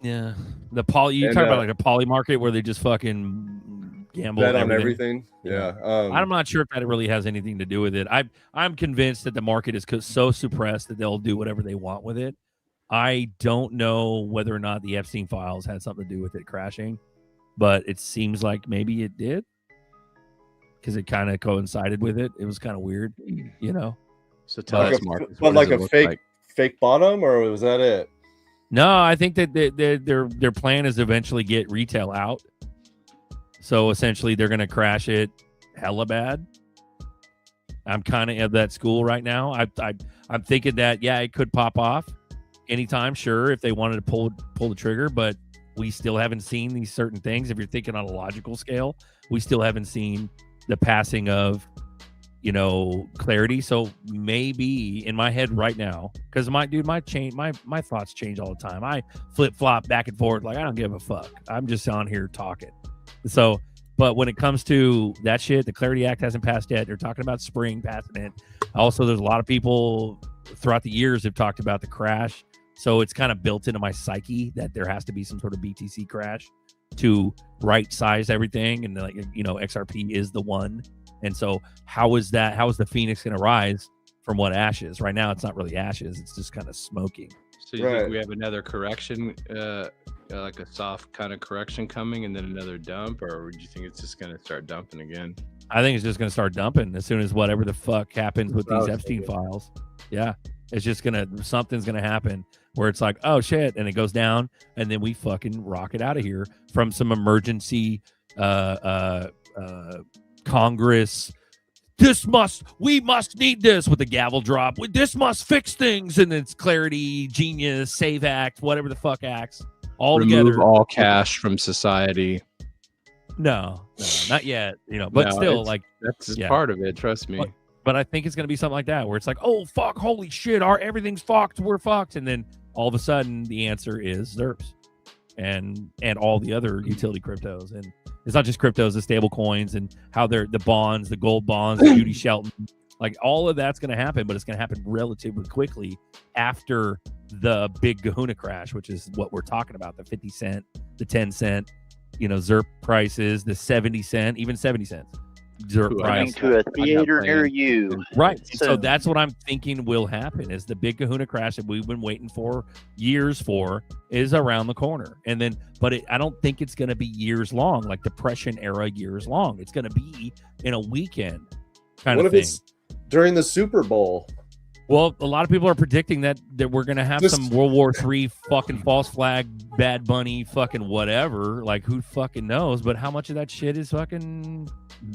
Yeah, you talking about like a poly market where they just fucking gamble bet on everything. Yeah, I'm not sure if that really has anything to do with it. I'm convinced that the market is so suppressed that they'll do whatever they want with it. I don't know whether or not the Epstein files had something to do with it crashing, but it seems like maybe it did because it kind of coincided with it. It was kind of weird, you know. So tell us, Marcus, but like a fake bottom, or was that it? No, I think that their plan is to eventually get retail out. So essentially, they're going to crash it hella bad. I'm kind of that school right now. I'm thinking that it could pop off anytime, sure, if they wanted to pull the trigger, but we still haven't seen these certain things. If you're thinking on a logical scale, we still haven't seen the passing of, clarity. So maybe in my head right now, because my thoughts change all the time. I flip flop back and forth. Like I don't give a fuck. I'm just on here talking. So, but when it comes to that shit, the Clarity Act hasn't passed yet. They're talking about spring passing it. Also, there's a lot of people throughout the years have talked about the crash. So it's kind of built into my psyche that there has to be some sort of BTC crash to right size everything. And XRP is the one. And so how is the Phoenix going to rise from what ashes? Right now, it's not really ashes. It's just kind of smoking. So you think we have another correction, like a soft kind of correction coming and then another dump? Or do you think it's just going to start dumping again? I think it's just going to start dumping as soon as whatever the fuck happens with these Epstein files. Yeah. It's just something's going to happen where it's like, oh shit. And it goes down and then we fucking rocket out of here from some emergency, Congress we must need this with a gavel drop. This must fix things. And it's Clarity, Genius, Save Act, whatever the fuck acts all Remove together. all cash from society. No, not yet. But No, still, that's just part of it. Trust me. But I think it's going to be something like that, where it's like, oh, fuck, holy shit, everything's fucked, we're fucked. And then all of a sudden, the answer is ZERPs and all the other utility cryptos. And it's not just cryptos, the stable coins and how they're the bonds, the gold bonds, the Judy Shelton. Like, all of that's going to happen, but it's going to happen relatively quickly after the big kahuna crash, which is what we're talking about, the 50 cent, the 10 cent, ZERP prices, the 70 cent, even 70 cents. Coming to a theater near you. Right. And so that's what I'm thinking will happen, is the big kahuna crash that we've been waiting for years for is around the corner. And then, I don't think it's going to be years long, like Depression era years long. It's going to be in a weekend kind of thing. It's during the Super Bowl? Well, a lot of people are predicting that we're going to have some World War III fucking false flag, Bad Bunny, fucking whatever. Like, who fucking knows? But how much of that shit is fucking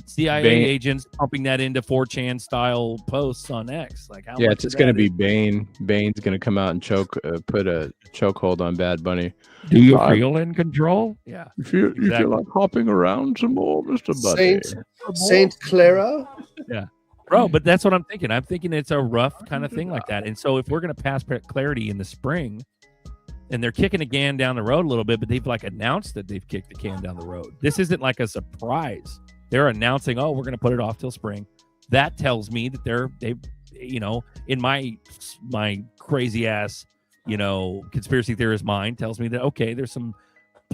CIA agents pumping that into 4chan style posts on X? Like, how much it's going to be Bane. Bane's going to come out and put a chokehold on Bad Bunny. Do you feel in control? Yeah. You feel like hopping around some more, Mr. Bunny? Saint Clara? Yeah. Bro, but that's what I'm thinking. I'm thinking it's a rough kind of thing like that. And so if we're going to pass Clarity in the spring, and they're kicking a can down the road a little bit, but they've announced that they've kicked the can down the road. This isn't like a surprise. They're announcing, oh, we're going to put it off till spring. That tells me that they've in my crazy ass, conspiracy theorist mind tells me that, okay, there's some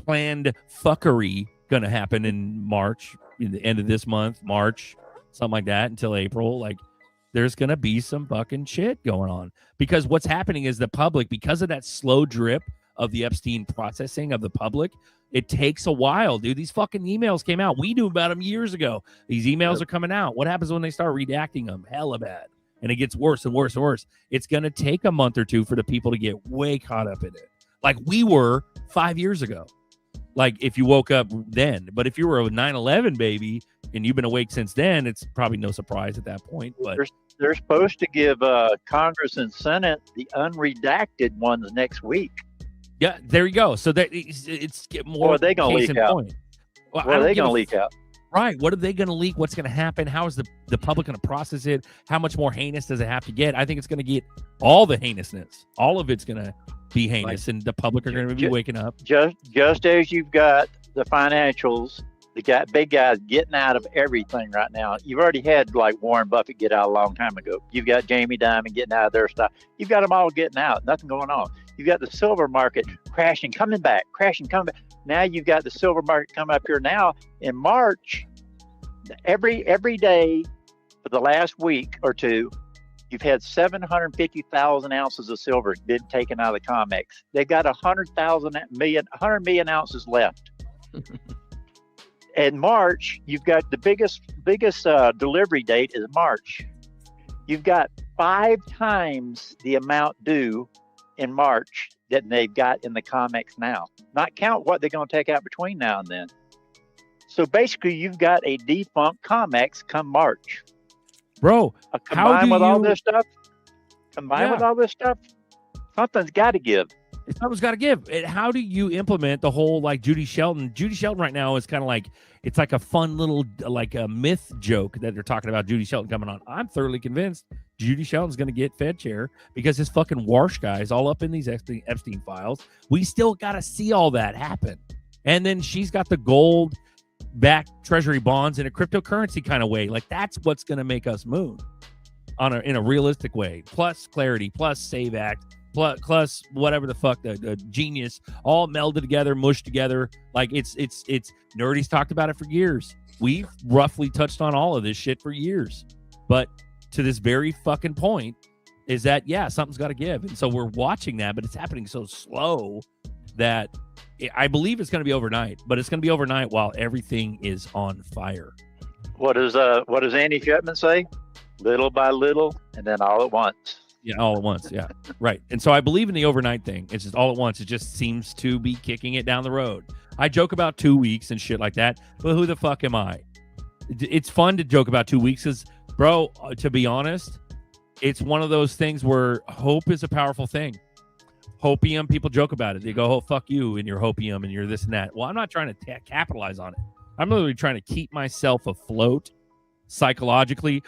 planned fuckery going to happen in March, in the end of this month, March, something like that, until April. Like, there's going to be some fucking shit going on, because what's happening is the public, because of that slow drip of the Epstein processing of the public, it takes a while, dude. These fucking emails came out. We knew about them years ago. These emails are coming out. What happens when they start redacting them? Hella bad. And it gets worse and worse and worse. It's going to take a month or two for the people to get way caught up in it. Like we were 5 years ago. Like if you woke up then. But if you were a 9/11 baby and you've been awake since then, it's probably no surprise at that point. But they're supposed to give Congress and Senate the unredacted ones next week. Yeah, there you go. So that it's get more. Or are they going to leak out? Well, or are they going to leak out? Right. What are they going to leak? What's going to happen? How is the public going to process it? How much more heinous does it have to get? I think it's going to get all the heinousness. All of it's going to be heinous, and the public are going to be waking up. Just as you've got the financials, the big guys getting out of everything right now. You've already had like Warren Buffett get out a long time ago. You've got Jamie Dimon getting out of their stuff. You've got them all getting out. Nothing going on. You've got the silver market crashing, coming back. Now you've got the silver market coming up here now in March. Every day for the last week or two, you've had 750,000 ounces of silver been taken out of the COMEX. They've got 100 million ounces left. In March, you've got the biggest delivery date is March. You've got 5 times the amount due in March that they've got in the COMEX now. Not count what they're going to take out between now and then. So basically, you've got a defunct COMEX come March. Bro, combined with all this stuff, something's got to give. Something's got to give. How do you implement the whole like Judy Shelton? Judy Shelton right now is kind of like, it's like a fun little like a myth joke that they're talking about Judy Shelton coming on. I'm thoroughly convinced Judy Shelton's going to get Fed chair because his fucking Warsh guy's all up in these Epstein files. We still got to see all that happen. And then she's got the gold back treasury bonds in a cryptocurrency kind of way. Like that's what's going to make us move in a realistic way. Plus Clarity, plus Save Act, plus whatever the fuck, the Genius, all melded together, mushed together. Like it's Nerdy's talked about it for years. We've roughly touched on all of this shit for years. But to this very fucking point is that, yeah, something's got to give. And so we're watching that, but it's happening so slow that I believe it's going to be overnight, but it's going to be overnight while everything is on fire. What does Andy Chapman say? Little by little, and then all at once. Yeah, all at once. Yeah, right. And so I believe in the overnight thing. It's just all at once. It just seems to be kicking it down the road. I joke about 2 weeks and shit like that, but who the fuck am I? It's fun to joke about 2 weeks because Bro, to be honest, it's one of those things where hope is a powerful thing. Hopium, people joke about it. They go, oh, fuck you and your hopium and you're this and that. Well, I'm not trying to capitalize on it. I'm literally trying to keep myself afloat psychologically,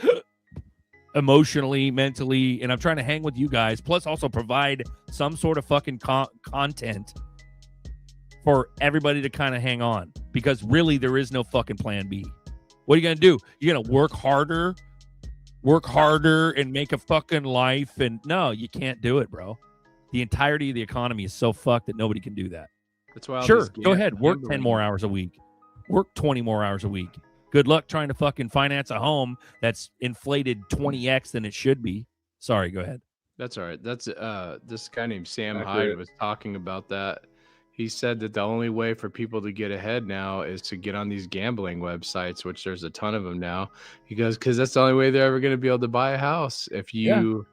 emotionally, mentally, and I'm trying to hang with you guys, plus also provide some sort of fucking content for everybody to kind of hang on, because really there is no fucking plan B. What are you going to do? You're going to work harder and make a fucking life, and no, you can't do it, bro. The entirety of the economy is so fucked that nobody can do that. That's why. Sure, go ahead. Work 10 more hours a week. Work 20 more hours a week. Good luck trying to fucking finance a home that's inflated 20x than it should be. Sorry, go ahead. That's all right. That's this guy named Sam Hyde was talking about that. He said that the only way for people to get ahead now is to get on these gambling websites, which there's a ton of them now. He goes, because that's the only way they're ever going to be able to buy a house. If you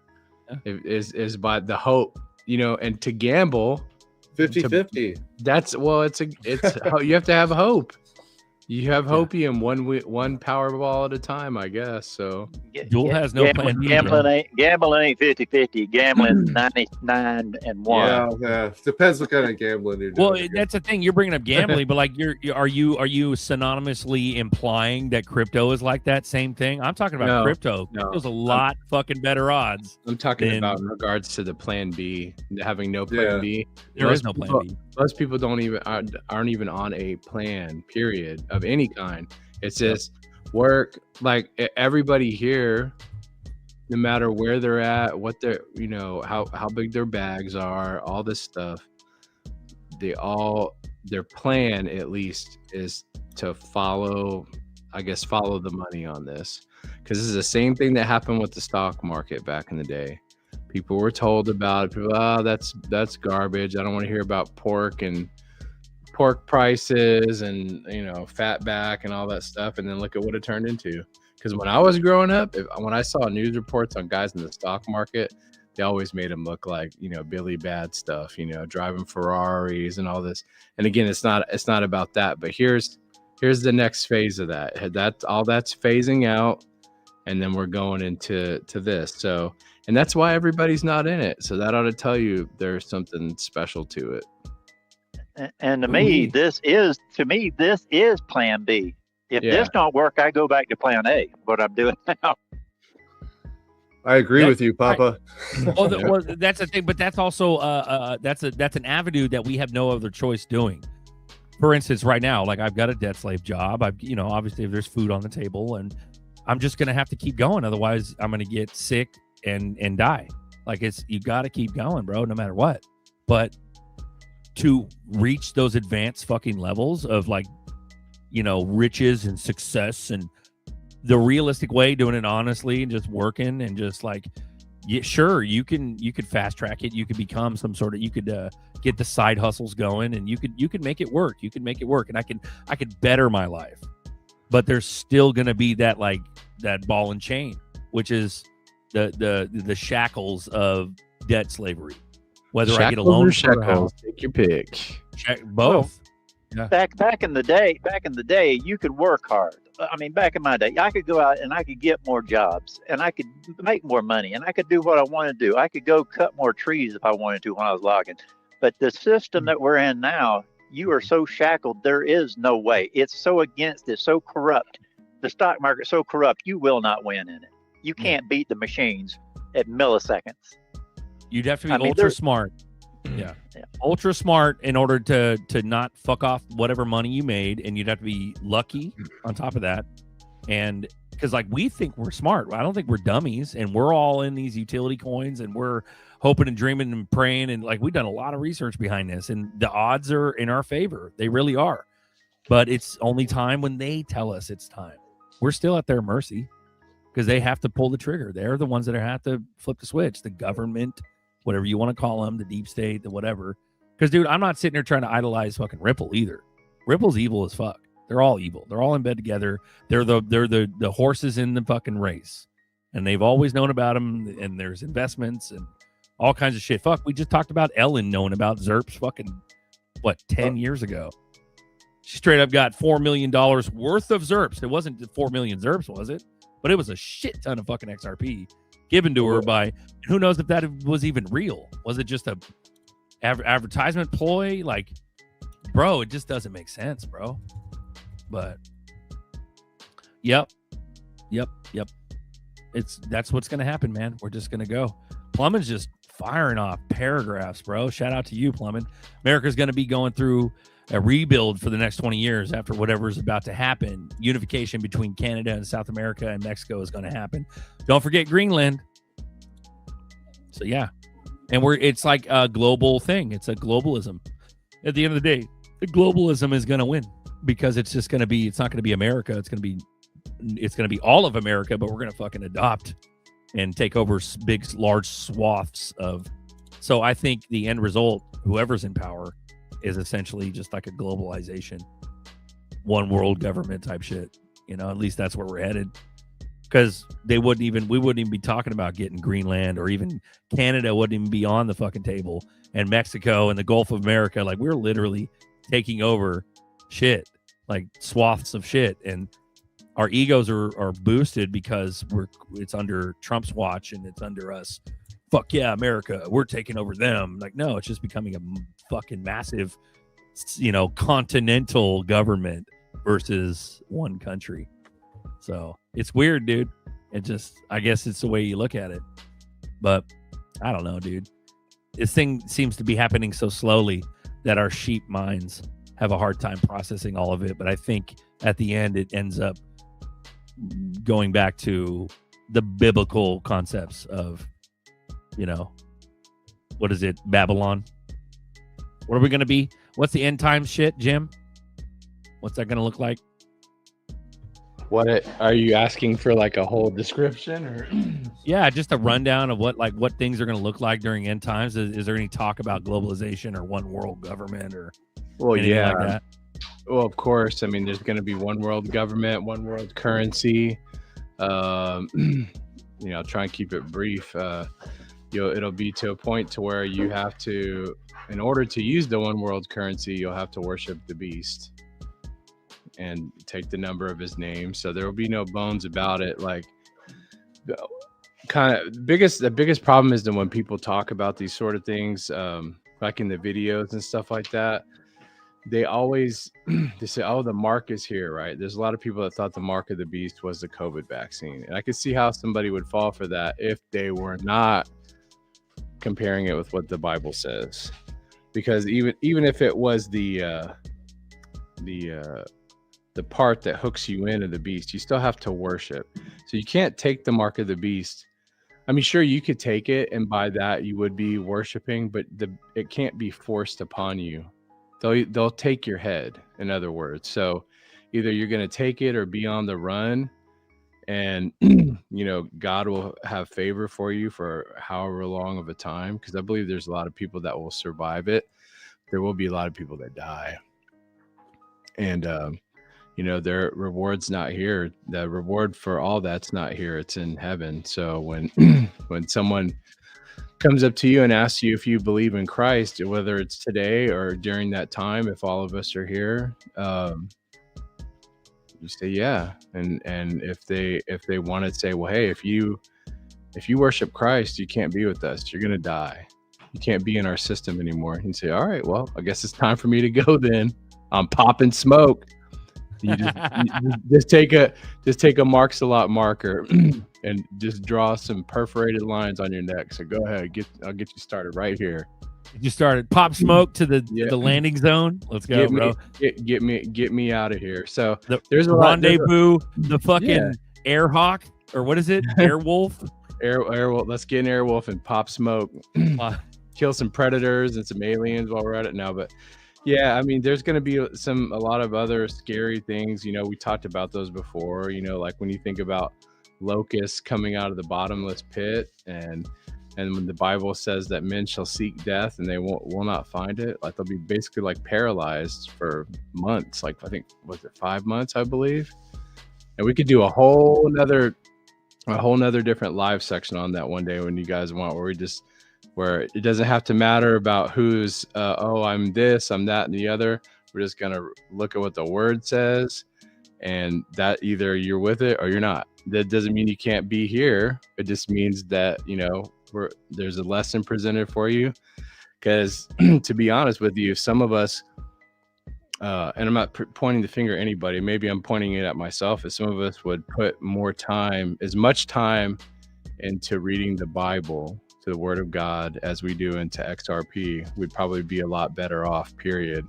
is by the hope, you know, and to gamble 50-50. That's you have to have hope. You have hopium one Powerball at a time, I guess. So Duel has no plan B. Gambling ain't 50-50. Gambling 99-1. Yeah. Depends what kind of gambling you're doing. Well, that's the thing. You're bringing up gambling, but like, are you synonymously implying that crypto is like that same thing? I'm talking about crypto. Crypto's a lot fucking better odds. I'm talking about in regards to the plan B, having no plan B. There is no plan B. Most people aren't even on a plan, period, of any kind. It's just work. Like everybody here, no matter where they're at, what they're, you know, how big their bags are, all this stuff, their plan at least is to follow the money on this, because this is the same thing that happened with the stock market back in the day. People were told about it. People, that's garbage. I don't want to hear about pork prices and, you know, fat back and all that stuff. And then look at what it turned into. Because when I was growing up, when I saw news reports on guys in the stock market, they always made them look like, you know, Billy Bad stuff, you know, driving Ferraris and all this. And again, it's not about that. But here's the next phase of that. That's phasing out, and then we're going into this. So. And that's why everybody's not in it. So that ought to tell you there's something special to it. And to me, this is plan B. If this don't work, I go back to plan A, what I'm doing now. I agree with you, Papa. Well, that's the thing, but that's also that's an avenue that we have no other choice doing. For instance, right now, like I've got a debt slave job. Obviously if there's food on the table, and I'm just gonna have to keep going. Otherwise, I'm gonna get sick and die. Like, you got to keep going, bro, no matter what. But to reach those advanced fucking levels of, like, you know, riches and success, and the realistic way, doing it honestly and just working and just like, sure, you could fast track it. You could become some sort of, you could get the side hustles going, and you could make it work. You could make it work, and I could better my life. But there's still gonna be that ball and chain, which is the shackles of debt slavery. Whether I get a loan for a house, take your pick. Both. Yeah. Back in the day, you could work hard. I mean, back in my day, I could go out and I could get more jobs, and I could make more money, and I could do what I wanted to do. I could go cut more trees if I wanted to when I was logging. But the system that we're in now, you are so shackled, there is no way. It's so so corrupt. The stock market's so corrupt, you will not win in it. You can't beat the machines at milliseconds. You'd have to be ultra smart. Yeah. Ultra smart in order to not fuck off whatever money you made, and you'd have to be lucky on top of that. And because, like, we think we're smart. I don't think we're dummies, and we're all in these utility coins, and we're hoping and dreaming and praying, and like, we've done a lot of research behind this, and the odds are in our favor. They really are. But it's only time when they tell us it's time. We're still at their mercy, because they have to pull the trigger. They're the ones that have to flip the switch. The government, whatever you want to call them, the deep state, the whatever. Because, dude, I'm not sitting there trying to idolize fucking Ripple either. Ripple's evil as fuck. They're all evil. They're all in bed together. They're the horses in the fucking race, and they've always known about them. And there's investments and all kinds of shit. Fuck, we just talked about Ellen knowing about ZRPs fucking 10 years ago. She straight up got $4 million worth of ZRPs. It wasn't 4 million ZRPs, was it? but it was a shit ton of fucking XRP given to her by, who knows if that was even real. Was it just a advertisement ploy? Like, bro, it just doesn't make sense, bro. But yep. That's what's gonna happen, man. We're just gonna go. Plumman's just firing off paragraphs, bro. Shout out to you, Plumman. America's gonna be going through a rebuild for the next 20 years after whatever's about to happen. Unification between Canada and South America and Mexico is going to happen. Don't forget Greenland. So yeah, and it's like a global thing. It's a globalism. At the end of the day, the globalism is going to win because it's just going to be. It's not going to be America. It's going to be all of America. But we're going to fucking adopt and take over large swaths of. So I think the end result, whoever's in power, is essentially just like a globalization, one world government type shit. You know, at least that's where we're headed. Because we wouldn't even be talking about getting Greenland, or even Canada wouldn't even be on the fucking table, and Mexico and the Gulf of America. Like, we're literally taking over shit, like swaths of shit, and our egos are boosted because it's under Trump's watch and it's under us. Fuck yeah, America, we're taking over them. Like, no, it's just becoming a fucking massive, continental government versus one country. So it's weird, dude. I guess it's the way you look at it. But I don't know, dude. This thing seems to be happening so slowly that our sheep minds have a hard time processing all of it. But I think at the end, it ends up going back to the biblical concepts of, what is it? Babylon. What are we going to be? What's the end time shit, Jim? What's that going to look like? What are you asking for, like a whole description, or? Yeah, just a rundown of what things are going to look like during end times. Is there any talk about globalization or one world government or anything like that? Well, of course. I mean, there's going to be one world government, one world currency. Try and keep it brief. It'll be to a point to where you have to, in order to use the one world currency, you'll have to worship the beast and take the number of his name. So there will be no bones about it. Like, the biggest problem is that when people talk about these sort of things, like in the videos and stuff like that, they say, oh, the mark is here, right? There's a lot of people that thought the mark of the beast was the COVID vaccine. And I could see how somebody would fall for that if they were not comparing it with what the Bible says. Because even if it was the part that hooks you into the beast, you still have to worship. So you can't take the mark of the beast. I mean, sure, you could take it, and by that you would be worshiping, but it can't be forced upon you. They'll take your head, in other words. So either you're going to take it or be on the run, and God will have favor for you for however long of a time, because I believe there's a lot of people that will survive it. There will be a lot of people that die, and their reward's not here. The reward for all that's not here. It's in heaven. So when someone comes up to you and asks you if you believe in Christ, whether it's today or during that time, if all of us are here, you say yeah. And if they want to say, well, hey, if you worship Christ, you can't be with us. You're gonna die. You can't be in our system anymore. You say, all right, well, I guess it's time for me to go then. I'm popping smoke. You just take a Mark's a Lot marker and just draw some perforated lines on your neck. So go ahead, I'll get you started right here. You started pop smoke to the landing zone. Let's go, bro. Get me out of here. So there's a rendezvous. The fucking Airhawk, or what is it? Airwolf. Airwolf. Let's get an Airwolf and pop smoke. Kill some predators and some aliens while we're at it now, but. Yeah, I mean, there's going to be a lot of other scary things. We talked about those before, like when you think about locusts coming out of the bottomless pit, and when the Bible says that men shall seek death and they will not find it, like they'll be basically like paralyzed for months. Like, I think, was it 5 months, I believe? And we could do a whole nother different live section on that one day when you guys want, where it doesn't have to matter about who's, I'm this, I'm that, and the other. We're just going to look at what the word says, and that either you're with it or you're not. that doesn't mean you can't be here. It just means that, you know, there's a lesson presented for you. Because to be honest with you, some of us, and I'm not pointing the finger at anybody, maybe I'm pointing it at myself, as some of us would put more time, as much time into reading the Bible, to the Word of God, as we do into XRP, we'd probably be a lot better off, period.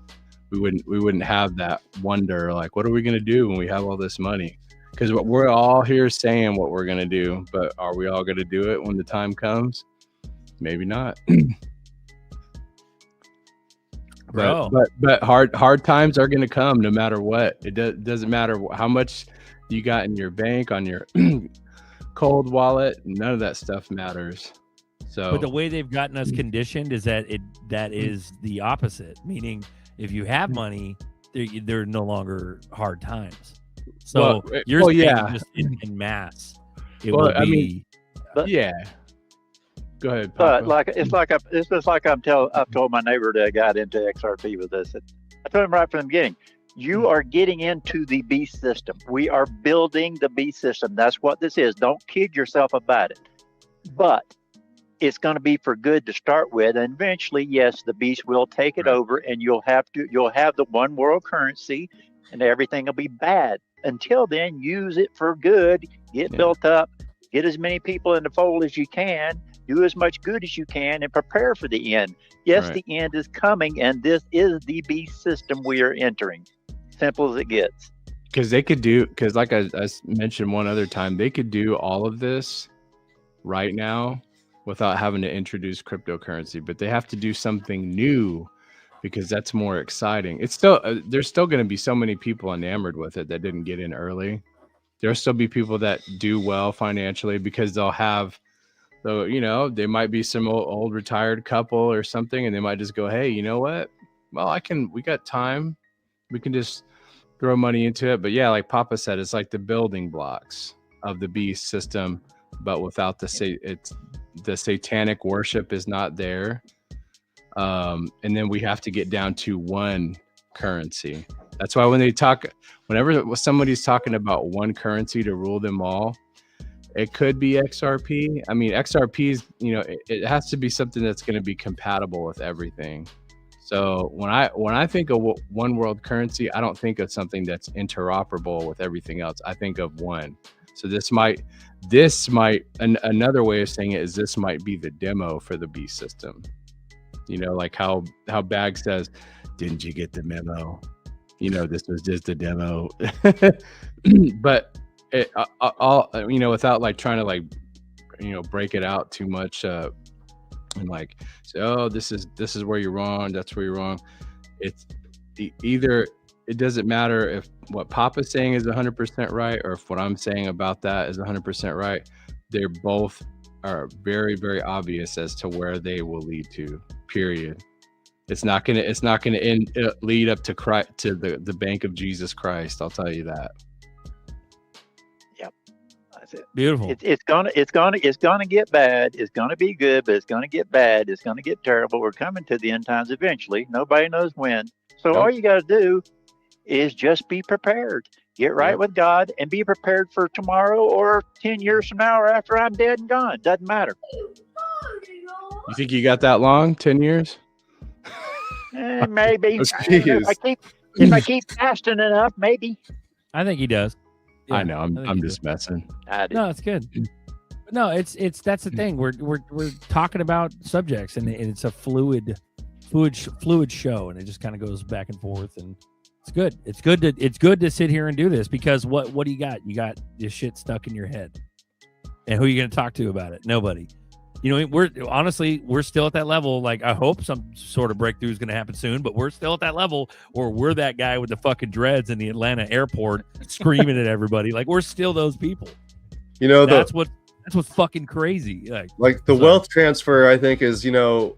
We wouldn't have that wonder, like, what are we going to do when we have all this money? Because we're all here saying what we're going to do, but are we all going to do it when the time comes? Maybe not. But hard times are going to come no matter what. It doesn't matter how much you got in your bank, on your cold wallet. None of that stuff matters. So, but the way they've gotten us conditioned is that that is the opposite. Meaning, if you have money, they're no longer hard times. So you're saying just in mass, it will be. Yeah. Go ahead, Papa. Papa. It's just like I've told my neighbor that got into XRP with this. I told him right from the beginning, you are getting into the beast system. We are building the beast system. That's what this is. Don't kid yourself about it. But it's going to be for good to start with, and eventually, yes, the beast will take it over, and you'll have the one world currency, and everything will be bad. Until then, use it for good. Get built up. Get as many people in the fold as you can. Do as much good as you can, and prepare for the end. Yes, the end is coming, and this is the beast system we are entering. Simple as it gets. Because like I mentioned one other time, they could do all of this right now without having to introduce cryptocurrency, but they have to do something new because that's more exciting. It's still there's still going to be so many people enamored with it that didn't get in early. There'll still be people that do well financially because they'll have, so, you know, they might be some old retired couple or something, and they might just go, hey, you know what? Well, we got time. We can just throw money into it. But yeah, like Papa said, it's like the building blocks of the beast system, but without the satanic worship is not there. And then we have to get down to one currency. That's why whenever somebody's talking about one currency to rule them all, it could be XRP. I mean, XRP is, you know, it has to be something that's going to be compatible with everything. So when I think of one world currency, I don't think of something that's interoperable with everything else. I think of one. So another way of saying it is this might be the demo for the beast system. You know, like how Bag says, didn't you get the memo? You know, this was just a demo. But you know, without like trying to like, you know, break it out too much, and like say, oh, this is where you're wrong, that's where you're wrong. It's either, it doesn't matter if what Papa's saying is 100% right or if what I'm saying about that is 100% right. They're both are very, very obvious as to where they will lead to. Period. It's not gonna lead up to Christ, to the bank of Jesus Christ. I'll tell you that. Yep, that's it. Beautiful. It's gonna get bad. It's gonna be good, but it's gonna get bad. It's gonna get terrible. We're coming to the end times eventually. Nobody knows when. So all you got to do is just be prepared. Get right with God and be prepared for tomorrow or 10 years from now or after I'm dead and gone. Doesn't matter. You think you got that long? 10 years? Maybe. If I keep fasting enough, maybe. I think he does. Yeah, I know. I'm just messing. No, it's good. But no, it's that's the thing. We're talking about subjects, and it's a fluid show, and it just kind of goes back and forth, and it's good. It's good to sit here and do this because what do you got? You got this shit stuck in your head, and who are you going to talk to about it? Nobody. You know, we're still at that level. Like, I hope some sort of breakthrough is going to happen soon, but we're still at that level where we're that guy with the fucking dreads in the Atlanta airport screaming at everybody. Like, we're still those people. You know, that's what's fucking crazy. Like the wealth transfer, I think, is, you know,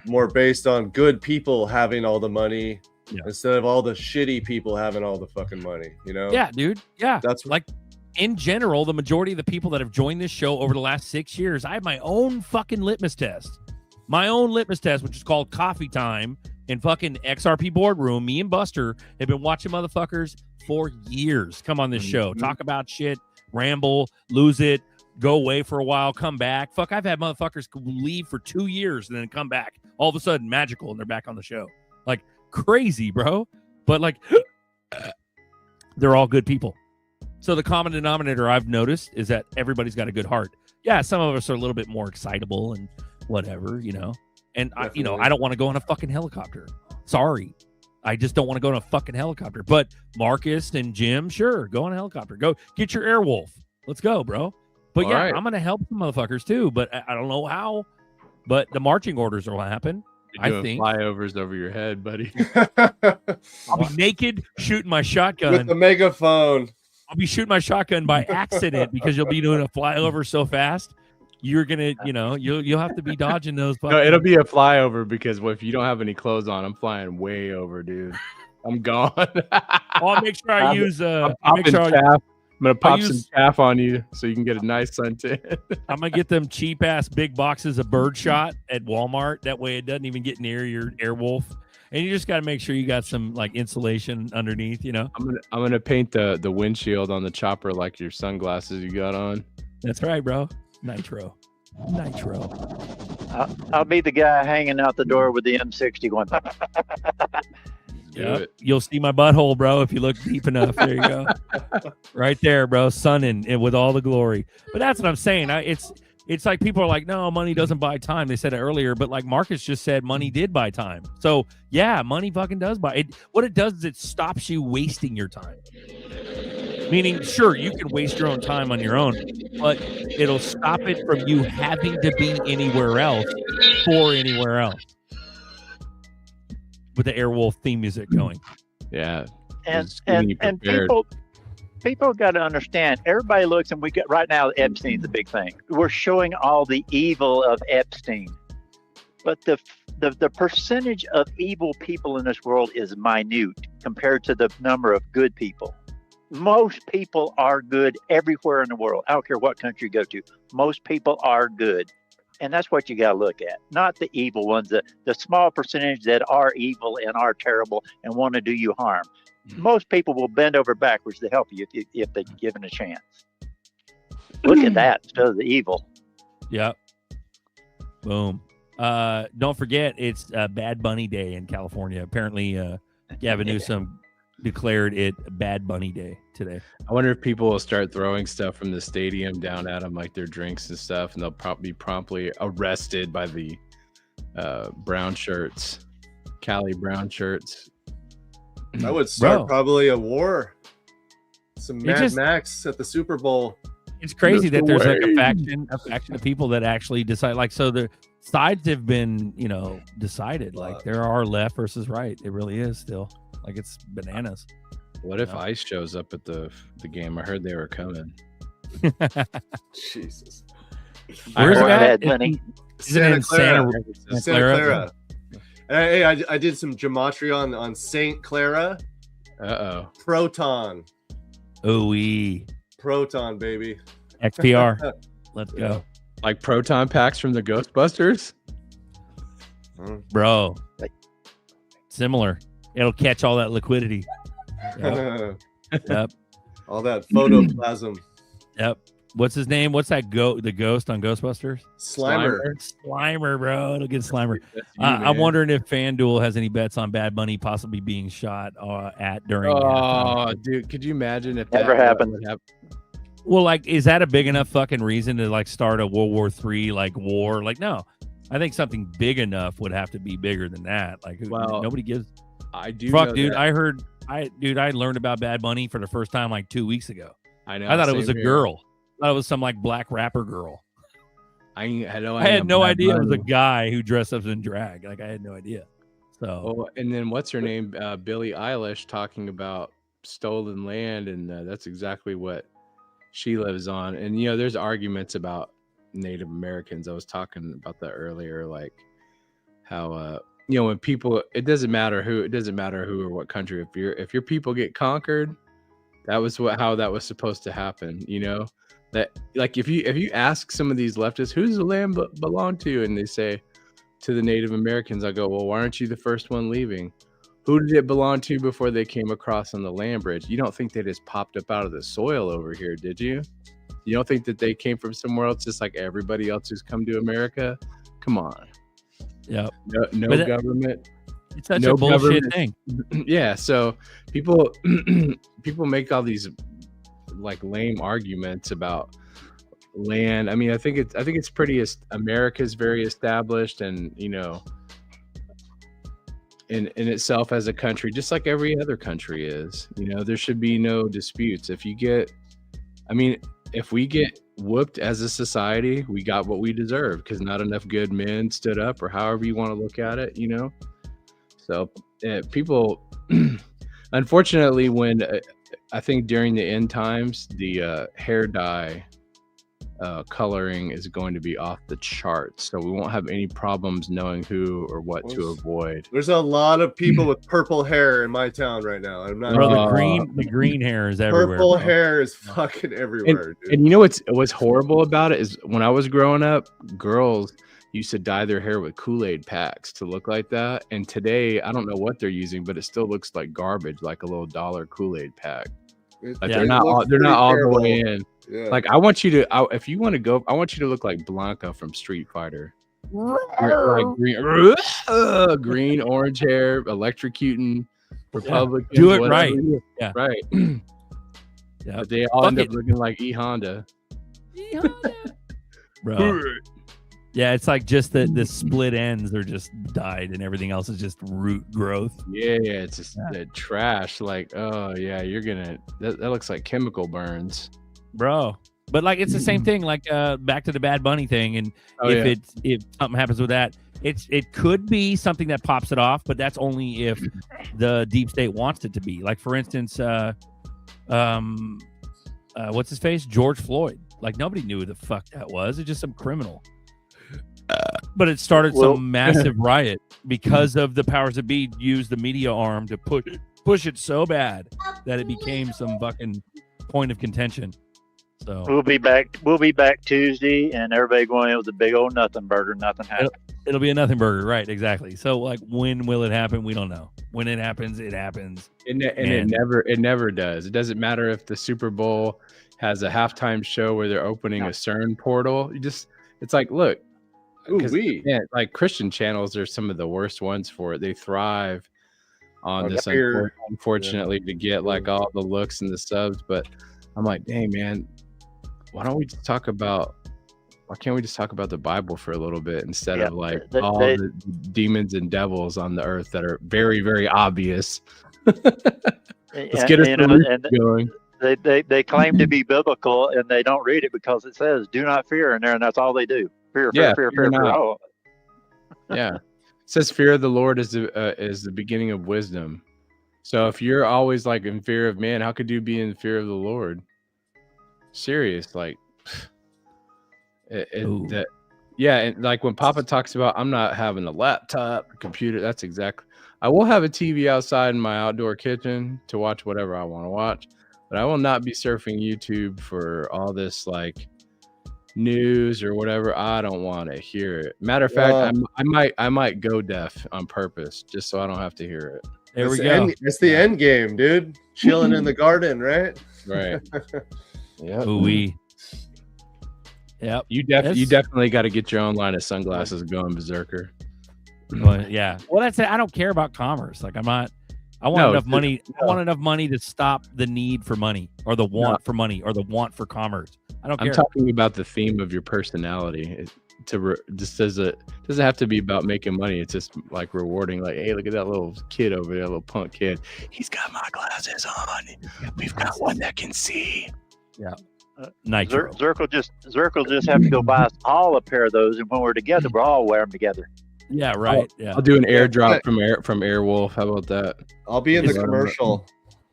more based on good people having all the money instead of all the shitty people having all the fucking money. You know? Yeah, dude. Yeah, that's like. In general, the majority of the people that have joined this show over the last 6 years, I have my own fucking litmus test. My own litmus test, which is called Coffee Time in fucking XRP Boardroom. Me and Buster have been watching motherfuckers for years come on this show, talk about shit, ramble, lose it, go away for a while, come back. Fuck, I've had motherfuckers leave for 2 years and then come back. All of a sudden, magical, and they're back on the show. Like, crazy, bro. But, like, they're all good people. So the common denominator I've noticed is that everybody's got a good heart. Yeah, some of us are a little bit more excitable and whatever, you know. And, I don't want to go on a fucking helicopter. Sorry. I just don't want to go on a fucking helicopter. But Marcus and Jim, sure, go on a helicopter. Go get your Airwolf. Let's go, bro. But All yeah, right. I'm going to help the motherfuckers too. But I don't know how. But the marching orders will happen. You're I doing think. flyovers over your head, buddy. I'll be naked shooting my shotgun. With the megaphone. I'll be shooting my shotgun by accident because you'll be doing a flyover so fast. You're gonna, you'll have to be dodging those. No, it'll be a flyover because if you don't have any clothes on, I'm flying way over, dude. I'm gone. I'll make sure I use. I'm Make sure gonna pop some use- chaff on you so you can get a nice suntan. I'm gonna get them cheap ass big boxes of birdshot at Walmart. That way, it doesn't even get near your Airwolf. And you just got to make sure you got some like insulation underneath. I'm gonna paint the windshield on the chopper like your sunglasses you got on. That's right, bro. Nitro. I'll be the guy hanging out the door with the M60 going. Yeah, you'll see my butthole, bro, if you look deep enough. There you go. Right there, bro, sunning it with all the glory. But that's what I'm saying. It's like people are like, no, money doesn't buy time. They said it earlier, but like Marcus just said, money did buy time. So yeah, money fucking does buy it. What it does is it stops you wasting your time. Meaning, sure, you can waste your own time on your own, but it'll stop it from you having to be anywhere else for anywhere else. With the Airwolf theme music going. Yeah. And people got to understand, everybody looks, and we got right now Epstein's the big thing. We're showing all the evil of Epstein, but the percentage of evil people in this world is minute compared to the number of good people. Most people are good everywhere in the world. I don't care what country you go to. Most people are good. And that's what you got to look at, not the evil ones, the small percentage that are evil and are terrible and want to do you harm. Most people will bend over backwards to help you if they're given a chance. Look at that instead of the evil. Yep. Boom. Don't forget, it's Bad Bunny Day in California. Apparently, Gavin Newsom declared it Bad Bunny Day today. I wonder if people will start throwing stuff from the stadium down at them, like their drinks and stuff, and they'll probably be promptly arrested by the brown shirts, Cali brown shirts. I would start probably a war. Some Mad Max at the Super Bowl. It's crazy that there's like a faction of people that actually decide. Like, so the sides have been, decided. Like, there are left versus right. It really is still. Like, it's bananas. What if ICE shows up at the game? I heard they were coming. Jesus. Where's it at? Is it in Santa Clara? Hey, I did some gematria on Saint Clara. Proton. Ooh-wee. Proton, baby. XPR. Let's go. Like proton packs from the Ghostbusters? Bro. Similar. It'll catch all that liquidity. Yep. Yep. All that photoplasm. Yep. What's his name? What's that the ghost on Ghostbusters? Slimer, bro. It'll get Slimer. I'm wondering if FanDuel has any bets on Bad Bunny possibly being shot during. Oh, dude, could you imagine if Never that happened? would happen? Well, like, is that a big enough fucking reason to like start a World War III like war? Like, no. I think something big enough would have to be bigger than that. Like, nobody gives. I do. Fuck, know dude. that. I learned about Bad Bunny for the first time like 2 weeks ago. I know. I thought it was a same here. girl. I thought it was some like black rapper girl. I had no idea it was a guy who dressed up in drag. Like, I had no idea. So, Oh, and then what's her name? Billie Eilish talking about stolen land, and that's exactly what she lives on. And there's arguments about Native Americans. I was talking about that earlier, like how when people, it doesn't matter who or what country. If your people get conquered, that was how that was supposed to happen. That, like, if you ask some of these leftists, who does the land belong to, and they say to the Native Americans, I go, well, why aren't you the first one leaving? Who did it belong to before they came across on the land bridge? You don't think they just popped up out of the soil over here, did you? You don't think that they came from somewhere else, just like everybody else who's come to America? Come on. Yeah. No government. It's such a bullshit thing. Yeah. So people make all these like lame arguments about land. I mean, I think it's pretty. America's very established, and you know, in itself as a country, just like every other country is. You know, there should be no disputes. If we get whooped as a society, we got what we deserve because not enough good men stood up, or however you want to look at it. You know, so people, unfortunately, when I think during the end times, the hair dye coloring is going to be off the charts, so we won't have any problems knowing who or what to avoid. There's a lot of people with purple hair in my town right now. I'm not. Bro, the green hair is everywhere. Purple bro. hair is fucking everywhere, dude. And you know what's horrible about it is when I was growing up, girls used to dye their hair with Kool-Aid packs to look like that. And today, I don't know what they're using, but it still looks like garbage, like a little $1 Kool-Aid pack. Like they're not all the way in. Yeah. Like I want you to, if you want to go, I want you to look like Blanca from Street Fighter. Like green, orange hair, electrocuting Republicans. Do it whatever. right. Yeah. Right. Yeah. But they all end up looking like E-Honda. Bro. Yeah, it's like just the split ends are just dyed and everything else is just root growth. Yeah, it's just that trash. Like, oh yeah, you're gonna that looks like chemical burns. Bro. But like it's the same thing, like back to the Bad Bunny thing. And if something happens with that, it could be something that pops it off, but that's only if the deep state wants it to be. Like for instance, what's his face? George Floyd. Like nobody knew who the fuck that was. It's just some criminal. But it started some massive riot because of the powers that be used the media arm to push it so bad that it became some fucking point of contention. So we'll be back Tuesday, and everybody going in with a big old nothing burger. Nothing happened. It'll be a nothing burger, right? Exactly. So like, when will it happen? We don't know. When it happens, it happens. And it never does. It doesn't matter if the Super Bowl has a halftime show where they're opening a CERN portal. It's like, look. Yeah, like Christian channels are some of the worst ones for it. They thrive on this, unfortunately, to get like all the looks and the subs. But I'm like, dang man, why can't we just talk about the Bible for a little bit instead of like all the demons and devils on the earth that are very, very obvious? Let's get us going. They claim to be biblical, and they don't read it because it says "do not fear" in there, and that's all they do. Fear. Oh. Yeah, it says fear of the Lord is the beginning of wisdom. So if you're always like in fear of man, how could you be in fear of the Lord? Serious, like and like when Papa talks about I'm not having a laptop, a computer. That's exactly. I will have a TV outside in my outdoor kitchen to watch whatever I want to watch, but I will not be surfing YouTube for all this like news or whatever. I don't want to hear it. Matter of fact, I might go deaf on purpose just so I don't have to hear it. There we go. It's the end game, dude. Chilling in the garden, right? Right. Yeah. Ooh-wee. Yep. You definitely got to get your own line of sunglasses going, Berserker. Well, yeah. Well, that's it. I don't care about commerce. Like I want enough money. I want enough money to stop the need for money or the want for money or the want for commerce. I don't care. I'm talking about the theme of your personality. Doesn't have to be about making money. It's just like rewarding. Like, hey, look at that little kid over there, little punk kid. He's got my glasses on. We've got one that can see. Yeah. Nitro. Zirkle just have to go buy us all a pair of those, and when we're together, we'll all wear them together. Yeah, right. Yeah. I'll do an airdrop from Airwolf. How about that? I'll be in the commercial.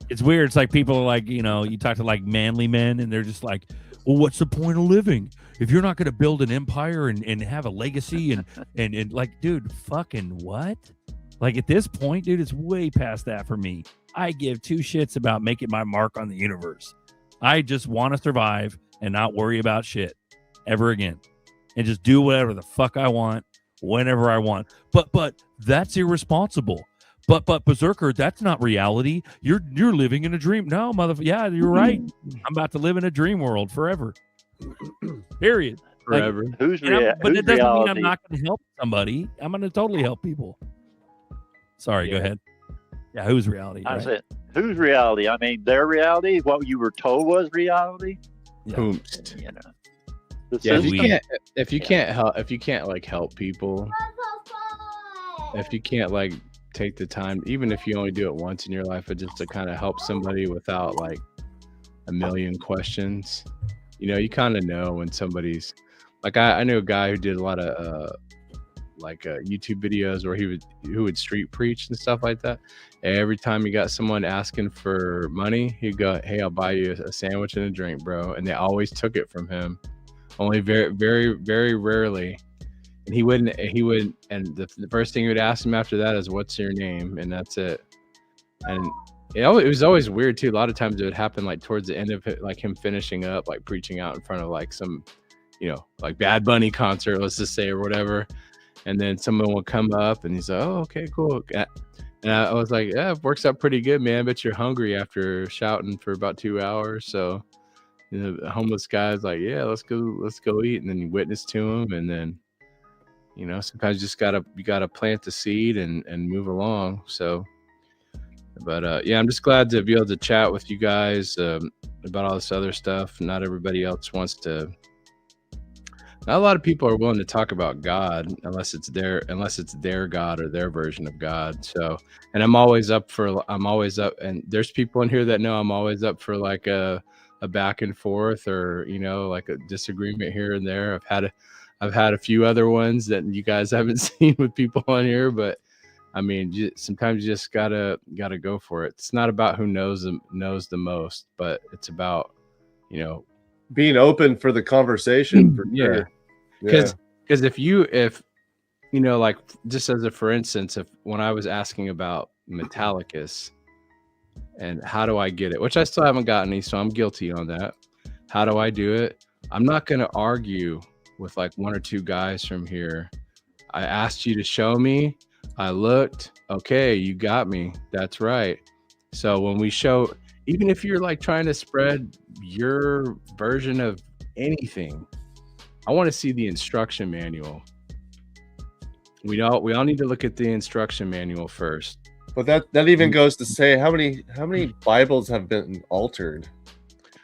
It's weird. It's like people are like, you talk to like manly men, and they're just like, well, what's the point of living if you're not going to build an empire and have a legacy and like, dude, fucking what? Like at this point, dude, it's way past that for me. I give two shits about making my mark on the universe. I just want to survive and not worry about shit ever again, and just do whatever the fuck I want whenever I want. But that's irresponsible. But Berserker, that's not reality. You're living in a dream. No, yeah, you're right. I'm about to live in a dream world forever. Period. Forever. Like, Who's but whose it doesn't mean I'm reality? not going to help somebody. I'm going to totally help people. Sorry, go ahead. Yeah, whose reality? I Right? said, whose reality? I mean, their reality. What you were told was reality. Yeah. Whomst. You know. The Yeah, system. if you can't like help people, if you can't like take the time, even if you only do it once in your life, but just to kind of help somebody without like a million questions, you know, you kind of know when somebody's like, I knew a guy who did a lot of YouTube videos where who would street preach and stuff like that. And every time he got someone asking for money, he'd go, "Hey, I'll buy you a sandwich and a drink, bro." And they always took it from him. Only very, very, very rarely. And he wouldn't, and the first thing he would ask him after that is, "What's your name?" And that's it. And it was always weird too. A lot of times it would happen like towards the end of it, like him finishing up, like preaching out in front of like some, you know, like Bad Bunny concert, let's just say, or whatever. And then someone would come up and he's like, "Oh, okay, cool." And I was like, "Yeah, it works out pretty good, man. But you're hungry after shouting for about 2 hours." So, you know, the homeless guy's like, "Yeah, let's go eat." And then you witness to him. And then, you know, sometimes you gotta plant the seed and move along. So, but yeah, I'm just glad to be able to chat with you guys about all this other stuff. Not everybody else wants to. Not a lot of people are willing to talk about God unless it's their God or their version of God. So, and I'm always up, and there's people in here that know I'm always up for like a back and forth, or, you know, like a disagreement here and there. I've had a few other ones that you guys haven't seen with people on here, but I mean, sometimes you just gotta go for it. It's not about who knows the most, but it's about, you know, being open for the conversation. For sure. Because if you know, like, just as a for instance, if when I was asking about Metallicus and how do I get it, which I still haven't gotten any, so I'm guilty on that. How do I do it? I'm not going to argue with like one or two guys from here. I asked you to show me. I looked. Okay, you got me. That's right. So when we show, even if you're like trying to spread your version of anything, I want to see the instruction manual. We all need to look at the instruction manual first. But that even goes to say how many Bibles have been altered.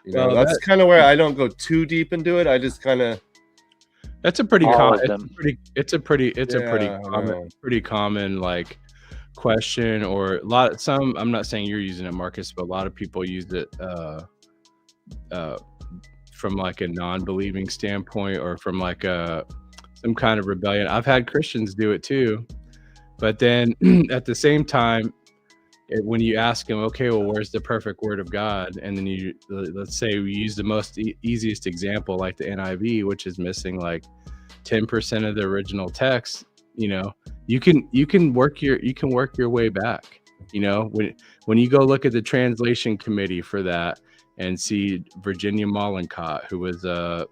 You know, that's kind of where I don't go too deep into it. I just kind of. That's a pretty common. It's a pretty common like question, or some. I'm not saying you're using it, Marcus, but a lot of people use it from like a non-believing standpoint, or from like some kind of rebellion. I've had Christians do it too, but then at the same time, when you ask them, okay, well, where's the perfect word of God? And then let's say we use the most easiest example, like the NIV, which is missing like 10% of the original text. You know, you can work your way back. You know, when you go look at the translation committee for that and see Virginia Mollenkott, who was a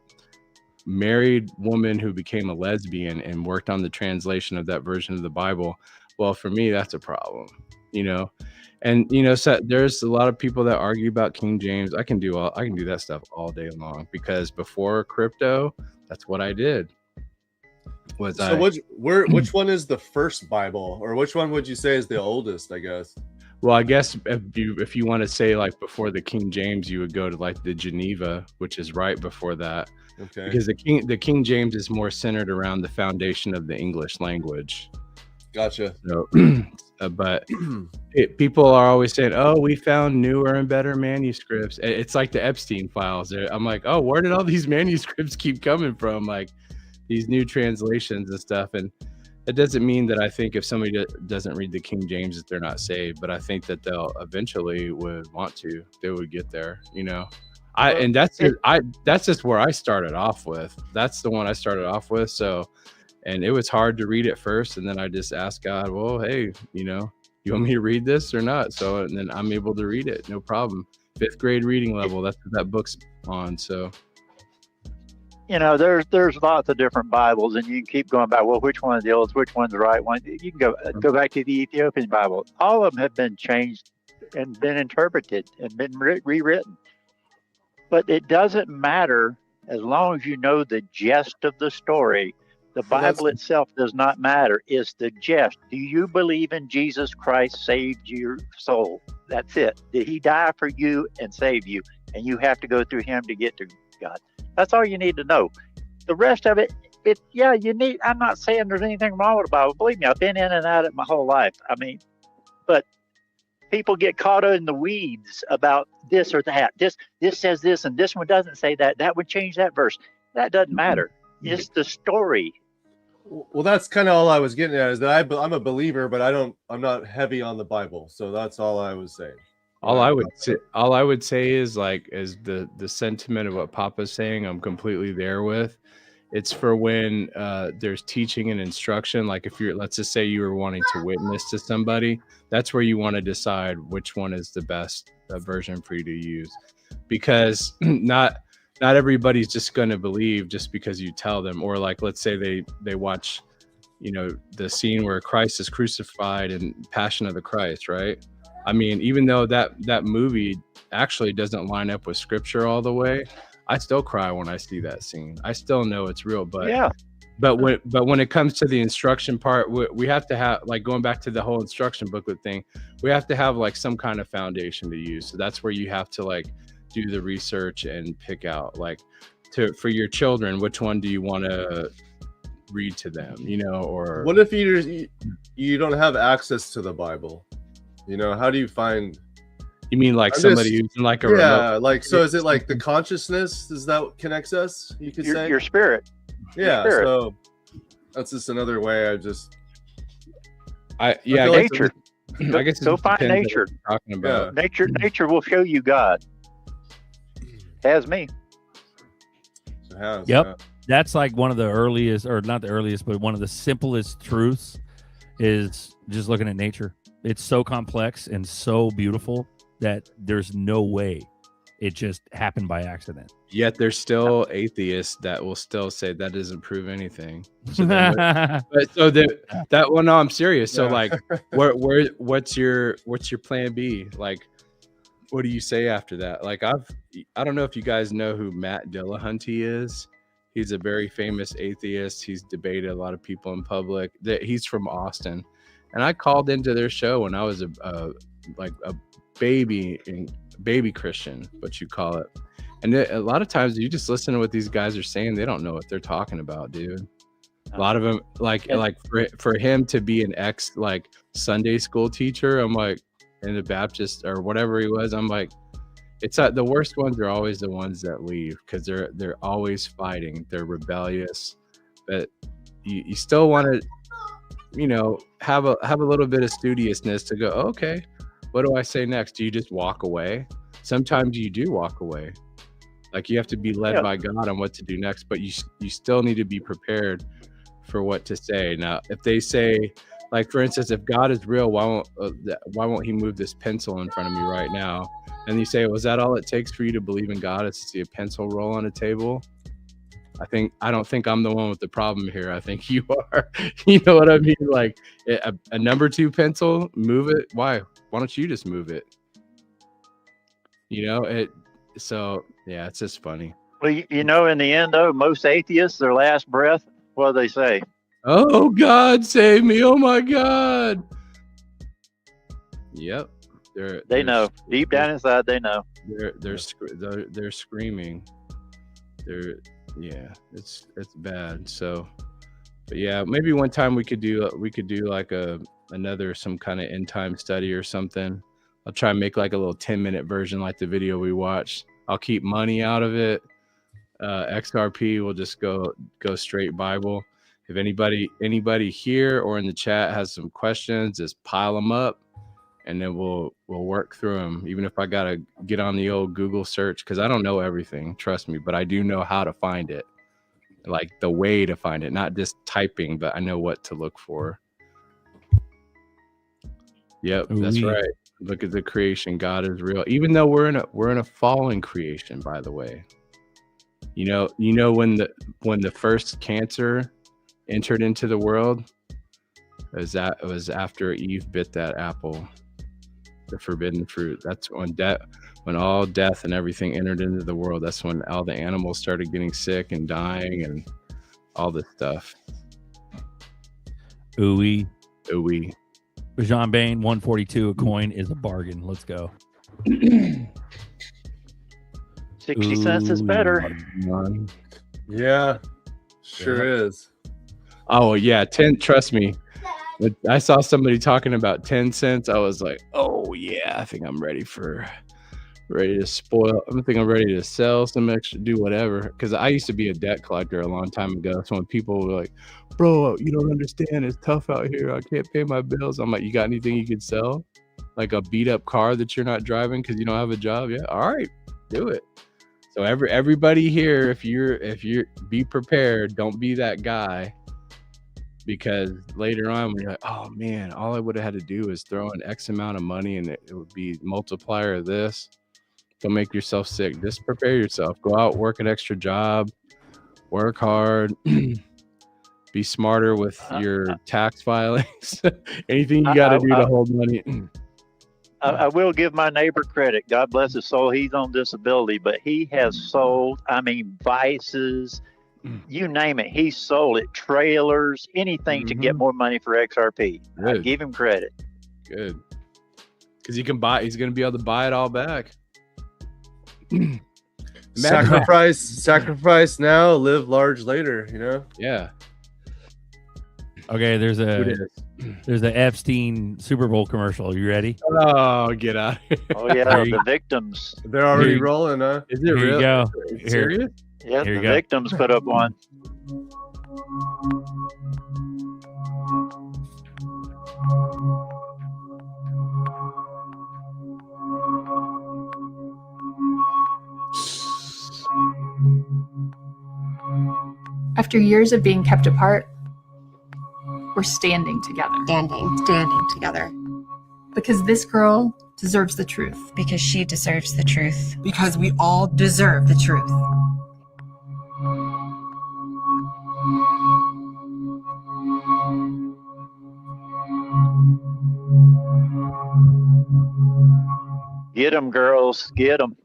married woman who became a lesbian and worked on the translation of that version of the Bible. Well, for me, that's a problem, you know. And, you know, so there's a lot of people that argue about King James. I can do that stuff all day long, because before crypto, that's what I did. Which one is the first Bible, or which one would you say is the oldest, I guess? Well, I guess if you want to say like before the King James, you would go to like the Geneva, which is right before that. Okay. Because the King James is more centered around the foundation of the English language. Gotcha. So, but people are always saying, "Oh, we found newer and better manuscripts." It's like the Epstein files. I'm like, "Oh, where did all these manuscripts keep coming from? Like these new translations and stuff." And it doesn't mean that I think if somebody doesn't read the King James that they're not saved, but I think that they'll eventually they would get there, you know. That's just where I started off with. That's the one I started off with. So, and it was hard to read at first, and then I just asked God, well, hey, you know, you want me to read this or not? So, and then I'm able to read it, no problem. 5th grade reading level. That's what that book's on. So. there's lots of different Bibles, and you can keep going back. Well, which one's the oldest? Which one's the right one? You can go back to the Ethiopian Bible. All of them have been changed and been interpreted and been rewritten. But it doesn't matter as long as you know the gist of the story. The Bible itself does not matter. It's the gist. Do you believe in Jesus Christ saved your soul? That's it. Did he die for you and save you? And you have to go through him to get to God. That's all you need to know. The rest of it, I'm not saying there's anything wrong with the Bible. Believe me, I've been in and out of it my whole life. But people get caught in the weeds about this or that. This says this, and this one doesn't say that. That would change that verse. That doesn't matter. It's the story. Well, that's kind of all I was getting at, is that I'm a believer, but I'm not heavy on the Bible. So that's all I was saying. All I would say is the sentiment of what Papa's saying, I'm completely there with. It's for when there's teaching and instruction. Like if let's just say you were wanting to witness to somebody, that's where you want to decide which one is the best version for you to use, because not everybody's just going to believe just because you tell them. Or like, let's say they watch, the scene where Christ is crucified in Passion of the Christ, right? I mean, even though that movie actually doesn't line up with scripture all the way, I still cry when I see that scene. I still know it's real, but when it comes to the instruction part, we have to have, like, going back to the whole instruction booklet thing, we have to have like some kind of foundation to use. So that's where you have to like do the research and pick out, like, for your children, which one do you want to read to them, or what if you don't have access to the Bible? How do you find? You mean like somebody who's in like a remote? Like, so is it like the consciousness? Is that what connects us? You could say your spirit. Yeah. Your spirit. So that's just another way. Nature. I guess go find nature. Talking about nature will show you God. Has me. Yep. That's like one of the earliest, or not the earliest, but one of the simplest truths is just looking at nature. It's so complex and so beautiful that there's no way it just happened by accident. Yet there's still atheists that will still say that doesn't prove anything. So I'm serious. So like, what's your plan B? Like, what do you say after that? Like, I don't know if you guys know who Matt Dillahunty is. He's a very famous atheist. He's debated a lot of people in public. He's from Austin. And I called into their show when I was a baby Christian, what you call it. And a lot of times you just listen to what these guys are saying. They don't know what they're talking about, dude. A lot of them, for him to be an Sunday school teacher, I'm like, in the Baptist or whatever he was, I'm like, it's the worst ones are always the ones that leave, because they're always fighting. They're rebellious, but you still want to, have a little bit of studiousness to go, okay, what do I say next? Do you just walk away? Sometimes you do walk away. Like, you have to be led by God on what to do next, but you still need to be prepared for what to say. Now, if they say, like, for instance, if God is real, why won't he move this pencil in front of me right now? And you say, was that all it takes for you to believe in God, is to see a pencil roll on a table? I don't think I'm the one with the problem here. I think you are. You know what I mean? Like, a number 2 pencil, move it. Why don't you just move it? So yeah, it's just funny. Well, in the end, though, most atheists, their last breath, what do they say? Oh, God, save me. Oh my God. Yep. They know. Deep down inside, they know. They're screaming. It's bad. So, but yeah, maybe one time we could do like another some kind of end time study or something. I'll try and make like a little 10-minute version, like the video we watched. I'll keep money out of it. XRP will just go straight Bible. If anybody here or in the chat has some questions, just pile them up, and then we'll work through them. Even if I gotta get on the old Google search, because I don't know everything, trust me, but I do know how to find it, like the way to find it, not just typing, but I know what to look for. Yep, that's right. Look at the creation. God is real, even though we're in a fallen creation, by the way. You know when the first cancer entered into the world, it was after Eve bit that apple, the forbidden fruit. That's when all death and everything entered into the world. That's when all the animals started getting sick and dying and all this stuff. Ooey. Ooey. Jean Bain, 142 a coin is a bargain. Let's go. 60 cents is better. Yeah, sure is. Oh yeah, 10. Trust me. I saw somebody talking about 10 cents. I was like, oh yeah, I think I'm ready to spoil. I think I'm ready to sell some extra, do whatever. Because I used to be a debt collector a long time ago. So when people were like, bro, you don't understand, it's tough out here, I can't pay my bills, I'm like, you got anything you could sell? Like a beat up car that you're not driving because you don't have a job? Yeah, all right, do it. So everybody here, if you're be prepared, don't be that guy, because later on when you're like, oh man, all I would have had to do is throw in X amount of money and it would be multiplier of this. Don't make yourself sick. Just prepare yourself. Go out, work an extra job, work hard, be smarter with your tax filings. Anything you got to do to hold money. I will give my neighbor credit. God bless his soul. He's on disability, but he has sold, vices, you name it. He sold it, trailers, anything to get more money for XRP. I give him credit. Good. Because he's going to be able to buy it all back. Sacrifice now, live large later, Yeah. Okay, there's the Epstein Super Bowl commercial. You ready? Oh, get out. Oh yeah, the victims. They're already rolling, huh? Is it real? Here you go. Serious? Yes, Here the you go. victims put up one. After years of being kept apart, we're standing together. Standing together. Because this girl deserves the truth. Because she deserves the truth. Because we all deserve the truth. Get them, girls. Get them.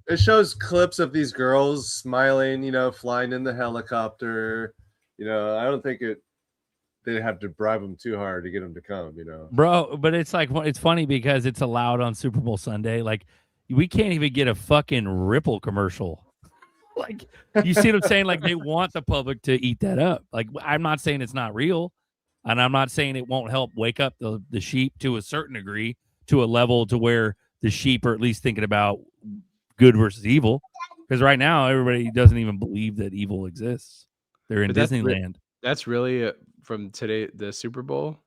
It shows clips of these girls smiling, flying in the helicopter. I don't think they'd have to bribe them too hard to get them to come, Bro, but it's like, it's funny because it's allowed on Super Bowl Sunday. Like, we can't even get a fucking Ripple commercial. Like, you see what I'm saying? Like, they want the public to eat that up. Like, I'm not saying it's not real, and I'm not saying it won't help wake up the sheep to a certain degree, to a level to where the sheep are at least thinking about good versus evil. Because right now, everybody doesn't even believe that evil exists. They're in Disneyland. That's really from today, the Super Bowl,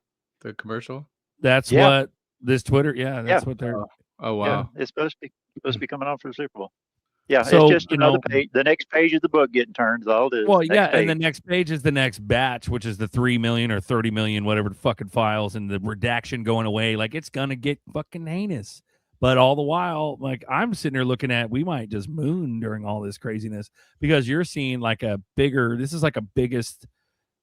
the commercial. That's what this Twitter. Yeah, that's what they're. Oh wow! Yeah, it's supposed to be coming on for the Super Bowl. Yeah, So, it's just another page. The next page of the book getting turned is all it is. Well, Next yeah, page. and the next page is the next batch, which is the 3 million or 30 million, whatever the fucking files, and the redaction going away. Like, it's gonna get fucking heinous. But all the while, like, I'm sitting there looking at, we might just moon during all this craziness, because you're seeing like this is like a biggest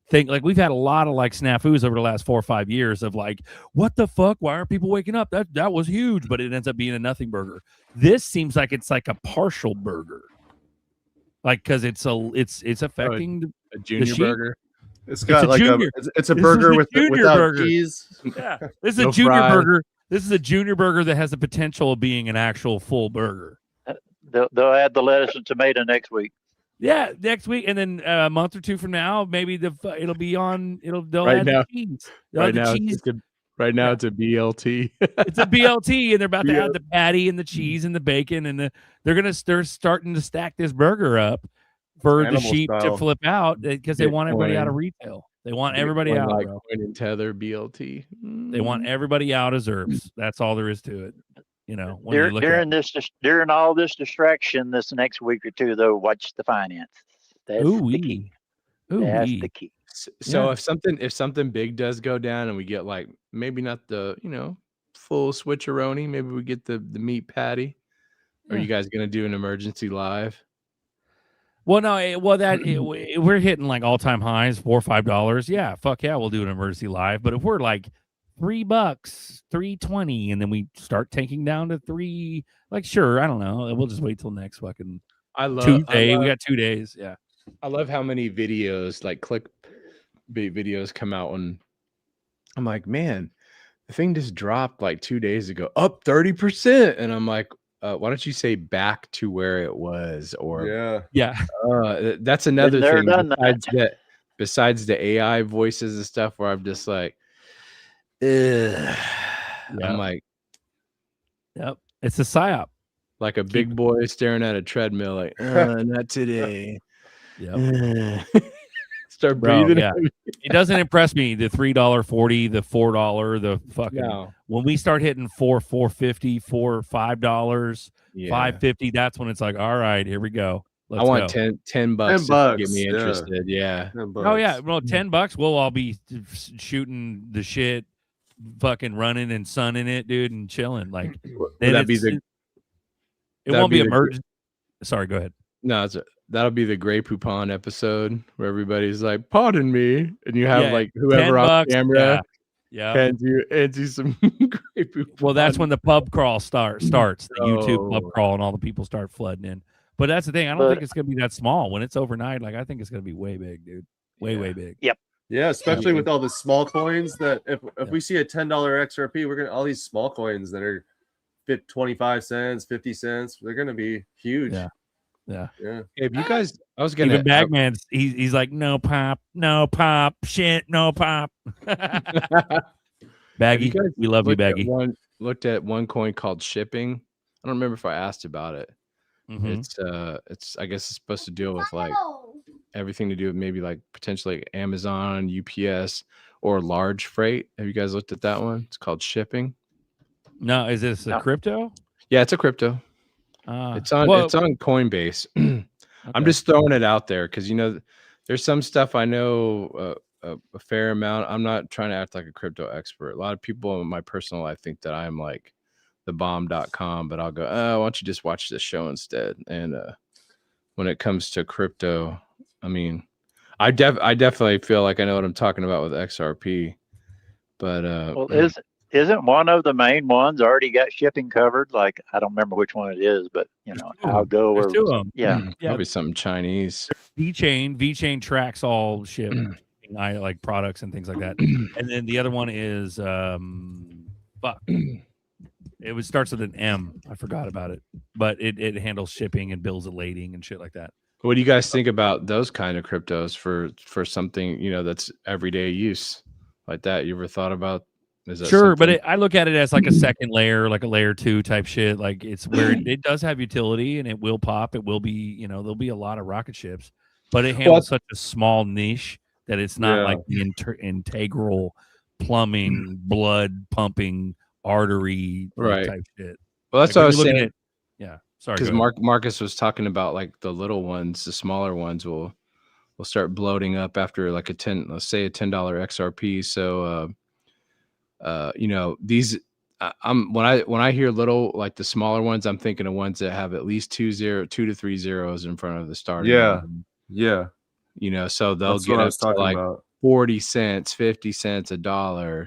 thing. Like, we've had a lot of like snafus over the last 4 or 5 years of like, what the fuck? Why aren't people waking up? That was huge, but it ends up being a nothing burger. This seems like it's like a partial burger. Like, because it's affecting a junior burger. It's got it's a burger without cheese. Yeah, this is No a junior fries. burger. This is a junior burger that has the potential of being an actual full burger. They'll add the lettuce and tomato next week. Yeah, next week, and then a month or two from now, maybe they'll be on. They'll Right add now- the cheese. They'll Right add the now, cheese. it's a BLT. It's a BLT, and they're about to add the patty and the cheese and the bacon, and they're starting to stack this burger up for the Animal sheep to style. flip out, because they want everybody out of Bitcoin. retail. They want everybody out, like bro. Coin and Tether BLT. They want everybody out as herbs. That's all there is to it. When you look at During all this distraction this next week or two, though, watch the finance. That's the key. That's the key. So if something big does go down and we get like maybe not the full switcheroni, maybe we get the meat patty. Are you guys gonna do an emergency live? Well, no, we're hitting like all-time highs, $4 or $5. Yeah, fuck yeah, we'll do an emergency live. But if we're like $3, $3.20, and then we start taking down to $3, like sure, I don't know. We'll just wait till next fucking Tuesday. We got 2 days. Yeah, I love how many videos, like clickbait videos, come out, and I'm like, man, the thing just dropped like 2 days ago, up 30%, and I'm like, why don't you say back to where it was? Or that's another thing besides the AI voices and stuff, where I'm just like, I'm like, yep, it's a psyop, like a big boy staring at a treadmill, like, not today. Start breathing. Yeah, it doesn't impress me. The $3.40, the $4, the fucking. No. When we start hitting $4.50, $5, $5.50, that's when it's like, all right, here we go. I want $10 to get me interested. Yeah. Oh yeah, well, $10, we'll all be shooting the shit, fucking running and sunning it, dude, and chilling. Like, it won't be emergent. Sorry, go ahead. No, that'll be the Grey Poupon episode where everybody's like, "Pardon me," and you have like whoever on camera, hands you some Grey Poupon. Well, that's when the pub crawl starts. The YouTube pub crawl, and all the people start flooding in. But that's the thing. I don't think it's gonna be that small when it's overnight. Like, I think it's gonna be way big, dude. Way big. Yep. Yeah, especially with all the small coins. That if we see a $10 XRP, we're gonna all these small coins that are 25 cents, 50 cents. They're gonna be huge. Yeah. If you guys, I was gonna. Even Bagman's, he's like, no pop, shit, no pop. Baggy, we love you, Baggy. Looked at one coin called Shipping. I don't remember if I asked about it. It's I guess it's supposed to deal with like everything to do with maybe like potentially Amazon, UPS, or large freight. Have you guys looked at that one? It's called Shipping. No, is this a crypto? Yeah, it's a crypto. It's on Coinbase. I'm just throwing it out there because there's some stuff I know a fair amount. I'm not trying to act like a crypto expert. A lot of people in my personal life think that I'm like thebomb.com, but I'll go, why don't you just watch this show instead? And when it comes to crypto, I mean, I definitely feel like I know what I'm talking about with XRP. But well, isn't one of the main ones already got shipping covered? Like, I don't remember which one it is, but Algo or two of them. Yeah, probably something Chinese. VeChain tracks all ship, like products and things like that. And then the other one is fuck. It starts with an M. I forgot about it, but it handles shipping and bills of lading and shit like that. What do you guys think about those kind of cryptos for something that's everyday use like that? You ever thought about? Sure, but I look at it as like a second layer, like a layer 2 type shit. Like, it's where it does have utility and it will pop. It will be, there'll be a lot of rocket ships, but it handles such a small niche that it's not like the integral plumbing, blood pumping, artery type shit. Well, that's what I was saying. Sorry, because Marcus was talking about like the little ones, the smaller ones will start bloating up after like let's say a $10 XRP. So these when I hear little, like the smaller ones, I'm thinking of ones that have at least 2 to 3 zeros in front of the starting number. So they'll get up to like 40 cents, 50 cents, $1.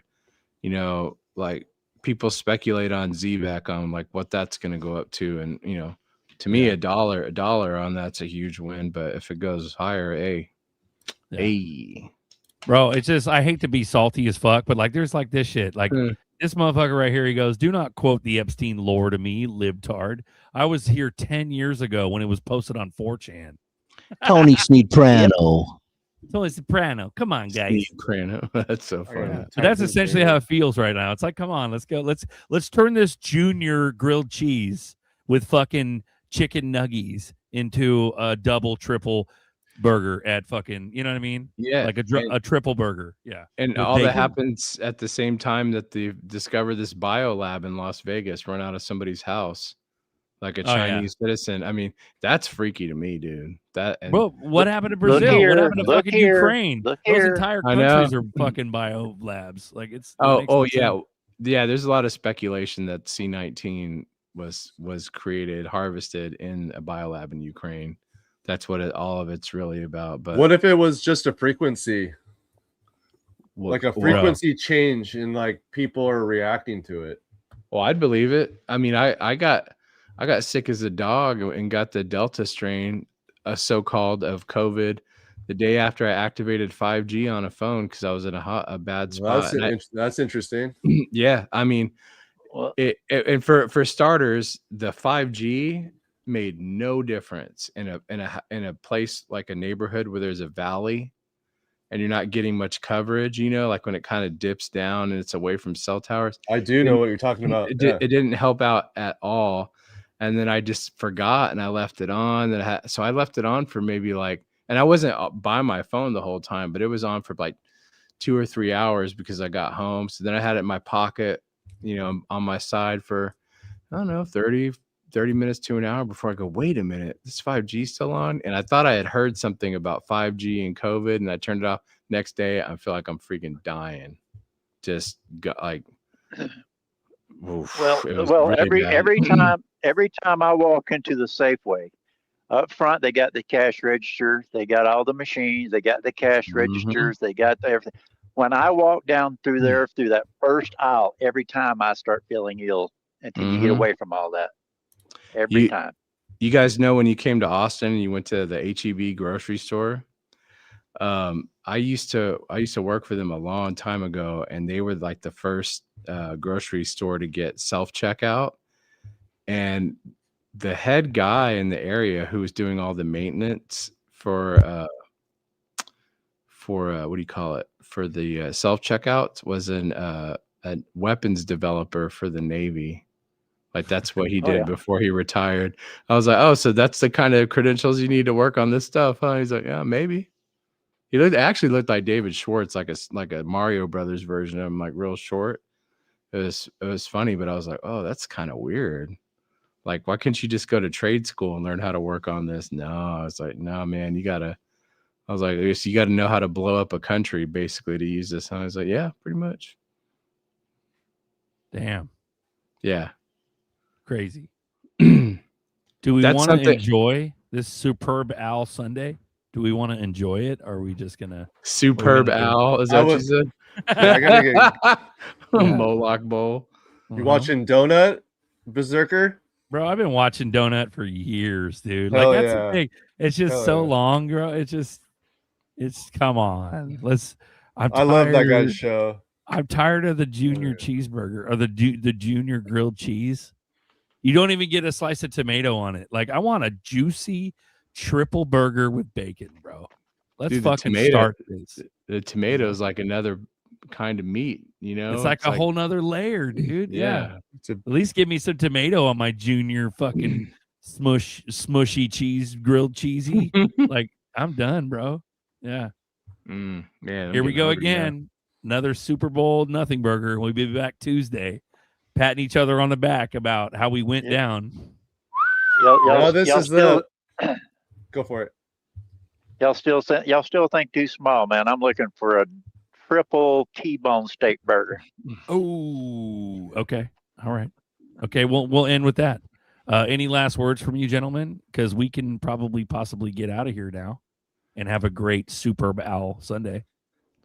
Like people speculate on ZBAC on like what that's going to go up to, and to me, a dollar on that's a huge win. But if it goes higher, bro, it's just, I hate to be salty as fuck, but like there's like this shit, like this motherfucker right here, he goes, do not quote the Epstein lore to me, libtard. I was here 10 years ago when it was posted on 4chan. Tony Soprano. Tony Soprano. Come on, guys. Soprano. That's so funny. But that's essentially how it feels right now. It's like, come on, let's go. Let's turn this junior grilled cheese with fucking chicken nuggies into a double, triple burger at fucking, you know what I mean? Yeah, like a triple burger. Yeah, and all that happens at the same time that they discover this bio lab in Las Vegas, run out of somebody's house, like a Chinese citizen. I mean, that's freaky to me, dude. Bro, what happened to Brazil? What happened to fucking Ukraine? Those entire countries are fucking bio labs. Like, it's yeah. There's a lot of speculation that C19 was created, harvested in a biolab in Ukraine. That's what all of it's really about. But what if it was just a frequency, like a what- frequency change, and like people are reacting to it? Well, I'd believe it. I mean, I got sick as a dog and got the Delta strain, so-called, of COVID, the day after I activated 5G on a phone because I was in a bad spot. That's interesting. Yeah, I mean, and for starters, the 5G made no difference in a place like a neighborhood where there's a valley and you're not getting much coverage, like when it kind of dips down and it's away from cell towers. I do know what you're talking about. It didn't help out at all. And then I just forgot and I left it on. So I left it on for maybe and I wasn't by my phone the whole time, but it was on for like 2 or 3 hours because I got home. So then I had it in my pocket, on my side for, I don't know, 30 minutes to an hour before I go, wait a minute, this 5G still on? And I thought I had heard something about 5G and COVID, and I turned it off. Next day, I feel like I'm freaking dying. Just got like, oof, really every time I walk into the Safeway, up front they got the cash register, they got all the machines, they got the cash registers, they got everything. When I walk down through there through that first aisle, every time I start feeling ill until you get away from all that. Every time. You guys know when you came to Austin and you went to the HEB grocery store? I used to work for them a long time ago, and they were like the first grocery store to get self-checkout. And the head guy in the area who was doing all the maintenance for what do you call it? For the self-checkouts was a weapons developer for the Navy. Like that's what he did before he retired. I was like, oh, so that's the kind of credentials you need to work on this stuff, huh? He's like, yeah, maybe. He actually looked like David Schwartz, like a Mario Brothers version of him, like real short. It was funny, but I was like, oh, that's kind of weird. Like, why couldn't you just go to trade school and learn how to work on this? No, I was like, no, man, you gotta know how to blow up a country basically to use this. And I was like, yeah, pretty much. Damn. Yeah. Crazy. Do we want to enjoy this Superb Al Sunday? Do we want to enjoy it? Or are we just gonna Superb Al? Is that what you said? Yeah, I gotta get Moloch Bowl. You watching Donut Berserker? Bro, I've been watching Donut for years, dude. Hell Like that's yeah. the thing. It's just Hell so yeah. long, bro. It's come on. I love that guy's show. I'm tired of the junior cheeseburger or the junior grilled cheese. You don't even get a slice of tomato on it. Like I want a juicy triple burger with bacon, bro. Let's fucking start this. The tomato is like another kind of meat, It's like a whole nother layer, dude. Yeah. It's At least give me some tomato on my junior fucking smushy cheese, grilled cheesy. Like I'm done, bro. Yeah. Man, Here we go again. Another Super Bowl nothing burger. We'll be back Tuesday, patting each other on the back about how we went down. Go for it. Y'all still think too small, man. I'm looking for a triple T-bone steak burger. Oh, okay. All right. Okay, we'll end with that. Any last words from you, gentlemen? Because we can possibly get out of here now and have a great Superb Owl Sunday.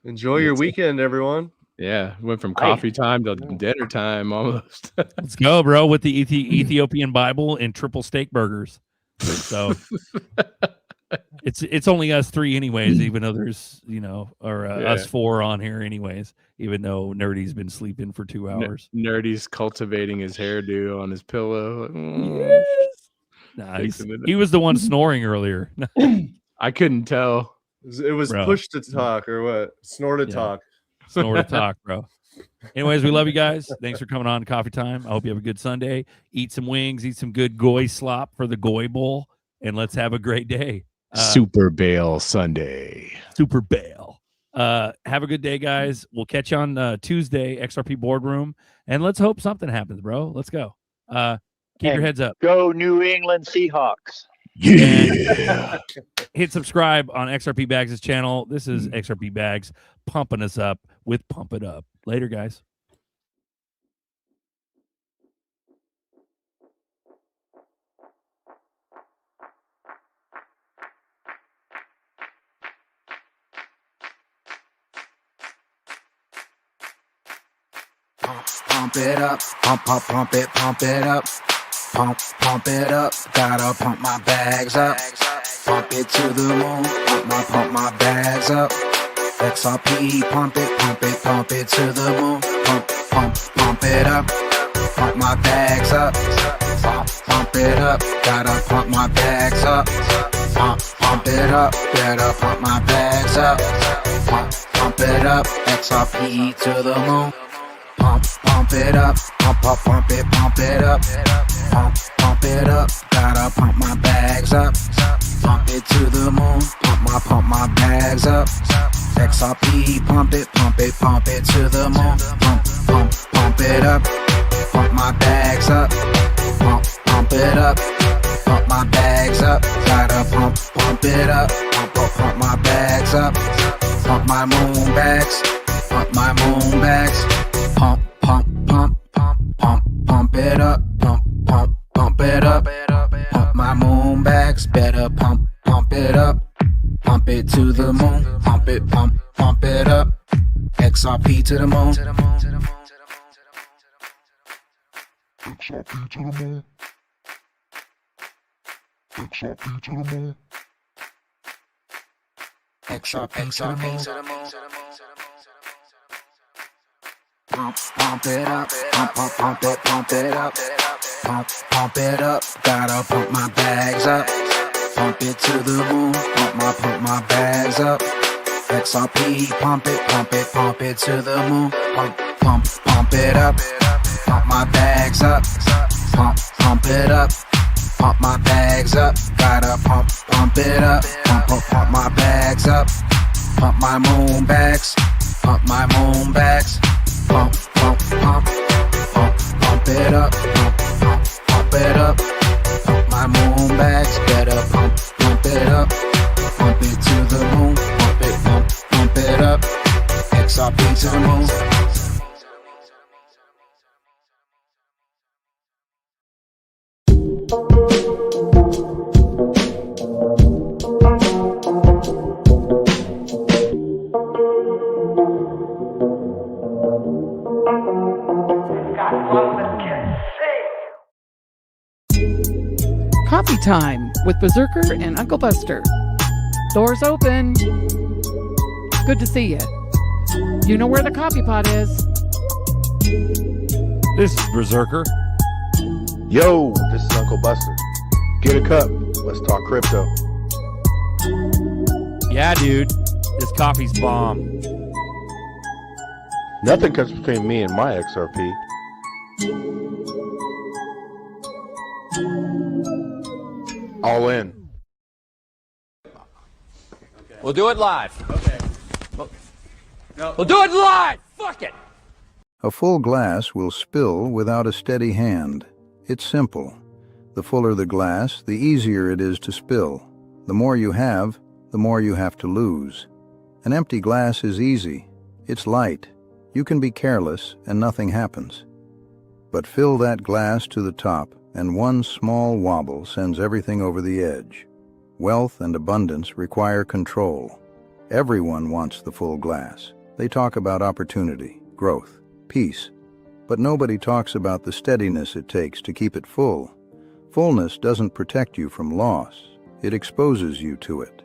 Enjoy your weekend, everyone. Yeah, went from coffee time to dinner time almost. Let's go, bro, with the Ethiopian Bible and triple steak burgers. So it's only us three anyways, even though there's us four on here anyways, even though Nerdy's been sleeping for 2 hours. Nerdy's cultivating his hairdo on his pillow. Nice. He was the one snoring earlier. I couldn't tell. It was push to talk or what? Snore to talk. Snore to talk, bro. Anyways, we love you guys. Thanks for coming on Coffee Time. I hope you have a good Sunday. Eat some wings, eat some good goy slop for the goy bowl, and let's have a great day. Super Bail Sunday. Super Bail. Have a good day, guys. We'll catch you on Tuesday, XRP Boardroom, and let's hope something happens, bro. Let's go. Keep your heads up. Go New England Seahawks. Yeah. Hit subscribe on XRP Bags' channel. This is XRP Bags pumping us up with Pump It Up. Later, guys. pump it up, pump it up, pump it up, gotta pump my bags up, pump it to the moon, pump my bags up, XRP, pump it to the moon, pump it up, pump my bags up, pump it up, gotta pump my bags up, pump it up, gotta pump my bags up, pump it up, XRP to the moon, pump it up, pump it up, pump it up, gotta pump my bags up, pump it to the moon, pump my bags up, XRP, pump it to the moon, pump it up, pump my bags up, pump it up, pump my bags up, gotta pump it up, pump my bags up, pump my moon bags, pump my moon bags, pump it up, pump it up, pump my moon bags, better pump it up, pump it to the moon, pump it up, XRP to the moon, XRP to the moon, XRP to the moon, XRP to the moon. Pump it up, pump it up, pump it up, gotta pump my bags up, pump it to the moon, pump my bags up, XRP, pump it to the moon, pump it up, pump my bags up, pump it up, pump my bags up, gotta pump it up, pump my bags up, pump my moon bags, pump my moon bags. Pump it up, pump it up, pump my moon bags, better pump it up, pump it to the moon, pump it up, XRP to the moon. Coffee time with Berserker and Uncle Buster. Doors open. Good to see you. You know where the coffee pot is. This is Berserker. Yo, this is Uncle Buster. Get a cup. Let's talk crypto. Yeah, dude. This coffee's bomb. Nothing comes between me and my XRP. All in. We'll do it live. Okay. We'll do it live. Fuck it. A full glass will spill without a steady hand. It's simple. The fuller the glass, the easier it is to spill. The more you have, the more you have to lose. An empty glass is easy. It's light. You can be careless and nothing happens. But fill that glass to the top, and one small wobble sends everything over the edge. Wealth and abundance require control. Everyone wants the full glass. They talk about opportunity, growth, peace. But nobody talks about the steadiness it takes to keep it full. Fullness doesn't protect you from loss. It exposes you to it.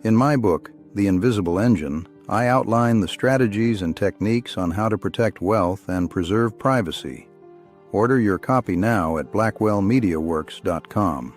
In my book, The Invisible Engine, I outline the strategies and techniques on how to protect wealth and preserve privacy. Order your copy now at blackwellmediaworks.com.